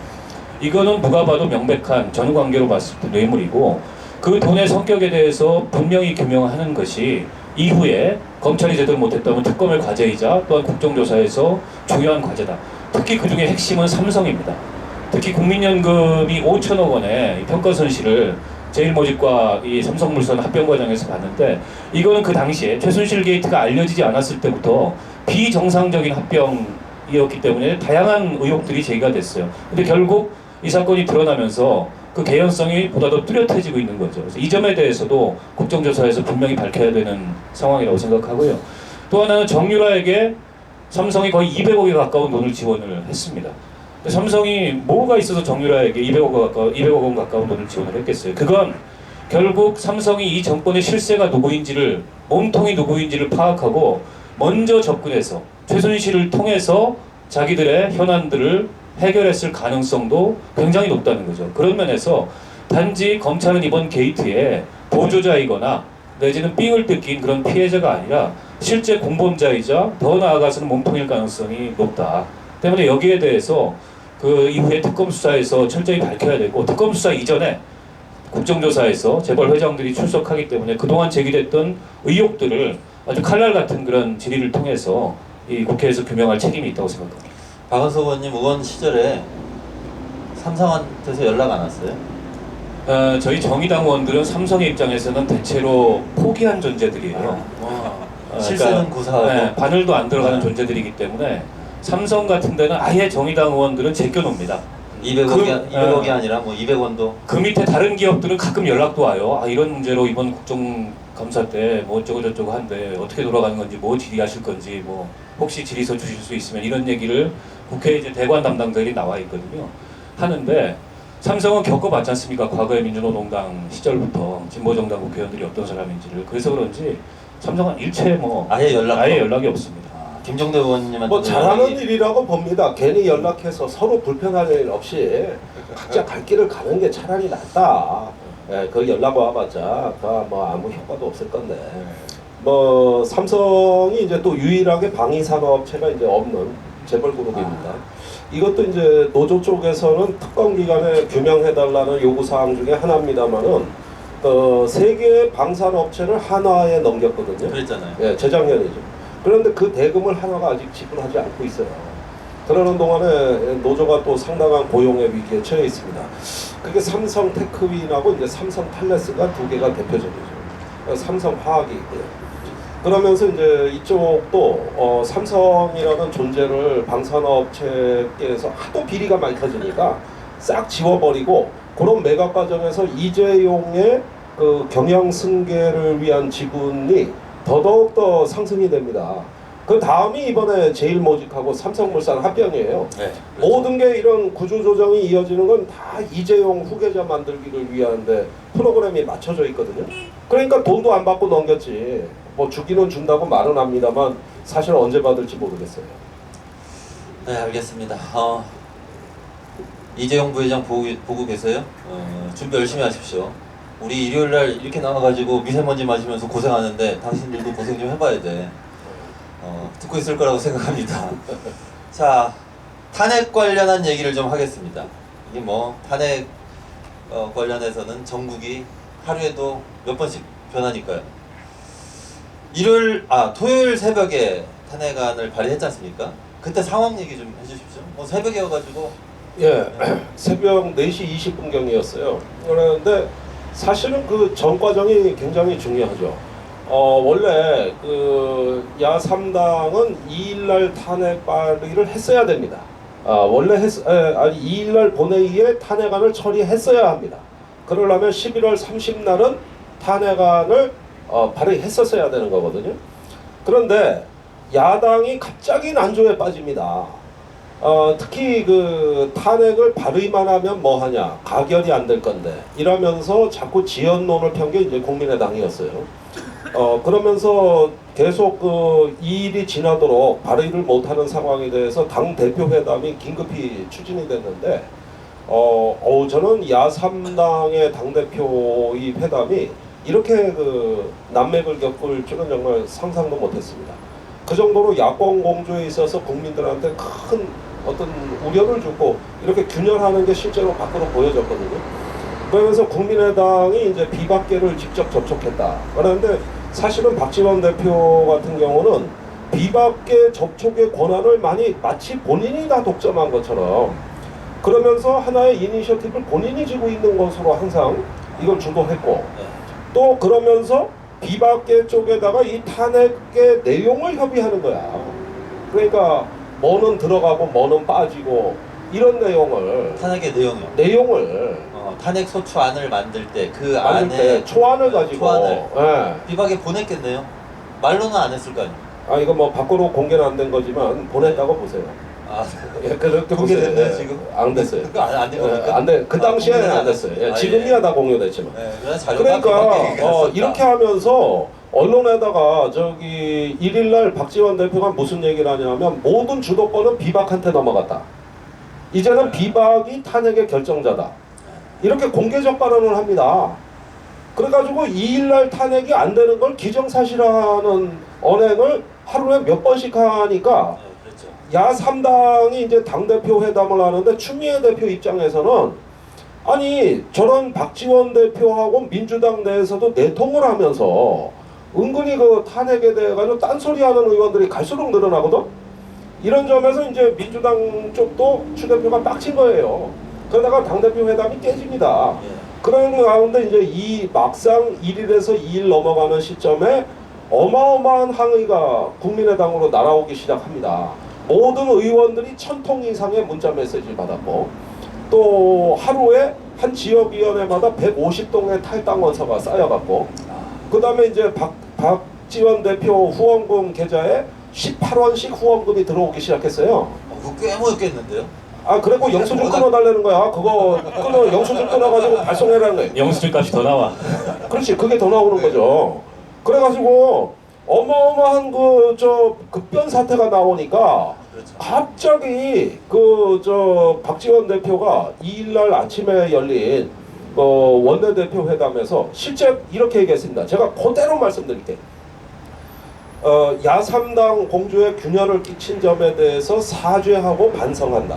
[SPEAKER 7] 이거는 누가 봐도 명백한 전후 관계로 봤을 때 뇌물이고, 그 돈의 성격에 대해서 분명히 규명하는 것이 이후에 검찰이 제대로 못했다면 특검의 과제이자 또한 국정조사에서 중요한 과제다. 특히 그 중에 핵심은 삼성입니다. 특히 국민연금이 5천억 원의 평가 손실을 제일모직과 이 삼성물산 합병 과정에서 봤는데, 이거는 그 당시에 최순실 게이트가 알려지지 않았을 때부터 비정상적인 합병이었기 때문에 다양한 의혹들이 제기가 됐어요. 근데 결국 이 사건이 드러나면서 그 개연성이 보다 더 뚜렷해지고 있는 거죠. 그래서 이 점에 대해서도 국정조사에서 분명히 밝혀야 되는 상황이라고 생각하고요. 또 하나는 정유라에게 삼성이 거의 200억에 가까운 돈을 지원을 했습니다. 삼성이 뭐가 있어서 정유라에게 200억 원 가까운 돈을 지원을 했겠어요. 그건 결국 삼성이 이 정권의 실세가 누구인지를, 몸통이 누구인지를 파악하고 먼저 접근해서 최순실을 통해서 자기들의 현안들을 해결했을 가능성도 굉장히 높다는 거죠. 그런 면에서 단지 검찰은 이번 게이트에 보조자이거나 내지는 삥을 뜯긴 그런 피해자가 아니라 실제 공범자이자 더 나아가서는 몸통일 가능성이 높다. 때문에 여기에 대해서 그 이후에 특검 수사에서 철저히 밝혀야 되고, 특검 수사 이전에 국정조사에서 재벌 회장들이 출석하기 때문에 그동안 제기됐던 의혹들을 아주 칼날 같은 그런 질의를 통해서 이 국회에서 규명할 책임이 있다고 생각합니다.
[SPEAKER 4] 박원석 의원님 의원 시절에 삼성한테서 연락 안 왔어요?
[SPEAKER 7] 저희 정의당 의원들은 삼성의 입장에서는 대체로 포기한 존재들이에요.
[SPEAKER 4] 실세는 구사하고
[SPEAKER 7] 네, 바늘도 안 들어가는 존재들이기 때문에 삼성 같은 데는 아예 정의당 의원들은 제껴놉니다.
[SPEAKER 4] 200억이 아니라 뭐 200원도.
[SPEAKER 7] 그 밑에 다른 기업들은 가끔 연락도 와요. 아, 이런 문제로 이번 국정감사 때 뭐 어쩌고 저쩌고 한데 어떻게 돌아가는 건지, 뭐 질의하실 건지, 뭐 혹시 질의서 주실 수 있으면, 이런 얘기를 국회에 이제 대관 담당자들이 나와 있거든요. 하는데 삼성은 겪어봤지 않습니까? 과거의 민주노동당 시절부터 진보정당 국회의원들이 어떤 사람인지를. 그래서 그런지 삼성은 일체 뭐
[SPEAKER 4] 아예
[SPEAKER 7] 연락이 없습니다.
[SPEAKER 4] 김종대 의원님한테
[SPEAKER 8] 뭐 잘하는 일이라고 봅니다. 괜히 연락해서 서로 불편할 일 없이 각자 갈 길을 가는 게 차라리 낫다. 예, 그 연락 와봤자 뭐 아무 효과도 없을 건데. 뭐 삼성이 이제 또 유일하게 방위 산업체가 이제 없는 재벌 그룹입니다. 이것도 이제 노조 쪽에서는 특검 기간에 규명해달라는 요구 사항 중에 하나입니다만은 세 개의 방산업체를 한화에 넘겼거든요.
[SPEAKER 4] 그랬잖아요.
[SPEAKER 8] 예, 재작년이죠. 그런데 그 대금을 한화가 아직 지불하지 않고 있어요. 그러는 동안에 노조가 또 상당한 고용의 위기에 처해 있습니다. 그게 삼성 테크윈하고 이제 삼성 탈레스가 두 개가 대표적이죠. 삼성화학이 있고요. 그러면서 이제 이쪽도 삼성이라는 존재를 방산업체에서 하도 비리가 많이 터지니까 싹 지워버리고, 그런 매각 과정에서 이재용의 그 경영 승계를 위한 지분이 더더욱더 상승이 됩니다. 그 다음이 이번에 제일모직하고 삼성물산 합병이에요.
[SPEAKER 4] 네, 그렇죠.
[SPEAKER 8] 모든 게 이런 구조조정이 이어지는 건 다 이재용 후계자 만들기를 위한데 프로그램이 맞춰져 있거든요. 그러니까 돈도 안 받고 넘겼지. 뭐 주기는 준다고 말은 합니다만 사실 언제 받을지 모르겠어요.
[SPEAKER 4] 네, 알겠습니다. 이재용 부회장 보고 계세요? 준비 열심히 하십시오. 우리 일요일 날 이렇게 나와가지고 미세먼지 마시면서 고생하는데 당신들도 고생 좀 해봐야 돼. 듣고 있을 거라고 생각합니다. 자, 탄핵 관련한 얘기를 좀 하겠습니다. 이게 뭐 탄핵 관련해서는 전국이 하루에도 몇 번씩 변하니까요. 토요일 새벽에 탄핵안을 발의했지 않습니까? 그때 상황 얘기 좀 해주십시오. 새벽에 와가지고.
[SPEAKER 8] 예, 새벽 4시 20분경이었어요. 그런데 사실은 그 전 과정이 굉장히 중요하죠. 원래 그 야3당은 2일날 탄핵 발의를 했어야 됩니다. 원래 2일날 본회의에 탄핵안을 처리했어야 합니다. 그러려면 11월 30날은 탄핵안을 발의했었어야 되는 거거든요. 그런데 야당이 갑자기 난조에 빠집니다. 특히 그 탄핵을 발의만 하면 뭐 하냐, 가결이 안 될 건데 이러면서 자꾸 지연론을 편 게 이제 국민의당이었어요. 그러면서 계속 이 일이 지나도록 발의를 못하는 상황에 대해서 당 대표 회담이 긴급히 추진이 됐는데, 저는 야3당의 당 대표의 회담이 이렇게 그 난맥을 겪을 줄은 정말 상상도 못했습니다. 그 정도로 야권 공조에 있어서 국민들한테 큰 어떤 우려를 주고 이렇게 균열하는 게 실제로 밖으로 보여졌거든요. 그러면서 국민의당이 이제 비박계를 직접 접촉했다. 그런데 사실은 박지원 대표 같은 경우는 비박계 접촉의 권한을 마치 본인이 다 독점한 것처럼 그러면서 하나의 이니셔티브를 본인이 지고 있는 것으로 항상 이걸 주도했고, 또 그러면서 비박계 쪽에다가 이 탄핵의 내용을 협의하는 거야. 그러니까 뭐는 들어가고 뭐는 빠지고 이런 내용을,
[SPEAKER 4] 탄핵의 내용이요.
[SPEAKER 8] 내용을
[SPEAKER 4] 탄핵 소추안을 만들 때 그
[SPEAKER 8] 만들
[SPEAKER 4] 안에
[SPEAKER 8] 때 초안을 가지고
[SPEAKER 4] 초안을
[SPEAKER 8] 예.
[SPEAKER 4] 비박에 보냈겠네요. 말로는 안 했을 거 아니에요.
[SPEAKER 8] 이거 뭐 밖으로 공개는 안 된 거지만 보냈다고 보세요.
[SPEAKER 4] 예,
[SPEAKER 8] 그렇게
[SPEAKER 4] 공개됐나요,
[SPEAKER 8] 보세요.
[SPEAKER 4] 지금?
[SPEAKER 8] 안 됐어요.
[SPEAKER 4] 그거 안 된 겁니까?
[SPEAKER 8] 안 돼. 그 당시에는 안 됐어요.
[SPEAKER 4] 아,
[SPEAKER 8] 지금이야 다 공유됐지만.
[SPEAKER 4] 그러니까
[SPEAKER 8] 이렇게 하면서 언론에다가 저기 1일날 박지원 대표가 무슨 얘기를 하냐면 모든 주도권은 비박한테 넘어갔다. 이제는 비박이 탄핵의 결정자다. 이렇게 공개적 발언을 합니다. 그래가지고 2일날 탄핵이 안 되는 걸 기정사실화하는 언행을 하루에 몇 번씩 하니까 야3당이 이제 당대표 회담을 하는데 추미애 대표 입장에서는 아니 저런 박지원 대표하고 민주당 내에서도 내통을 하면서 은근히 그 탄핵에 대해 가지고 딴소리하는 의원들이 갈수록 늘어나거든. 이런 점에서 이제 민주당 쪽도 추 대표가 빡친 거예요. 그러다가 당대표 회담이 깨집니다. 그런 가운데 이제 이 막상 1일에서 2일 넘어가는 시점에 어마어마한 항의가 국민의당으로 날아오기 시작합니다. 모든 의원들이 1000통 이상의 문자 메시지를 받았고, 또 하루에 한 지역위원회마다 150통의 탈당 원서가 쌓여갔고, 그 다음에 이제 박지원 대표 후원금 계좌에 18원씩 후원금이 들어오기 시작했어요.
[SPEAKER 4] 그거 꽤 모였겠는데요?
[SPEAKER 8] 그리고 영수증 끊어달라는 거야. 그거 영수증 끊어가지고 발송해라는 거예요.
[SPEAKER 7] 영수증 값이 더 나와.
[SPEAKER 8] 그렇지, 그게 더 나오는 거죠. 그래가지고 어마어마한 급변 사태가 나오니까 갑자기 박지원 대표가 2일날 아침에 열린 원내대표 회담에서 실제 이렇게 얘기했습니다. 제가 그대로 말씀드릴게요. 야3당 공조에 균열을 끼친 점에 대해서 사죄하고 반성한다.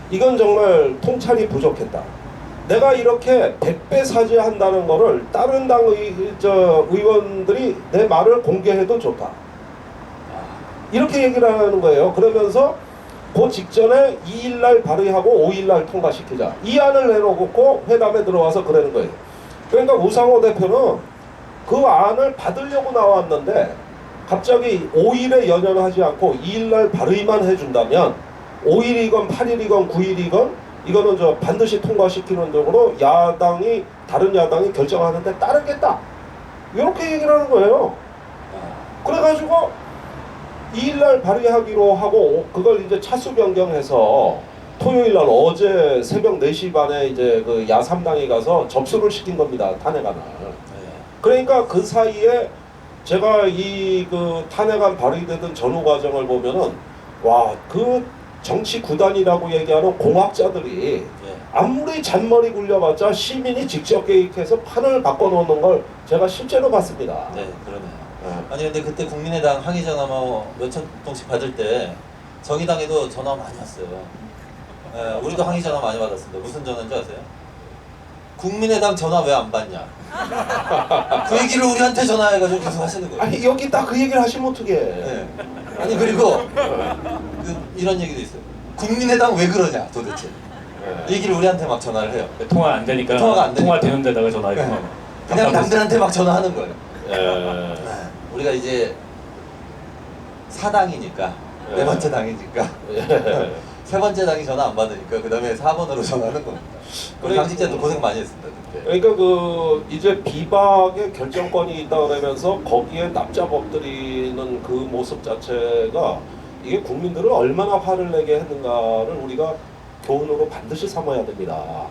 [SPEAKER 8] 이건 정말 통찰이 부족했다. 내가 이렇게 100배 사죄한다는 거를 다른 당 의원들이 내 말을 공개해도 좋다. 이렇게 얘기를 하는 거예요. 그러면서 그 직전에 2일날 발의하고 5일날 통과시키자. 이 안을 내놓고 회담에 들어와서 그러는 거예요. 그러니까 우상호 대표는 그 안을 받으려고 나왔는데 갑자기 5일에 연연하지 않고 2일날 발의만 해준다면 5일이건 8일이건 9일이건 이거는 반드시 통과시키는 쪽으로 다른 야당이 결정하는데 따르겠다. 이렇게 얘기를 하는 거예요. 그래가지고 2일날 발의하기로 하고 그걸 이제 차수 변경해서 토요일날 어제 새벽 4시 반에 이제 그 야3당이 가서 접수를 시킨 겁니다. 탄핵안을. 그러니까 그 사이에 제가 그 탄핵안 발의되던 전후 과정을 보면은 그 정치 구단이라고 얘기하는 공학자들이 아무리 잔머리 굴려봤자 시민이 직접 개입해서 판을 바꿔놓는 걸 제가 실제로 봤습니다.
[SPEAKER 4] 네, 그러네요. 아니 근데 그때 국민의당 항의 전화 몇천 통씩 받을 때 정의당에도 전화 많이 왔어요. 우리도 항의 전화 많이 받았습니다. 무슨 전화인지 아세요? 국민의당 전화 왜 안 받냐? 그 얘기를 우리한테 전화해가지고 계속 하시는 거예요.
[SPEAKER 8] 아니 여기 딱 그 얘기를 하시면 어떡해.
[SPEAKER 4] 네. 아니 그리고 이런 얘기도 있어요. 국민의당 왜 그러냐 도대체. 얘기를 우리한테 막 전화를 해요.
[SPEAKER 7] 통화 안 되니까
[SPEAKER 4] 통화가 안 되니까.
[SPEAKER 7] 통화 되는 데다가 전화해서
[SPEAKER 4] 그냥 남들한테 막 전화하는 거예요.
[SPEAKER 8] 예.
[SPEAKER 4] 우리가 이제 사당이니까 네 번째 당이니까
[SPEAKER 8] 예.
[SPEAKER 4] 세 번째 당이 전화 안 받으니까 그 다음에 4번으로 전화하는 겁니다. 우리 당직자도 고생 많이 했습니다. 그때.
[SPEAKER 8] 그러니까 그 이제 비박의 결정권이 있다 그러면서 거기에 납작엎드리는 그 모습 자체가 이게 국민들을 얼마나 화를 내게 했는가를 우리가 교훈으로 반드시 삼아야 됩니다.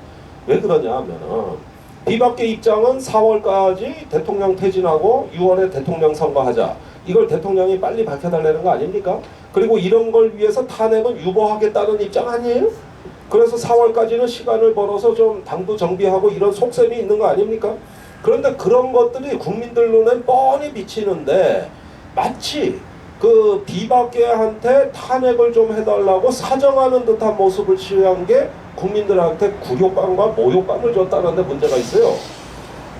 [SPEAKER 8] 왜 그러냐 하면은 비박계 입장은 4월까지 대통령 퇴진하고 6월에 대통령 선거하자. 이걸 대통령이 빨리 밝혀달라는 거 아닙니까? 그리고 이런 걸 위해서 탄핵은 유보하겠다는 입장 아니에요? 그래서 4월까지는 시간을 벌어서 좀 당도 정비하고 이런 속셈이 있는 거 아닙니까? 그런데 그런 것들이 국민들 눈엔 뻔히 비치는데 마치 그 비박계한테 탄핵을 좀 해달라고 사정하는 듯한 모습을 취한 게 국민들한테 굴욕감과 모욕감을 줬다는 데 문제가 있어요.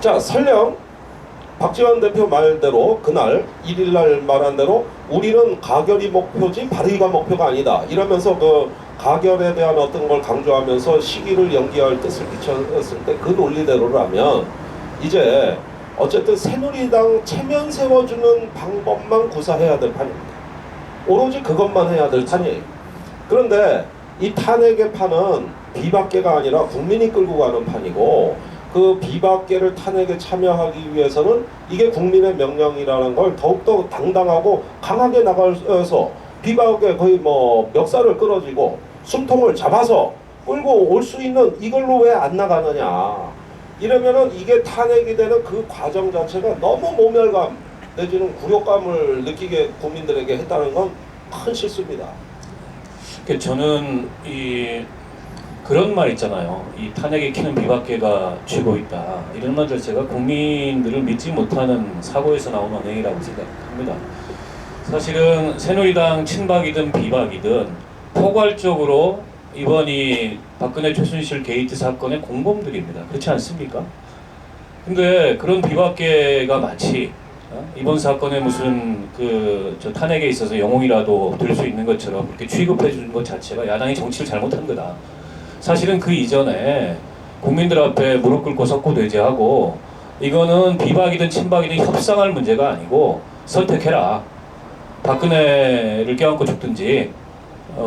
[SPEAKER 8] 자, 설령 박지원 대표 말대로 그날 1일날 말한 대로 우리는 가결이 목표지 발의가 목표가 아니다 이러면서 그 가결에 대한 어떤 걸 강조하면서 시기를 연기할 뜻을 비쳤을 때 그 논리대로라면 이제 어쨌든 새누리당 체면 세워주는 방법만 구사해야 될 판입니다. 오로지 그것만 해야 될 판이에요. 그런데 이 탄핵의 판은 비박계가 아니라 국민이 끌고 가는 판이고 그 비박계를 탄핵에 참여하기 위해서는 이게 국민의 명령이라는 걸 더욱더 당당하고 강하게 나가서 비박계 거의 뭐 멱살을 끌어쥐고 숨통을 잡아서 끌고 올 수 있는 이걸로 왜 안 나가느냐. 이러면은 이게 탄핵이 되는 그 과정 자체가 너무 모멸감 내지는 굴욕감을 느끼게 국민들에게 했다는 건 큰 실수입니다.
[SPEAKER 7] 저는 그런 말 있잖아요. 이 탄핵에 키는 비박계가 쥐고 있다. 이런 말 자체가 국민들을 믿지 못하는 사고에서 나온 언행이라고 생각합니다. 사실은 새누리당 친박이든 비박이든 포괄적으로 이번 이 박근혜 최순실 게이트 사건의 공범들입니다. 그렇지 않습니까? 근데 그런 비박계가 마치 이번 사건에 무슨 저 탄핵에 있어서 영웅이라도 될 수 있는 것처럼 그렇게 취급해 주는 것 자체가 야당이 정치를 잘못한 거다. 사실은 그 이전에 국민들 앞에 무릎 꿇고 석고대죄하고 이거는 비박이든 친박이든 협상할 문제가 아니고 선택해라. 박근혜를 껴안고 죽든지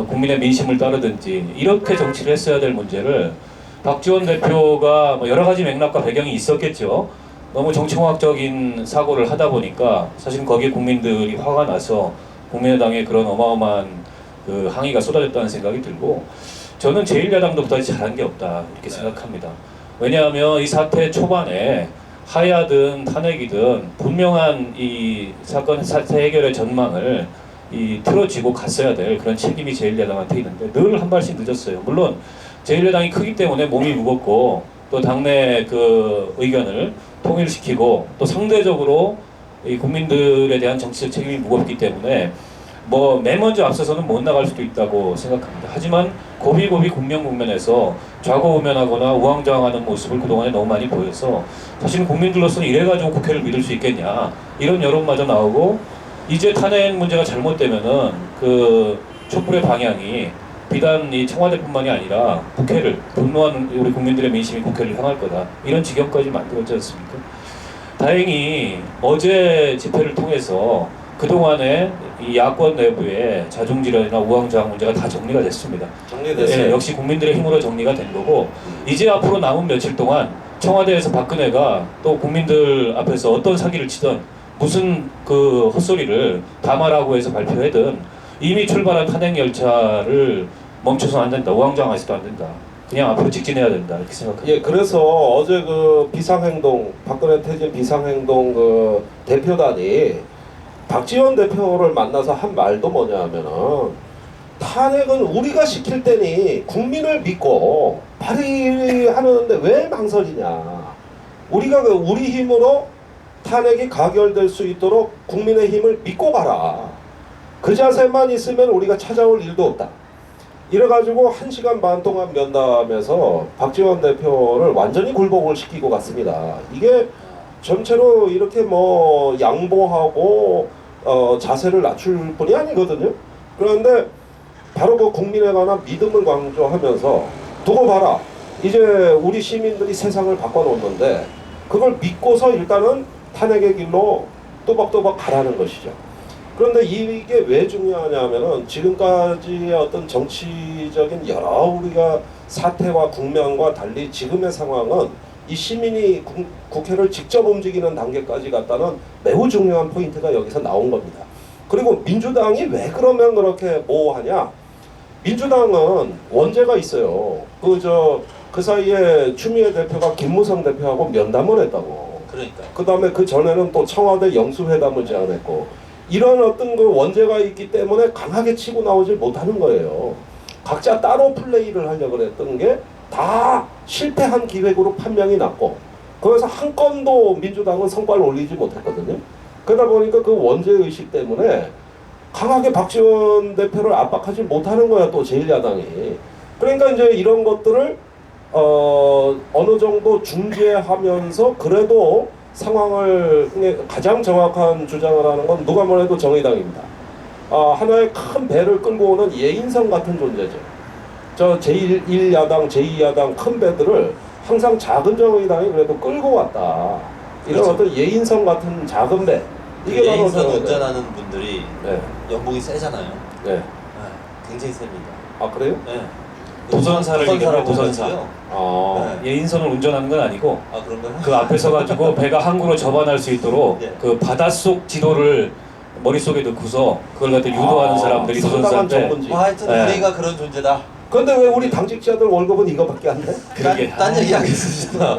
[SPEAKER 7] 국민의 민심을 따르든지 이렇게 정치를 했어야 될 문제를 박지원 대표가 뭐 여러 가지 맥락과 배경이 있었겠죠. 너무 정치공학적인 사고를 하다 보니까 사실 거기에 국민들이 화가 나서 국민의당에 그런 어마어마한 그 항의가 쏟아졌다는 생각이 들고 저는 제1야당도 그다지 잘한 게 없다 이렇게 생각합니다. 왜냐하면 이 사태 초반에 하야든 탄핵이든 분명한 이 사건 사태 해결의 전망을 틀어지고 갔어야 될 그런 책임이 제1야당한테 있는데 늘 한 발씩 늦었어요. 물론 제1야당이 크기 때문에 몸이 무겁고 또 당내 그 의견을 통일시키고 또 상대적으로 이 국민들에 대한 정치적 책임이 무겁기 때문에 뭐 맨 먼저 앞서서는 못 나갈 수도 있다고 생각합니다. 하지만 고비고비 국면에서 좌고우면하거나 우왕좌왕하는 모습을 그동안에 너무 많이 보여서 사실 국민들로서는 이래가지고 국회를 믿을 수 있겠냐 이런 여론마저 나오고 이제 탄핵 문제가 잘못되면은 그 촛불의 방향이 비단 이 청와대뿐만이 아니라 국회를 분노하는 우리 국민들의 민심이 국회를 향할 거다 이런 지경까지 만들었지 않습니까? 다행히 어제 집회를 통해서 그동안에 이 야권 내부의 자중질환이나 우왕좌왕 문제가 다 정리가 됐습니다.
[SPEAKER 8] 정리됐어요.
[SPEAKER 7] 네, 역시 국민들의 힘으로 정리가 된 거고 이제 앞으로 남은 며칠 동안 청와대에서 박근혜가 또 국민들 앞에서 어떤 사기를 치든 무슨 그 헛소리를 담아라고 해서 발표하든 이미 출발한 탄핵 열차를 멈춰서는 안 된다. 우왕좌왕해서도 안 된다. 그냥 앞으로 직진해야 된다 이렇게 생각합니다.
[SPEAKER 8] 예, 그래서 어제 그 비상행동 박근혜 퇴진 비상행동 그 대표단이 박지원 대표를 만나서 한 말도 뭐냐면은 탄핵은 우리가 시킬 때니 국민을 믿고 발의하는데 왜 망설이냐. 우리가 우리 힘으로 탄핵이 가결될 수 있도록 국민의 힘을 믿고 가라. 그 자세만 있으면 우리가 찾아올 일도 없다. 이래가지고 1시간 반 동안 면담에서 박지원 대표를 완전히 굴복을 시키고 갔습니다. 이게 전체로 이렇게 뭐 양보하고 자세를 낮출 뿐이 아니거든요. 그런데 바로 그 국민에 관한 믿음을 강조하면서 두고 봐라. 이제 우리 시민들이 세상을 바꿔놓는데 그걸 믿고서 일단은 탄핵의 길로 또박또박 가라는 것이죠. 그런데 이게 왜 중요하냐면은 지금까지의 어떤 정치적인 여러 우리가 사태와 국면과 달리 지금의 상황은 이 시민이 국회를 직접 움직이는 단계까지 갔다는 매우 중요한 포인트가 여기서 나온 겁니다. 그리고 민주당이 왜 그러면 그렇게 모호하냐? 민주당은 원죄가 있어요. 그 사이에 추미애 대표가 김무성 대표하고 면담을 했다고.
[SPEAKER 4] 그러니까.
[SPEAKER 8] 그 다음에 그 전에는 또 청와대 영수회담을 제안했고, 이런 어떤 그 원죄가 있기 때문에 강하게 치고 나오질 못하는 거예요. 각자 따로 플레이를 하려고 했던 게 다 실패한 기획으로 판명이 났고, 그래서 한 건도 민주당은 성과를 올리지 못했거든요. 그러다 보니까 그 원죄 의식 때문에 강하게 박지원 대표를 압박하지 못하는 거야, 또 제1야당이. 그러니까 이제 이런 것들을 어느 정도 중재하면서 그래도 상황을 가장 정확한 주장을 하는 건 누가 뭐래도 정의당입니다. 하나의 큰 배를 끌고 오는 예인성 같은 존재죠. 저 제1야당, 제2야당 큰 배들을 항상 작은 정의당이 그래도 끌고 왔다. 이런
[SPEAKER 4] 그렇죠.
[SPEAKER 8] 어떤 예인성 같은 작은 배. 이게 바로
[SPEAKER 4] 예인선
[SPEAKER 8] 저거예요.
[SPEAKER 4] 운전하는 분들이
[SPEAKER 8] 네.
[SPEAKER 4] 연봉이 세잖아요.
[SPEAKER 8] 네.
[SPEAKER 4] 네, 굉장히 셉니다.
[SPEAKER 8] 아 그래요?
[SPEAKER 4] 네.
[SPEAKER 7] 도선사를 얘기해요, 도선사.
[SPEAKER 8] 아.
[SPEAKER 4] 네.
[SPEAKER 7] 예인선을 운전하는 건 아니고
[SPEAKER 4] 아 그런가요?
[SPEAKER 7] 그 앞에 서가지고 배가 항구로 접안할 수 있도록
[SPEAKER 4] 네.
[SPEAKER 7] 그 바닷속 지도를 머릿속에 넣고서 그걸 갖다 유도하는 사람들이
[SPEAKER 8] 상당한
[SPEAKER 7] 도선사인데
[SPEAKER 8] 전문직.
[SPEAKER 4] 하여튼
[SPEAKER 7] 네.
[SPEAKER 4] 우리가 그런 존재다.
[SPEAKER 8] 근데 왜 우리 당직자들 월급은 이거밖에 안 돼?
[SPEAKER 7] 그러게.
[SPEAKER 4] 딴 얘기 하겠습니다.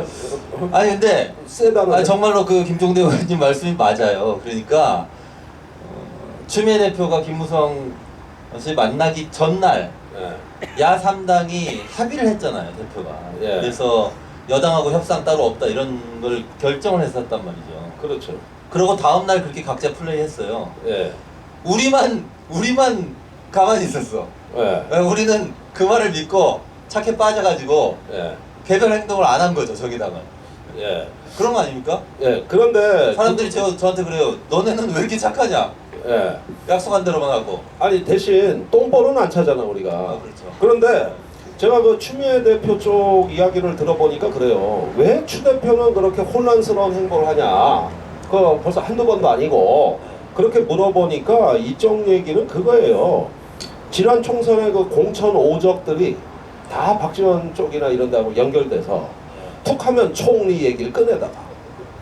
[SPEAKER 4] 아니 근데
[SPEAKER 8] 세다는.
[SPEAKER 4] 정말로 그 김종대 의원님 말씀이 맞아요. 그러니까 추미애 대표가 김무성 씨 만나기 전날
[SPEAKER 8] 네.
[SPEAKER 4] 야 3당이 합의를 했잖아요, 대표가.
[SPEAKER 8] 예.
[SPEAKER 4] 그래서 여당하고 협상 따로 없다 이런 걸 결정을 했었단 말이죠.
[SPEAKER 8] 그렇죠.
[SPEAKER 4] 그러고 다음 날 그렇게 각자 플레이했어요.
[SPEAKER 8] 예.
[SPEAKER 4] 우리만 가만히 있었어.
[SPEAKER 8] 예.
[SPEAKER 4] 우리는 그 말을 믿고 착해 빠져가지고
[SPEAKER 8] 예.
[SPEAKER 4] 개별 행동을 안 한 거죠, 저기다가.
[SPEAKER 8] 예.
[SPEAKER 4] 그런 거 아닙니까?
[SPEAKER 8] 예. 그런데
[SPEAKER 4] 사람들이 저한테 그래요. 너네는 왜 이렇게 착하냐?
[SPEAKER 8] 예.
[SPEAKER 4] 약속한 대로만 하고.
[SPEAKER 8] 아니 대신 똥볼은 안 차잖아 우리가.
[SPEAKER 4] 그렇죠.
[SPEAKER 8] 그런데 제가 그 추미애 대표 쪽 이야기를 들어보니까 그래요. 왜 추 대표는 그렇게 혼란스러운 행보를 하냐? 그 벌써 한두 번도 아니고 그렇게 물어보니까 이쪽 얘기는 그거예요. 지난 총선의 그 공천 오적들이 다 박지원 쪽이나 이런 데하고 연결돼서 툭하면 총리 얘기를 꺼내다가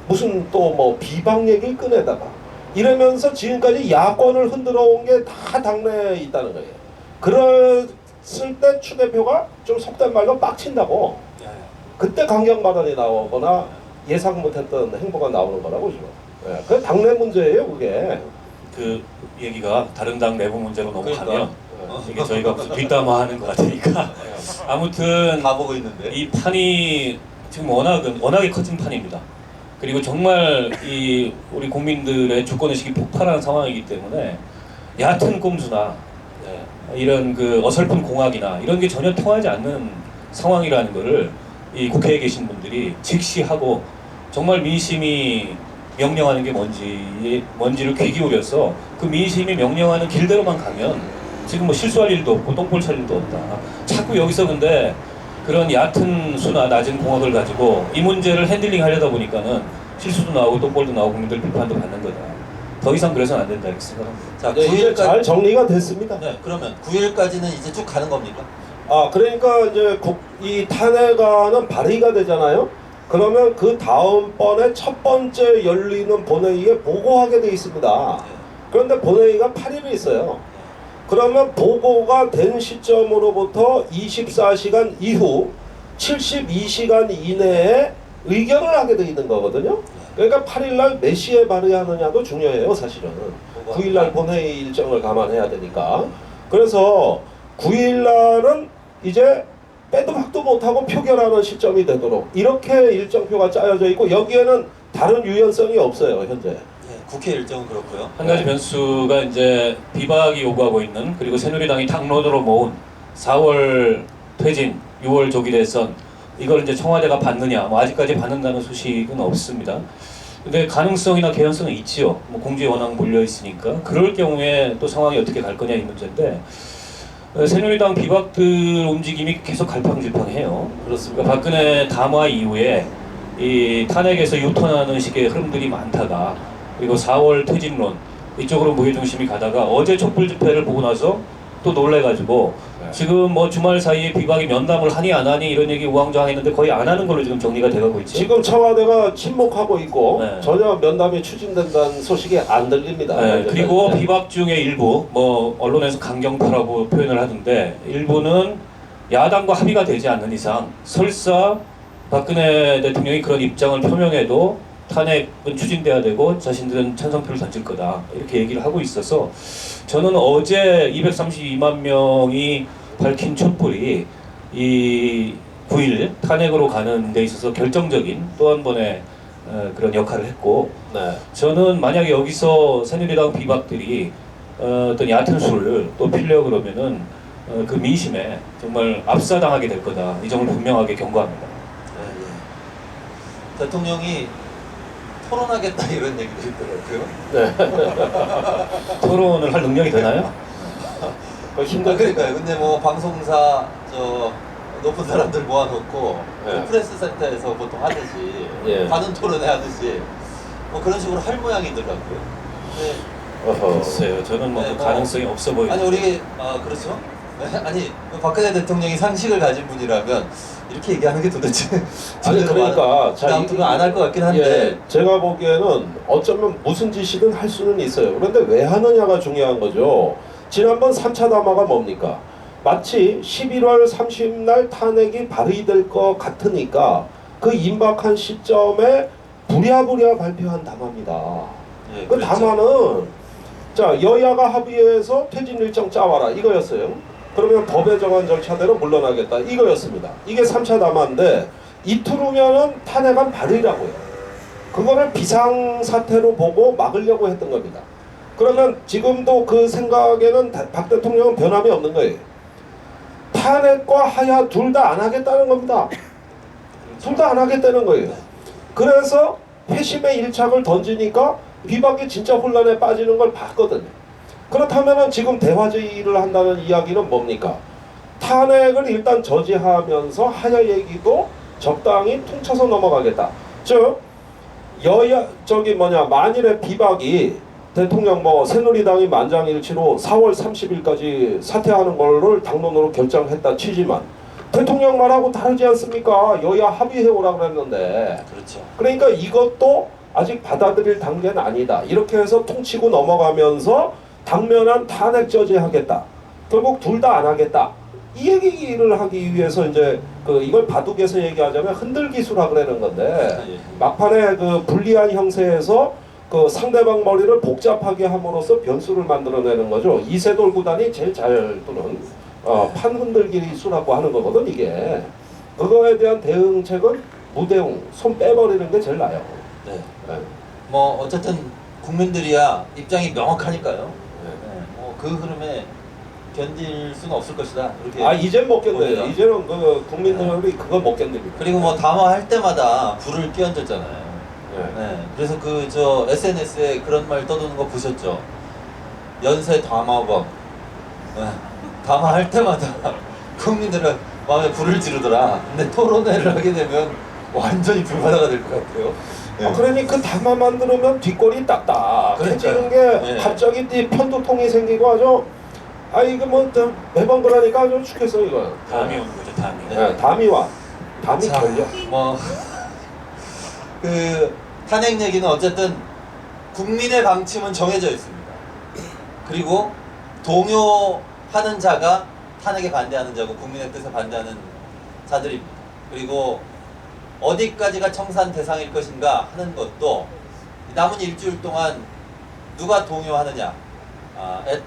[SPEAKER 8] 무슨 또 뭐 비방 얘기를 꺼내다가 이러면서 지금까지 야권을 흔들어 온 게 다 당내에 있다는 거예요. 그랬을 때 추 대표가 좀 속된 말로 빡친다고. 그때 강경 발언이 나오거나 예상 못했던 행보가 나오는 거라고 지금. 예, 그 당내 문제예요, 그게.
[SPEAKER 7] 그 얘기가 다른 당 내부 문제로 넘어가면
[SPEAKER 4] 그러니까.
[SPEAKER 7] 이게 저희가 무슨 뒷담화하는 것 같으니까 아무튼
[SPEAKER 4] 다 보고 있는데.
[SPEAKER 7] 이 판이 지금 워낙에 커진 판입니다. 그리고 정말 이 우리 국민들의 주권의식이 폭발하는 상황이기 때문에 얕은 꼼수나 이런 그 어설픈 공약이나 이런 게 전혀 통하지 않는 상황이라는 것을 이 국회에 계신 분들이 직시하고 정말 민심이 명령하는 게 뭔지를 귀 기울여서 그 민심이 명령하는 길대로만 가면 지금 뭐 실수할 일도 없고 똥볼 찰 일도 없다. 자꾸 여기서 근데 그런 얕은 수나 낮은 공약을 가지고 이 문제를 핸들링 하려다 보니까는 실수도 나오고 똥볼도 나오고 국민들 비판도 받는 거다. 더 이상 그래서는 안 된다 이렇게 생각합니다.
[SPEAKER 4] 자,
[SPEAKER 8] 네, 이제 잘 정리가 됐습니다.
[SPEAKER 4] 네, 그러면 9일까지는 이제 쭉 가는 겁니까?
[SPEAKER 8] 그러니까 이제 이 탄핵안은 발의가 되잖아요. 그러면 그 다음번에 첫 번째 열리는 본회의에 보고하게 돼 있습니다. 그런데 본회의가 8일에 있어요. 그러면 보고가 된 시점으로부터 24시간 이후 72시간 이내에 의결을 하게 돼 있는 거거든요. 그러니까 8일날 몇 시에 발의하느냐도 중요해요, 사실은. 9일날 본회의 일정을 감안해야 되니까. 그래서 9일날은 이제 빼도 박도 못하고 표결하는 시점이 되도록 이렇게 일정표가 짜여져 있고 여기에는 다른 유연성이 없어요, 현재.
[SPEAKER 4] 국회 일정은 그렇고요.
[SPEAKER 7] 한 가지 변수가 이제 비박이 요구하고 있는 그리고 새누리당이 당론으로 모은 4월 퇴진, 6월 조기 대선 이걸 이제 청와대가 받느냐, 뭐 아직까지 받는다는 소식은 없습니다. 근데 가능성이나 개연성은 있지요. 뭐 공주에 워낙 몰려 있으니까 그럴 경우에 또 상황이 어떻게 갈 거냐 이 문제인데 새누리당 비박들 움직임이 계속 갈팡질팡해요. 그렇습니다. 박근혜 담화 이후에 이 탄핵에서 유턴하는 식의 흐름들이 많다가 그리고 4월 퇴진론 이쪽으로 무게중심이 가다가 어제 촛불 집회를 보고 나서 또 놀래가지고 지금 뭐 주말 사이에 비박이 면담을 하니 안 하니 이런 얘기 우왕좌왕했는데 거의 안 하는 걸로 지금 정리가 돼가고 있지.
[SPEAKER 8] 지금 청와대가 침묵하고 있고
[SPEAKER 7] 네.
[SPEAKER 8] 전혀 면담이 추진된다는 소식이 안 들립니다.
[SPEAKER 7] 네, 그리고
[SPEAKER 8] 네.
[SPEAKER 7] 비박 중에 일부 뭐 언론에서 강경파라고 표현을 하던데 일부는 야당과 합의가 되지 않는 이상 설사 박근혜 대통령이 그런 입장을 표명해도 탄핵은 추진돼야 되고 자신들은 찬성표를 던질 거다 이렇게 얘기를 하고 있어서 저는 어제 232만 명이 밝힌 촛불이 이 9일 탄핵으로 가는 데 있어서 결정적인 또 한 번의 그런 역할을 했고
[SPEAKER 8] 네.
[SPEAKER 7] 저는 만약에 여기서 새누리당 비박들이 어떤 얕은 수를 또 필려 그러면은 그 민심에 정말 압사당하게 될 거다 이 점을 분명하게 경고합니다.
[SPEAKER 4] 대통령이 토론하겠다 이런 얘기도 있더라고요.
[SPEAKER 8] 네.
[SPEAKER 7] 토론을 할 능력이 되나요?
[SPEAKER 4] 그러니까요. 근데 뭐 방송사 저 높은 사람들 모아놓고
[SPEAKER 8] 네.
[SPEAKER 4] 프레스 센터에서 보통 하듯이
[SPEAKER 8] 예.
[SPEAKER 4] 관훈 토론회 하듯이 뭐 그런 식으로 할 모양이더라고요. 네.
[SPEAKER 7] 글쎄요. 저는 뭐
[SPEAKER 4] 네,
[SPEAKER 7] 그
[SPEAKER 4] 뭐,
[SPEAKER 7] 가능성이 없어 보입니다.
[SPEAKER 4] 아니 우리 그렇죠. 네, 아니 박근혜 대통령이 상식을 가진 분이라면 이렇게 얘기하는 게 도대체
[SPEAKER 8] 아니 그러니까
[SPEAKER 4] 다음부터는 안 할 것 같긴 한데
[SPEAKER 8] 예, 제가 보기에는 어쩌면 무슨 짓이든 할 수는 있어요. 그런데 왜 하느냐가 중요한 거죠. 지난번 3차 담화가 뭡니까? 마치 11월 30날 탄핵이 발의될 것 같으니까 그 임박한 시점에 부랴부랴 발표한 담화입니다.
[SPEAKER 4] 예,
[SPEAKER 8] 그
[SPEAKER 4] 그랬죠.
[SPEAKER 8] 담화는 자 여야가 합의해서 퇴진 일정 짜와라 이거였어요. 그러면 법에 정한 절차대로 물러나겠다 이거였습니다. 이게 3차 담화인데 이틀 후면은 탄핵안 발의라고요. 그거를 비상사태로 보고 막으려고 했던 겁니다. 그러면 지금도 그 생각에는 박 대통령은 변함이 없는 거예요. 탄핵과 하야 둘 다 안 하겠다는 겁니다. 둘 다 안 하겠다는 거예요. 그래서 회심의 일착을 던지니까 비박이 진짜 혼란에 빠지는 걸 봤거든요. 그렇다면 지금 대화제의를 한다는 이야기는 뭡니까? 탄핵을 일단 저지하면서 하야 얘기도 적당히 퉁쳐서 넘어가겠다. 즉 여야 만일에 비박이 대통령 뭐 새누리당이 만장일치로 4월 30일까지 사퇴하는 걸를 당론으로 결정했다 치지만 대통령 말하고 다르지 않습니까? 여야 합의해오라 그랬는데
[SPEAKER 4] 그렇죠.
[SPEAKER 8] 그러니까 이것도 아직 받아들일 단계는 아니다. 이렇게 해서 퉁치고 넘어가면서 당면한 탄핵 저지하겠다. 결국 둘 다 안 하겠다. 이 얘기를 하기 위해서 이제 이걸 바둑에서 얘기하자면 흔들기수라 그러는 건데 막판에 그 불리한 형세에서 그 상대방 머리를 복잡하게 함으로써 변수를 만들어내는 거죠. 이세돌 구단이 제일 잘 두는 판 흔들기 수라고 하는 거거든 이게. 그거에 대한 대응책은 무대응, 손 빼버리는 게 제일 나아요.
[SPEAKER 4] 네.
[SPEAKER 8] 네.
[SPEAKER 4] 뭐 어쨌든 국민들이야 입장이 명확하니까요.
[SPEAKER 8] 네.
[SPEAKER 4] 뭐 그 흐름에 견딜 수는 없을 것이다. 이렇게.
[SPEAKER 8] 이젠 못 견뎌요.
[SPEAKER 4] 봅니다.
[SPEAKER 8] 이제는 그 국민들이 그거 못 견딥니다.
[SPEAKER 4] 그리고 뭐 담화할 때마다 불을 끼얹었잖아요.
[SPEAKER 8] 네.
[SPEAKER 4] 네. 그래서 그 저 SNS에 그런 말 떠도는 거 보셨죠? 연쇄 담화범. 네. 담화할 때마다 국민들은 마음에 불을 지르더라. 근데 토론회를 하게 되면 완전히 불바다가 될 것 같아요. 네.
[SPEAKER 8] 그러니 그 담화 만들면 뒷골이 딱딱해지는 게
[SPEAKER 4] 네.
[SPEAKER 8] 갑자기 이 편두통이 생기고 아주 이거 뭐 매번 그러니까 아주 죽겠어 이거.
[SPEAKER 7] 담이 오는 거죠. 담이.
[SPEAKER 8] 네, 담이
[SPEAKER 4] 자,
[SPEAKER 8] 결려.
[SPEAKER 4] 그 탄핵 얘기는 어쨌든 국민의 방침은 정해져 있습니다. 그리고 동요하는 자가 탄핵에 반대하는 자고 국민의 뜻에 반대하는 자들입니다. 그리고 어디까지가 청산 대상일 것인가 하는 것도 남은 일주일 동안 누가 동요하느냐에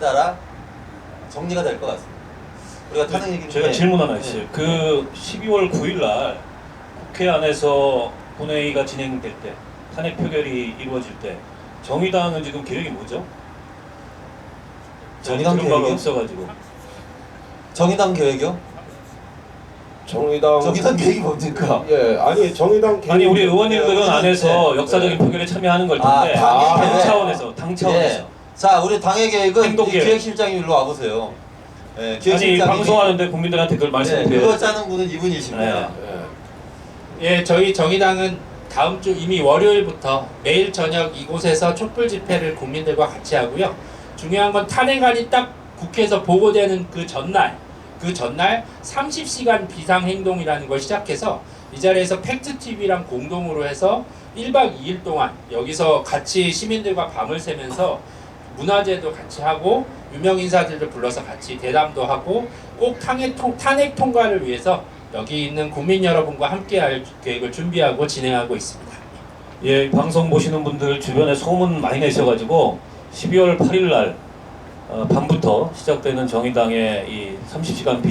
[SPEAKER 4] 따라 정리가 될 것 같습니다. 우리가 탄핵 얘기를
[SPEAKER 7] 제가 질문 하나 있어요. 그 12월 9일 날 국회 안에서 본회의가 진행될 때 탄핵 표결이 이루어질 때 정의당은 지금 계획이 뭐죠?
[SPEAKER 4] 정의당
[SPEAKER 7] 들은 바가
[SPEAKER 4] 계획이요?
[SPEAKER 7] 없어가지고.
[SPEAKER 4] 정의당 계획이요?
[SPEAKER 8] 정의당
[SPEAKER 4] 계획이 뭡니까?
[SPEAKER 8] 예, 아니 정의당
[SPEAKER 7] 아니 우리 의원님들은
[SPEAKER 4] 네,
[SPEAKER 7] 안에서
[SPEAKER 8] 네.
[SPEAKER 7] 역사적인 표결에 참여하는 걸 텐데
[SPEAKER 4] 당의 계획.
[SPEAKER 7] 당 차원에서.
[SPEAKER 4] 예. 자, 우리 당의 계획은
[SPEAKER 7] 행동 계획.
[SPEAKER 4] 기획실장님 일로 와보세요. 예,
[SPEAKER 7] 아니
[SPEAKER 4] 기획실장님이
[SPEAKER 7] 방송하는데 국민들한테 그걸
[SPEAKER 4] 네,
[SPEAKER 7] 말씀드려요.
[SPEAKER 4] 그거 짜는 분은 이분이십니다.
[SPEAKER 5] 예, 저희 정의당은 다음 주 이미 월요일부터 매일 저녁 이곳에서 촛불 집회를 국민들과 같이 하고요. 중요한 건 탄핵안이 딱 국회에서 보고되는 그 전날 30시간 비상행동이라는 걸 시작해서 이 자리에서 팩트TV랑 공동으로 해서 1박 2일 동안 여기서 같이 시민들과 밤을 새면서 문화제도 같이 하고 유명 인사들을 불러서 같이 대담도 하고 꼭 탄핵 통과를 위해서 여기 있는 국민 여러분과 함께할 계획을 준비하고 진행하고 있습니다.
[SPEAKER 7] 예, 방송 보시는 분들 주변에 소문 많이 내셔가지고 12월 8일 날 밤부터 시작되는 정의당의 이 30시간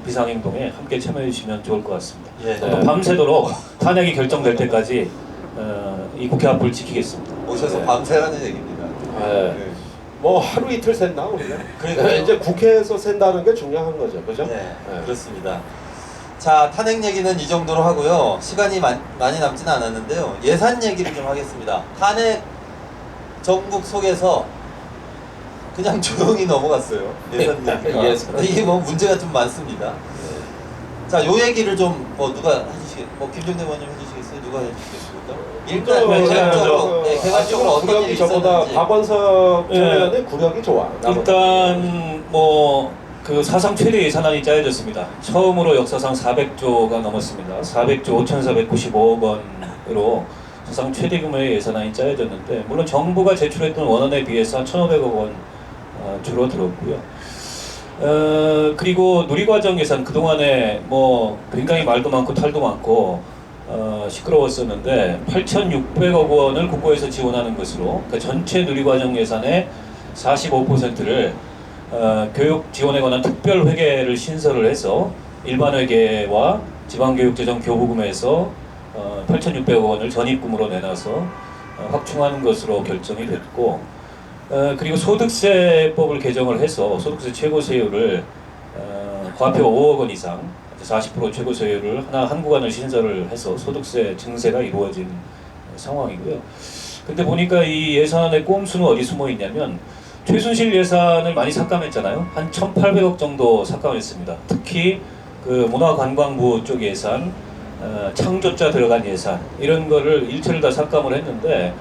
[SPEAKER 7] 비상행동에 함께 참여해 주시면 좋을 것 같습니다.
[SPEAKER 4] 예.
[SPEAKER 7] 또 밤새도록 탄핵이 결정될 때까지 이 국회 앞을 지키겠습니다.
[SPEAKER 4] 오셔서 밤새라는 얘기입니다.
[SPEAKER 8] 네.
[SPEAKER 4] 네.
[SPEAKER 8] 뭐 하루 이틀 샌다 우리가.
[SPEAKER 4] 그러니까요.
[SPEAKER 8] 이제 국회에서 샌다는 게 중요한 거죠, 그죠?
[SPEAKER 4] 네,
[SPEAKER 8] 네.
[SPEAKER 4] 그렇습니다. 자, 탄핵 얘기는 이 정도로 하고요. 시간이 많이 남지는 않았는데요. 예산 얘기를 좀 하겠습니다. 탄핵 정국 속에서 그냥 조용히 넘어갔어요. 예산 얘기가.
[SPEAKER 8] 예산.
[SPEAKER 4] 이게 뭐 문제가 좀 많습니다. 자, 요 얘기를 좀 뭐 누가 김종대 의원님 해주시겠어요? 누가 해주시겠습니까? 일단
[SPEAKER 7] 네, 제가
[SPEAKER 4] 개괄적으로, 네, 개괄적으로 어떤 일이
[SPEAKER 8] 구력이 저보다
[SPEAKER 4] 있었는지.
[SPEAKER 8] 박원석 전
[SPEAKER 7] 예.
[SPEAKER 8] 의원의 구력이 좋아.
[SPEAKER 7] 일단 뭐 그 사상 최대 예산안이 짜여졌습니다. 처음으로 역사상 400조가 넘었습니다. 400조 5,495억 원으로 사상 최대 규모의 예산안이 짜여졌는데 물론 정부가 제출했던 원안에 비해서 1,500억 원 줄어들었고요. 그리고 누리과정 예산 그동안에 뭐 굉장히 말도 많고 탈도 많고 시끄러웠었는데 8,600억 원을 국고에서 지원하는 것으로 그러니까 전체 누리과정 예산의 45%를 교육 지원에 관한 특별 회계를 신설을 해서 일반 회계와 지방교육재정 교부금에서 8,600억 원을 전입금으로 내놔서 확충하는 것으로 결정이 됐고 그리고 소득세법을 개정을 해서 소득세 최고세율을 과표 5억 원 이상 40% 최고세율을 한 구간을 신설을 해서 소득세 증세가 이루어진 상황이고요. 근데 보니까 이 예산의 꼼수는 어디 숨어 있냐면 최순실 예산을 많이 삭감했잖아요. 한 1,800억 정도 삭감했습니다. 특히 그 문화관광부 쪽 예산, 창조자 들어간 예산 이런 거를 일체를 다 삭감을 했는데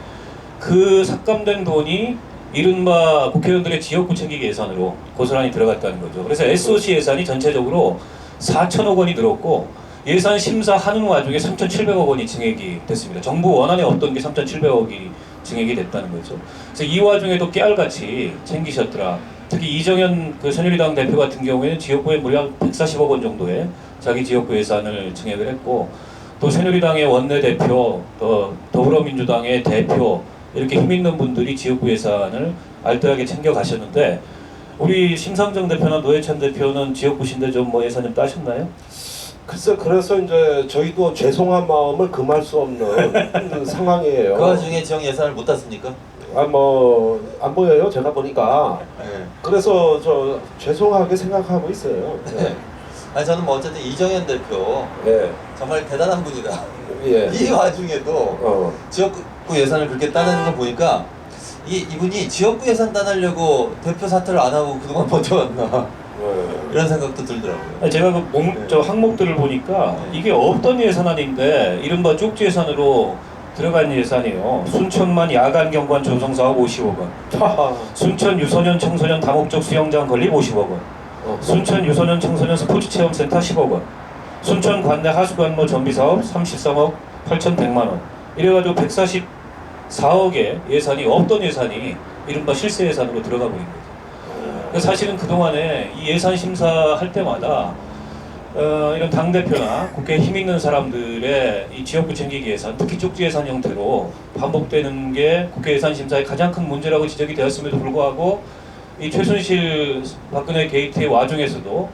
[SPEAKER 7] 그 삭감된 돈이 이른바 국회의원들의 지역구 챙기기 예산으로 고스란히 들어갔다는 거죠. 그래서 SOC 예산이 전체적으로 4천억 원이 늘었고 예산 심사하는 와중에 3,700억 원이 증액이 됐습니다. 정부 원안에 없던 게 3,700억이 증액이 됐다는 거죠. 그래서 이 와중에도 깨알같이 챙기셨더라. 특히 이정현 그 새누리당 대표 같은 경우에는 지역구에 무려 140억 원 정도의 자기 지역구 예산을 증액을 했고 또 새누리당의 원내대표, 또 더불어민주당의 대표 이렇게 힘 있는 분들이 지역구 예산을 알뜰하게 챙겨 가셨는데 우리 심상정 대표나 노회찬 대표는 지역구신데 좀 뭐 예산 좀 따셨나요?
[SPEAKER 8] 글쎄 그래서 이제 저희도 죄송한 마음을 금할 수 없는 상황이에요.
[SPEAKER 4] 그 와중에 지역 예산을 못 땄습니까?
[SPEAKER 8] 뭐 안 보여요 제가 보니까.
[SPEAKER 4] 네.
[SPEAKER 8] 그래서 저 죄송하게 생각하고 있어요.
[SPEAKER 4] 네. 아니 저는 뭐 어쨌든 이정현 대표
[SPEAKER 8] 예.
[SPEAKER 4] 정말 대단한 분이다.
[SPEAKER 8] 예.
[SPEAKER 4] 이 와중에도 지역구 예산을 그렇게 따내는 거 보니까 이분이 지역구 예산 따내려고 대표 사퇴를 안 하고 그동안 버텨왔나 이런 생각도 들더라고요.
[SPEAKER 7] 제가 저 항목들을 보니까 이게 없던 예산안인데 이른바 쪽지 예산으로 들어간 예산이에요. 순천만 야간 경관 조성 사업 50억 원, 순천 유소년 청소년 다목적 수영장 건립 50억 원, 순천 유소년 청소년 스포츠 체험센터 10억 원, 순천 관내 하수관로 정비 사업 33억 8,100만 원. 이래가지고 144억의 예산이 없던 예산이 이른바 실세 예산으로 들어가 버린 거죠. 사실은 그동안에 이 예산 심사할 때마다 이런 당대표나 국회에 힘 있는 사람들의 이 지역구 챙기기 예산, 특히 쪽지 예산 형태로 반복되는 게 국회 예산 심사의 가장 큰 문제라고 지적이 되었음에도 불구하고 이 최순실 박근혜 게이트의 와중에서도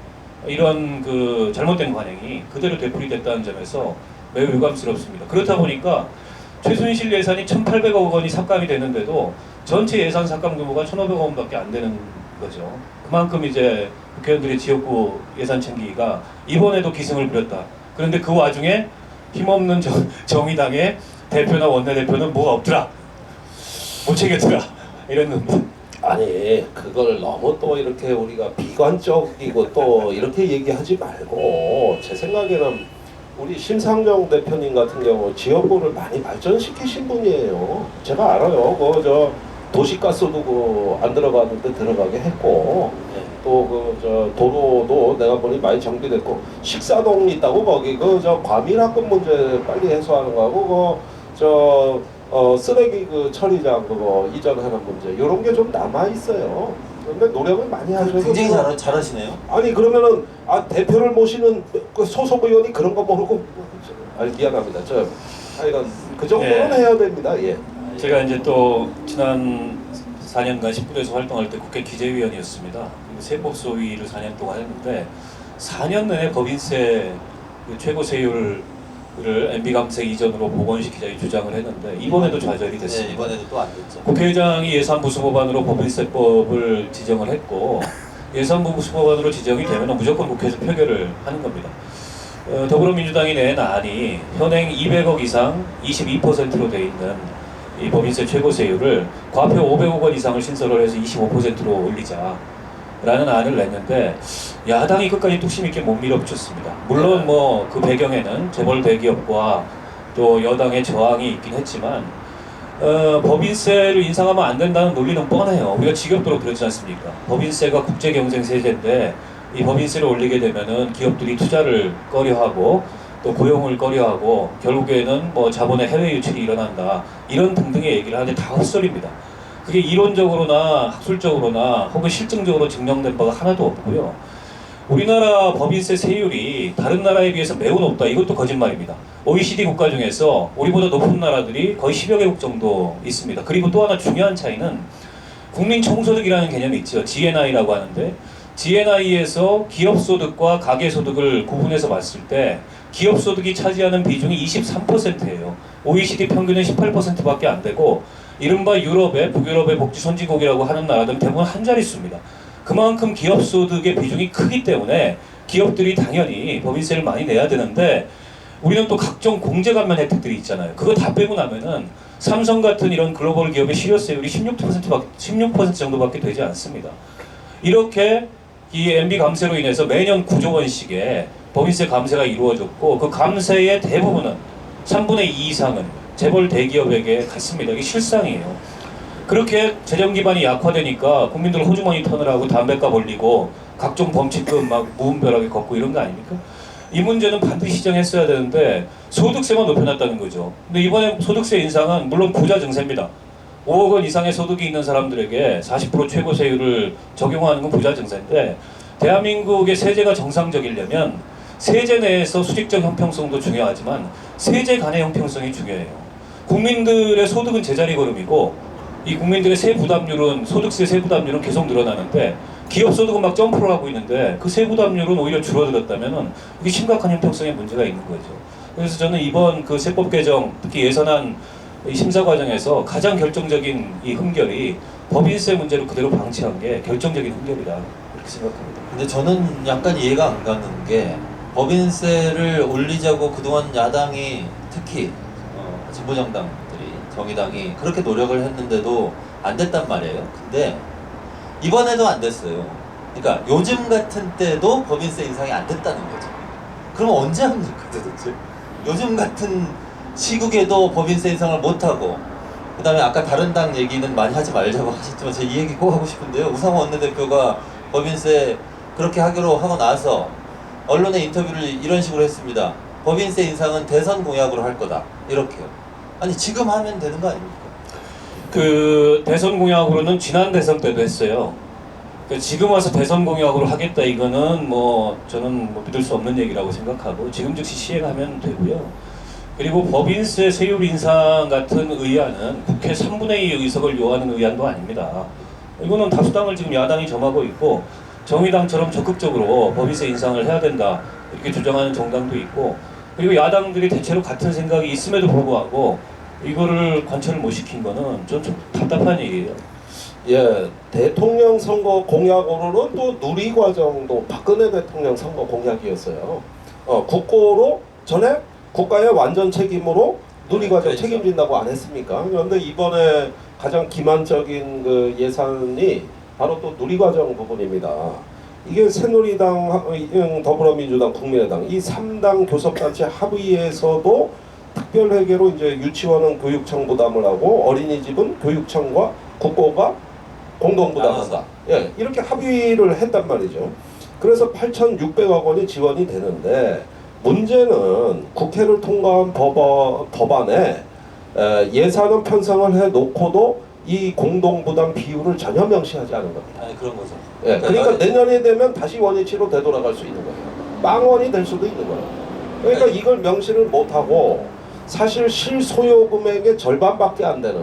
[SPEAKER 7] 이런 그 잘못된 관행이 그대로 되풀이됐다는 점에서 매우 유감스럽습니다. 그렇다 보니까 최순실 예산이 1,800억 원이 삭감이 되는데도 전체 예산 삭감 규모가 1,500억 원밖에 안 되는 거죠. 그만큼 이제 국회의원들의 지역구 예산 챙기기가 이번에도 기승을 부렸다. 그런데 그 와중에 힘없는 정의당의 대표나 원내대표는 뭐가 없더라. 못 챙겼더라. 이랬는데.
[SPEAKER 8] 아니 그걸 너무 또 이렇게 우리가 비관적이고 또 이렇게 얘기하지 말고 제 생각에는 우리 심상정 대표님 같은 경우 지역구를 많이 발전시키신 분이에요. 제가 알아요. 저 도시가스도 안 들어가는데 들어가게 했고, 또 도로도 내가 보니 많이 정비됐고, 식사동 있다고 거기 과밀합금 문제 빨리 해소하는 거하고 쓰레기 처리장 그거 이전하는 문제 이런 게 좀 남아 있어요. 근데 노력을 많이 하셔서
[SPEAKER 4] 굉장히 잘하시네요.
[SPEAKER 8] 아니 그러면은 대표를 모시는 그 소속 의원이 그런 거 모르고 미안합니다. 하여간 그 정도는
[SPEAKER 7] 네.
[SPEAKER 8] 해야 됩니다. 예.
[SPEAKER 7] 제가 이제 또 지난 4년간 10부에서 활동할 때 국회 기재위원이었습니다. 그리고 세법소위를 4년 동안 했는데 4년 내내 법인세 그 최고 세율을 MB 감세 이전으로 복원시키자 주장을 했는데 이번에도 좌절이 됐습니다.
[SPEAKER 4] 네, 이번에도 또 안 됐죠.
[SPEAKER 7] 국회의장이 예산부 수법안으로 법인세법을 지정을 했고 예산부 수법안으로 지정이 되면 무조건 국회에서 표결을 하는 겁니다. 더불어민주당이 낸 안이 현행 200억 이상 22%로 돼 있는 이 법인세 최고세율을 과표 500억 원 이상을 신설을 해서 25%로 올리자라는 안을 냈는데 야당이 끝까지 뚝심 있게 못 밀어붙였습니다. 물론 뭐 그 배경에는 재벌 대기업과 또 여당의 저항이 있긴 했지만 법인세를 인상하면 안 된다는 논리는 뻔해요. 우리가 지겹도록 그렇지 않습니까? 법인세가 국제경쟁세제인데 이 법인세를 올리게 되면은 기업들이 투자를 꺼려하고 또 고용을 꺼려하고 결국에는 뭐 자본의 해외 유출이 일어난다 이런 등등의 얘기를 하는데 다 헛소리입니다. 그게 이론적으로나 학술적으로나 혹은 실증적으로 증명된 바가 하나도 없고요. 우리나라 법인세 세율이 다른 나라에 비해서 매우 높다. 이것도 거짓말입니다. OECD 국가 중에서 우리보다 높은 나라들이 거의 10여 개국 정도 있습니다. 그리고 또 하나 중요한 차이는 국민총소득이라는 개념이 있죠. GNI라고 하는데 GNI에서 기업소득과 가계소득을 구분해서 봤을 때 기업소득이 차지하는 비중이 23%예요. OECD 평균은 18%밖에 안 되고 이른바 유럽의 북유럽의 복지 선진국이라고 하는 나라들은 대부분 한 자릿수입니다. 그만큼 기업소득의 비중이 크기 때문에 기업들이 당연히 법인세를 많이 내야 되는데 우리는 또 각종 공제감면 혜택들이 있잖아요. 그거 다 빼고 나면은 삼성 같은 이런 글로벌 기업의 실효세율이 16% 정도밖에 되지 않습니다. 이렇게 이 MB 감세로 인해서 매년 9조 원씩의 법인세 감세가 이루어졌고 그 감세의 대부분은 3분의 2 이상은 재벌 대기업에게 갔습니다. 이게 실상이에요. 그렇게 재정 기반이 약화되니까 국민들 호주머니 터느라고 담배값 올리고 각종 범칙금 막 무분별하게 걷고 이런 거 아닙니까? 이 문제는 반드시 시정했어야 되는데 소득세만 높여놨다는 거죠. 근데 이번에 소득세 인상은 물론 부자 증세입니다. 5억 원 이상의 소득이 있는 사람들에게 40% 최고 세율을 적용하는 건 부자 증세인데 대한민국의 세제가 정상적이려면 세제 내에서 수직적 형평성도 중요하지만 세제 간의 형평성이 중요해요. 국민들의 소득은 제자리 걸음이고 이 국민들의 세부담률은 소득세 세부담률은 계속 늘어나는데 기업 소득은 막 점프를 하고 있는데 그 세부담률은 오히려 줄어들었다면은 이게 심각한 형평성에 문제가 있는 거죠. 그래서 저는 이번 그 세법 개정 특히 예산안 이 심사 과정에서 가장 결정적인 이 흠결이 법인세 문제를 그대로 방치한 게 결정적인 흠결이다 이렇게 생각합니다.
[SPEAKER 4] 근데 저는 약간 이해가 안 가는 게 법인세를 올리자고 그동안 야당이 특히 진보정당들이 정의당이 그렇게 노력을 했는데도 안 됐단 말이에요. 근데 이번에도 안 됐어요. 그러니까 요즘 같은 때도 법인세 인상이 안 됐다는 거죠. 그럼 언제 합니까 도대체? 요즘 같은 시국에도 법인세 인상을 못하고 그 다음에 아까 다른 당 얘기는 많이 하지 말자고 하셨지만 제가 이 얘기 꼭 하고 싶은데요. 우상호 원내대표가 법인세 그렇게 하기로 하고 나서 언론에 인터뷰를 이런 식으로 했습니다. 법인세 인상은 대선 공약으로 할 거다. 이렇게요. 아니 지금 하면 되는 거 아닙니까?
[SPEAKER 7] 그 대선 공약으로는 지난 대선 때도 했어요. 그러니까 지금 와서 대선 공약으로 하겠다 이거는 뭐 저는 뭐 믿을 수 없는 얘기라고 생각하고 지금 즉시 시행하면 되고요. 그리고 법인세 세율 인상 같은 의안은 국회 3분의 2 의석을 요하는 의안도 아닙니다. 이거는 다수당을 지금 야당이 점하고 있고 정의당처럼 적극적으로 법인세 인상을 해야 된다 이렇게 주장하는 정당도 있고 그리고 야당들이 대체로 같은 생각이 있음에도 불구하고 이거를 관철을 못 시킨 거는 좀 답답한 얘기예요.
[SPEAKER 8] 예, 대통령 선거 공약으로는 또 누리과정도 박근혜 대통령 선거 공약이었어요. 국고로 전에 국가의 완전 책임으로 누리과정
[SPEAKER 4] 그렇죠.
[SPEAKER 8] 책임진다고 안 했습니까? 그런데 이번에 가장 기만적인 그 예산이 바로 또 누리과정 부분입니다. 이게 새누리당, 더불어민주당, 국민의당 이 3당 교섭단체 합의에서도 특별회계로 이제 유치원은 교육청 부담을 하고 어린이집은 교육청과 국고가 공동 부담한다. 예, 이렇게 합의를 했단 말이죠. 그래서 8,600억 원이 지원이 되는데 문제는 국회를 통과한 법안에 예산은 편성을 해놓고도 이 공동부담 비율을 전혀 명시하지 않은 겁니다.
[SPEAKER 4] 아니 그런 거죠.
[SPEAKER 8] 예, 그러니까 내년이 되면 다시 원위치로 되돌아갈 수 있는 거예요. 빵원이 될 수도 있는 거예요. 그러니까 이걸 명시를 못하고 사실 실소요 금액의 절반밖에 안 되는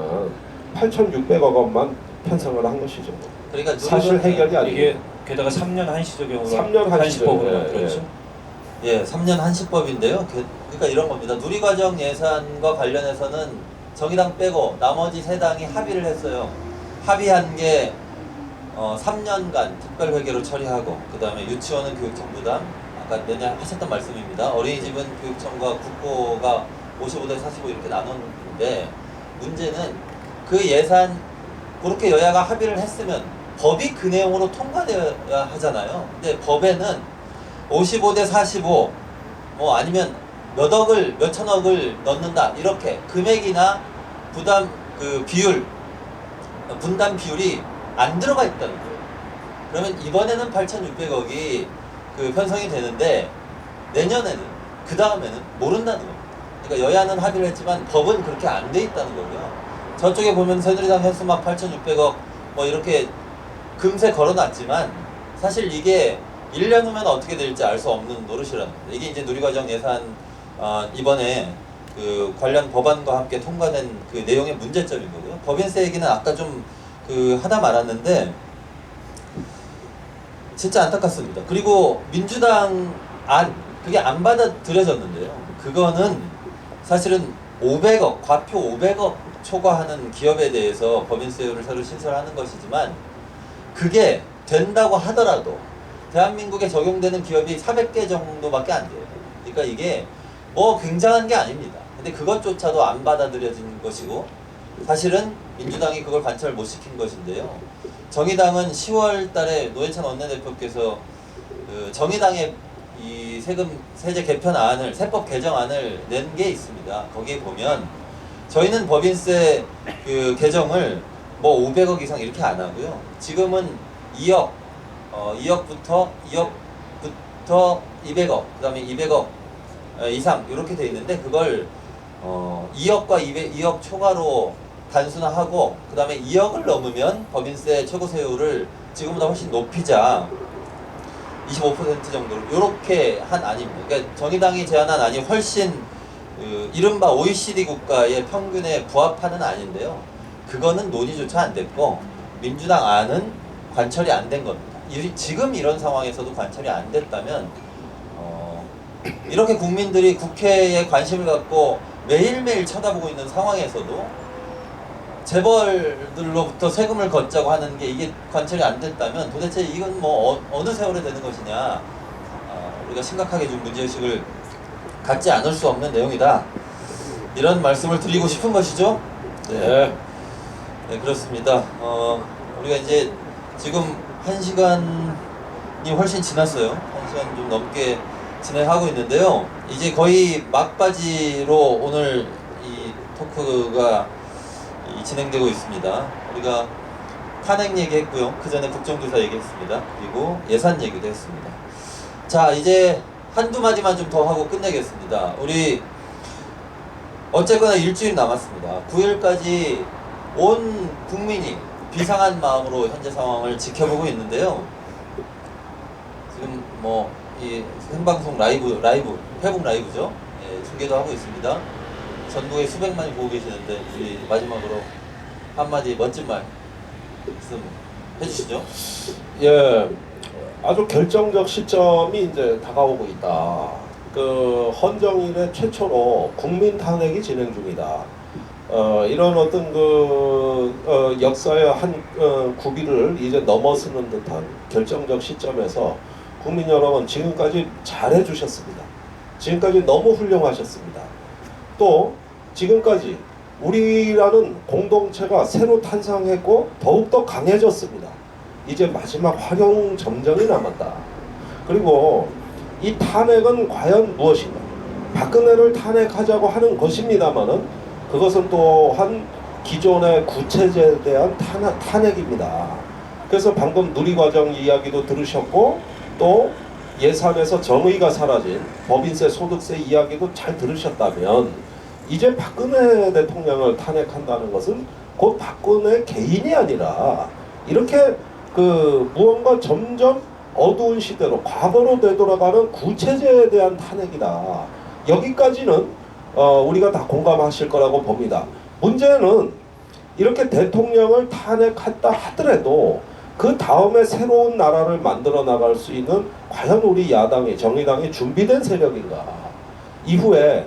[SPEAKER 8] 8,600억 원만 편성을 한 것이죠.
[SPEAKER 4] 그러니까
[SPEAKER 8] 사실 해결이 아니고
[SPEAKER 7] 이게 게다가 3년 한시적용으로
[SPEAKER 8] 3년 한시적으로,
[SPEAKER 7] 그렇죠.
[SPEAKER 4] 예, 3년 한시법인데요. 그러니까 이런 겁니다. 누리과정 예산과 관련해서는 정의당 빼고 나머지 세 당이 합의를 했어요. 합의한 게 3년간 특별회계로 처리하고 그 다음에 유치원은 교육청 부담, 아까 내년 하셨던 말씀입니다. 어린이집은 교육청과 국고가 55대 45 이렇게 나눴는데 문제는 그 예산 그렇게 여야가 합의를 했으면 법이 그 내용으로 통과되어야 하잖아요. 근데 법에는 55대 45 뭐 아니면 몇 억을 몇 천억을 넣는다 이렇게 금액이나 부담 그 비율 분담 비율이 안 들어가 있다는 거예요. 그러면 이번에는 8,600억이 그 편성이 되는데 내년에는 그 다음에는 모른다는 겁니다. 그러니까 여야는 합의를 했지만 법은 그렇게 안 돼 있다는 거고요. 저쪽에 보면 새누리당 현수막 8,600억 뭐 이렇게 금세 걸어놨지만 사실 이게 1년 후면 어떻게 될지 알 수 없는 노릇이라는 겁니다. 이게 이제 누리과정 예산 이번에 그 관련 법안과 함께 통과된 그 내용의 문제점인 거고요. 법인세 얘기는 아까 좀 그 하다 말았는데 진짜 안타깝습니다. 그리고 민주당 그게 안 받아들여졌는데요. 그거는 사실은 500억, 과표 500억 초과하는 기업에 대해서 법인세율을 새로 신설하는 것이지만 그게 된다고 하더라도 대한민국에 적용되는 기업이 400개 정도밖에 안 돼요. 그러니까 이게 뭐 굉장한 게 아닙니다. 근데 그것조차도 안 받아들여진 것이고 사실은 민주당이 그걸 관철 못 시킨 것인데요. 정의당은 10월 달에 노회찬 원내대표께서 그 정의당의 이 세제 개편안을 세법 개정안을 낸 게 있습니다. 거기에 보면 저희는 법인세 그 개정을 뭐 500억 이상 이렇게 안 하고요. 지금은 2억부터 200억, 그다음에 200억 이상 이렇게 돼 있는데 그걸 2억과 2억 초과로 단순화하고 그 다음에 2억을 넘으면 법인세 최고세율을 지금보다 훨씬 높이자 25% 정도로 이렇게 한 안입니다. 그러니까 정의당이 제안한 안이 훨씬 이른바 OECD 국가의 평균에 부합하는 안인데요. 그거는 논의조차 안 됐고 민주당 안은 관철이 안 된 겁니다. 지금 이런 상황에서도 관철이 안 됐다면 이렇게 국민들이 국회에 관심을 갖고 매일매일 쳐다보고 있는 상황에서도 재벌들로부터 세금을 걷자고 하는 게 이게 관철이 안 됐다면 도대체 이건 뭐 어느 세월에 되는 것이냐 우리가 심각하게 좀 문제의식을 갖지 않을 수 없는 내용이다 이런 말씀을 드리고 싶은 것이죠. 네, 네 그렇습니다. 우리가 이제 지금 1시간이 훨씬 지났어요. 1시간 좀 넘게 진행하고 있는데요. 이제 거의 막바지로 오늘 이 토크가 진행되고 있습니다. 우리가 탄핵 얘기했고요. 그 전에 국정조사 얘기했습니다. 그리고 예산 얘기도 했습니다. 자 이제 한두 마디만 좀 더 하고 끝내겠습니다. 우리 어쨌거나 일주일 남았습니다. 9일까지 온 국민이 비상한 마음으로 현재 상황을 지켜보고 있는데요. 지금 뭐 이 생방송 라이브 회복 라이브죠. 예, 중계도 하고 있습니다. 전국에 수백만이 보고 계시는데 우리 마지막으로 한마디 멋진 말씀 해주시죠.
[SPEAKER 8] 예, 아주 결정적 시점이 이제 다가오고 있다. 그 헌정일의 최초로 국민 탄핵이 진행 중이다. 이런 어떤 그 역사의 한 구비를 이제 넘어서는 듯한 결정적 시점에서 국민 여러분 지금까지 잘해 주셨습니다. 지금까지 너무 훌륭하셨습니다. 또 지금까지 우리라는 공동체가 새로 탄생했고 더욱더 강해졌습니다. 이제 마지막 활용 점정이 남았다. 그리고 이 탄핵은 과연 무엇인가? 박근혜를 탄핵하자고 하는 것입니다만은 그것은 또한 기존의 구체제에 대한 탄핵입니다. 그래서 방금 누리과정 이야기도 들으셨고 또 예산에서 정의가 사라진 법인세, 소득세 이야기도 잘 들으셨다면 이제 박근혜 대통령을 탄핵한다는 것은 곧 박근혜 개인이 아니라 이렇게 그 무언가 점점 어두운 시대로 과거로 되돌아가는 구체제에 대한 탄핵이다. 여기까지는 우리가 다 공감하실 거라고 봅니다. 문제는 이렇게 대통령을 탄핵했다 하더라도 그 다음에 새로운 나라를 만들어 나갈 수 있는 과연 우리 야당이 정의당이 준비된 세력인가? 이후에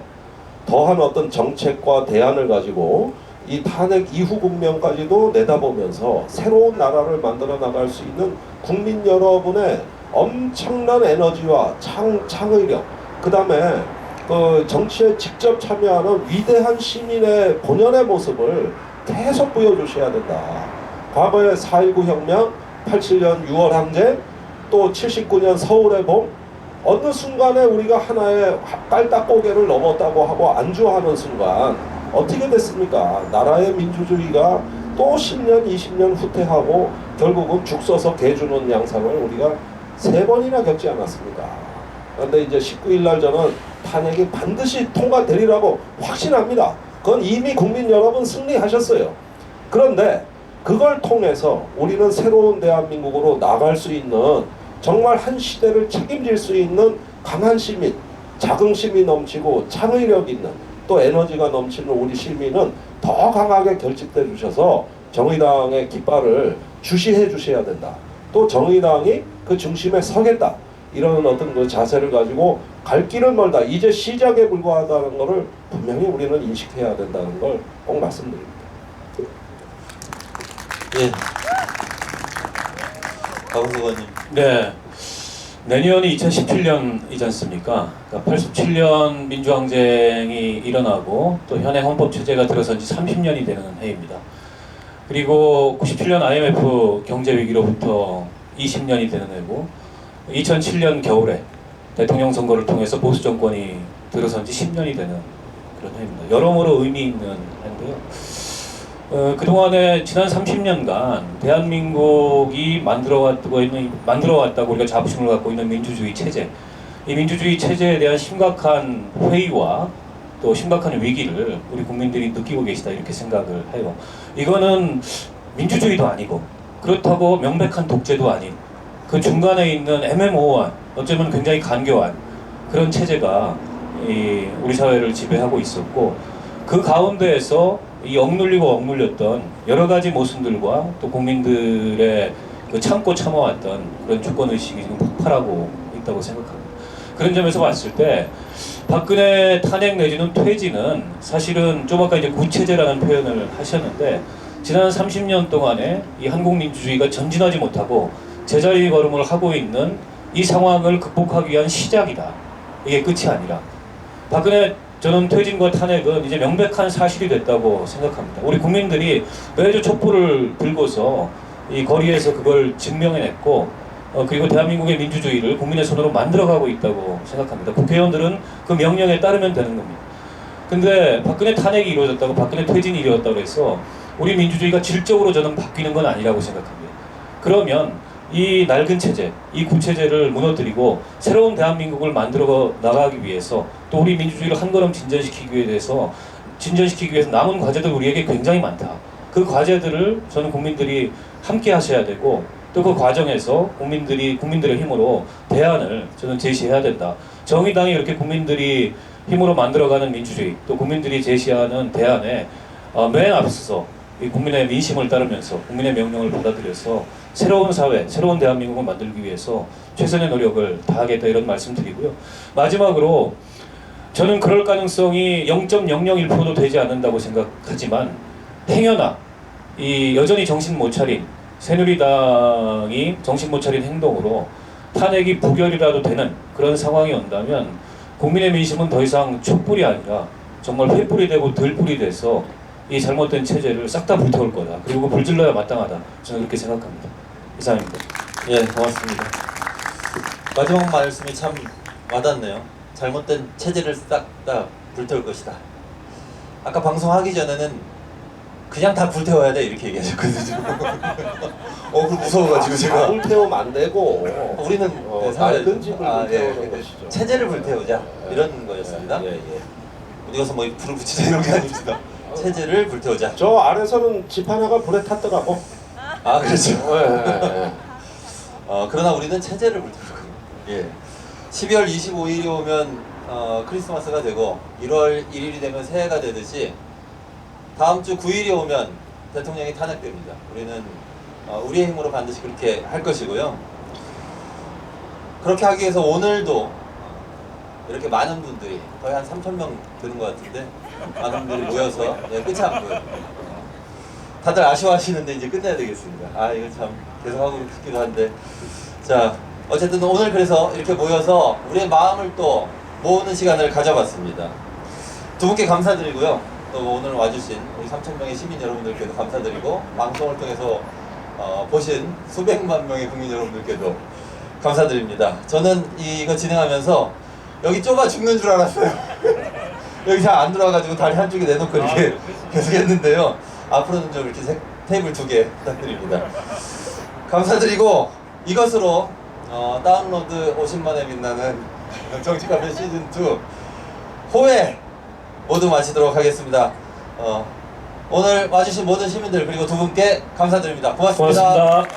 [SPEAKER 8] 더한 어떤 정책과 대안을 가지고 이 탄핵 이후 국면까지도 내다보면서 새로운 나라를 만들어 나갈 수 있는 국민 여러분의 엄청난 에너지와 창의력, 그 다음에 그 정치에 직접 참여하는 위대한 시민의 본연의 모습을 계속 보여주셔야 된다. 과거의 4.19 혁명, 87년 6월 항쟁, 또 79년 서울의 봄, 어느 순간에 우리가 하나의 깔딱고개를 넘었다고 하고 안주하는 순간 어떻게 됐습니까? 나라의 민주주의가 또 10년, 20년 후퇴하고 결국은 죽 서서 개 주는 양상을 우리가 3번이나 겪지 않았습니까? 그런데 이제 19일 날 저는 탄핵이 반드시 통과되리라고 확신합니다. 그건 이미 국민 여러분 승리하셨어요. 그런데 그걸 통해서 우리는 새로운 대한민국으로 나갈 수 있는 정말 한 시대를 책임질 수 있는 강한 시민, 자긍심이 넘치고 창의력 있는 또 에너지가 넘치는 우리 시민은 더 강하게 결집돼 주셔서 정의당의 깃발을 주시해 주셔야 된다. 또 정의당이 그 중심에 서겠다. 이런 어떤 그 자세를 가지고 갈 길은 멀다. 이제 시작에 불과하다는 것을 분명히 우리는 인식해야 된다는 걸 꼭 말씀드립니다.
[SPEAKER 4] 예. 박원석 의원님.
[SPEAKER 7] 네. 내년이 2017년이지 않습니까? 그러니까 87년 민주항쟁이 일어나고 또 현행 헌법체제가 들어선 지 30년이 되는 해입니다. 그리고 97년 IMF 경제위기로부터 20년이 되는 해고 2007년 겨울에 대통령 선거를 통해서 보수 정권이 들어선 지 10년이 되는 그런 해입니다. 여러모로 의미 있는 해인데요. 그동안에 지난 30년간 대한민국이 만들어왔다고 우리가 자부심을 갖고 있는 민주주의 체제, 이 민주주의 체제에 대한 심각한 회의와 또 심각한 위기를 우리 국민들이 느끼고 계시다 이렇게 생각을 해요. 이거는 민주주의도 아니고 그렇다고 명백한 독재도 아닌 그 중간에 있는 애매모호한 어쩌면 굉장히 간교한 그런 체제가 우리 사회를 지배하고 있었고 그 가운데에서 이 억눌리고 억눌렸던 여러 가지 모순들과 또 국민들의 그 참고 참아왔던 그런 주권의식이 지금 폭발하고 있다고 생각합니다. 그런 점에서 봤을 때 박근혜 탄핵 내지는 퇴진은 사실은 좀 아까 이제 구체제라는 표현을 하셨는데 지난 30년 동안에 이 한국민주주의가 전진하지 못하고 제자리 걸음을 하고 있는 이 상황을 극복하기 위한 시작이다. 이게 끝이 아니라 박근혜 저는 퇴진과 탄핵은 이제 명백한 사실이 됐다고 생각합니다. 우리 국민들이 매주 촛불을 들고서 이 거리에서 그걸 증명해냈고 그리고 대한민국의 민주주의를 국민의 손으로 만들어가고 있다고 생각합니다. 국회의원들은 그 명령에 따르면 되는 겁니다. 근데 박근혜 탄핵이 이루어졌다고 박근혜 퇴진이 이루어졌다고 해서 우리 민주주의가 질적으로 저는 바뀌는 건 아니라고 생각합니다. 그러면 이 낡은 체제, 이 구체제를 무너뜨리고 새로운 대한민국을 만들어 나가기 위해서 또 우리 민주주의를 한 걸음 진전시키기 위해서 남은 과제들 우리에게 굉장히 많다. 그 과제들을 저는 국민들이 함께 하셔야 되고 또 그 과정에서 국민들의 힘으로 대안을 저는 제시해야 된다. 정의당이 이렇게 국민들이 힘으로 만들어가는 민주주의 또 국민들이 제시하는 대안에 맨 앞서서 이 국민의 민심을 따르면서 국민의 명령을 받아들여서 새로운 사회, 새로운 대한민국을 만들기 위해서 최선의 노력을 다하겠다 이런 말씀드리고요. 마지막으로 저는 그럴 가능성이 0.001%도 되지 않는다고 생각하지만 행여나 이 여전히 정신 못 차린 새누리당이 정신 못 차린 행동으로 탄핵이 부결이라도 되는 그런 상황이 온다면 국민의 민심은 더 이상 촛불이 아니라 정말 횃불이 되고 들불이 돼서 이 잘못된 체제를 싹 다 불태울 거다. 그리고 불질러야 마땅하다. 저는 그렇게 생각합니다. 이상입니다.
[SPEAKER 4] 예, 고맙습니다. 마지막 말씀이 참 와닿네요. 잘못된 체제를 싹 다 불태울 것이다. 아까 방송하기 전에는 그냥 다 불태워야 돼 이렇게 얘기하셨거든요. 그 무서워가지고 제가
[SPEAKER 8] 불태우면 안 되고
[SPEAKER 4] 우리는
[SPEAKER 8] 말든지
[SPEAKER 4] 아,
[SPEAKER 8] 불태우는
[SPEAKER 4] 예,
[SPEAKER 8] 것이죠.
[SPEAKER 4] 체제를 불태우자 이런 거였습니다.
[SPEAKER 8] 예.
[SPEAKER 4] 어디 가서 뭐 불을 붙이자 이런 게 아닙니다. 체제를 불태우자.
[SPEAKER 8] 저 아래서는 집 하나가 불에 탔더라고.
[SPEAKER 4] 아 그렇죠.
[SPEAKER 8] 예.
[SPEAKER 4] 그러나 우리는 체제를 불태우고 예. 12월 25일이 오면 크리스마스가 되고 1월 1일이 되면 새해가 되듯이 다음 주 9일이 오면 대통령이 탄핵됩니다. 우리는 우리의 힘으로 반드시 그렇게 할 것이고요. 그렇게 하기 위해서 오늘도 이렇게 많은 분들이 거의 한 3,000명 되는 것 같은데 많은 분들이 모여서 끝이 안 보여요. 다들 아쉬워하시는데 이제 끝내야 되겠습니다. 이거 참 계속 하고 싶기도 한데 자 어쨌든 오늘 그래서 이렇게 모여서 우리의 마음을 또 모으는 시간을 가져봤습니다. 두 분께 감사드리고요. 또 오늘 와주신 우리 3,000명의 시민 여러분들께도 감사드리고 방송을 통해서 보신 수백만 명의 국민 여러분들께도 감사드립니다. 저는 이거 진행하면서 여기 좁아 죽는 줄 알았어요. 여기 잘 안 들어와가지고 다리 한쪽에 내놓고 이렇게 계속 했는데요. 앞으로는 좀 이렇게 테이블 2개 부탁드립니다. 감사드리고 이것으로 다운로드 50만에 빛나는 정치카페 시즌2 호회 모두 마치도록 하겠습니다. 오늘 와주신 모든 시민들 그리고 두 분께 감사드립니다. 고맙습니다.
[SPEAKER 7] 고맙습니다.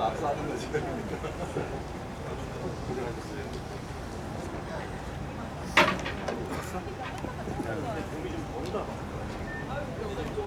[SPEAKER 4] 앞서 하는 거지. 고생하셨어요.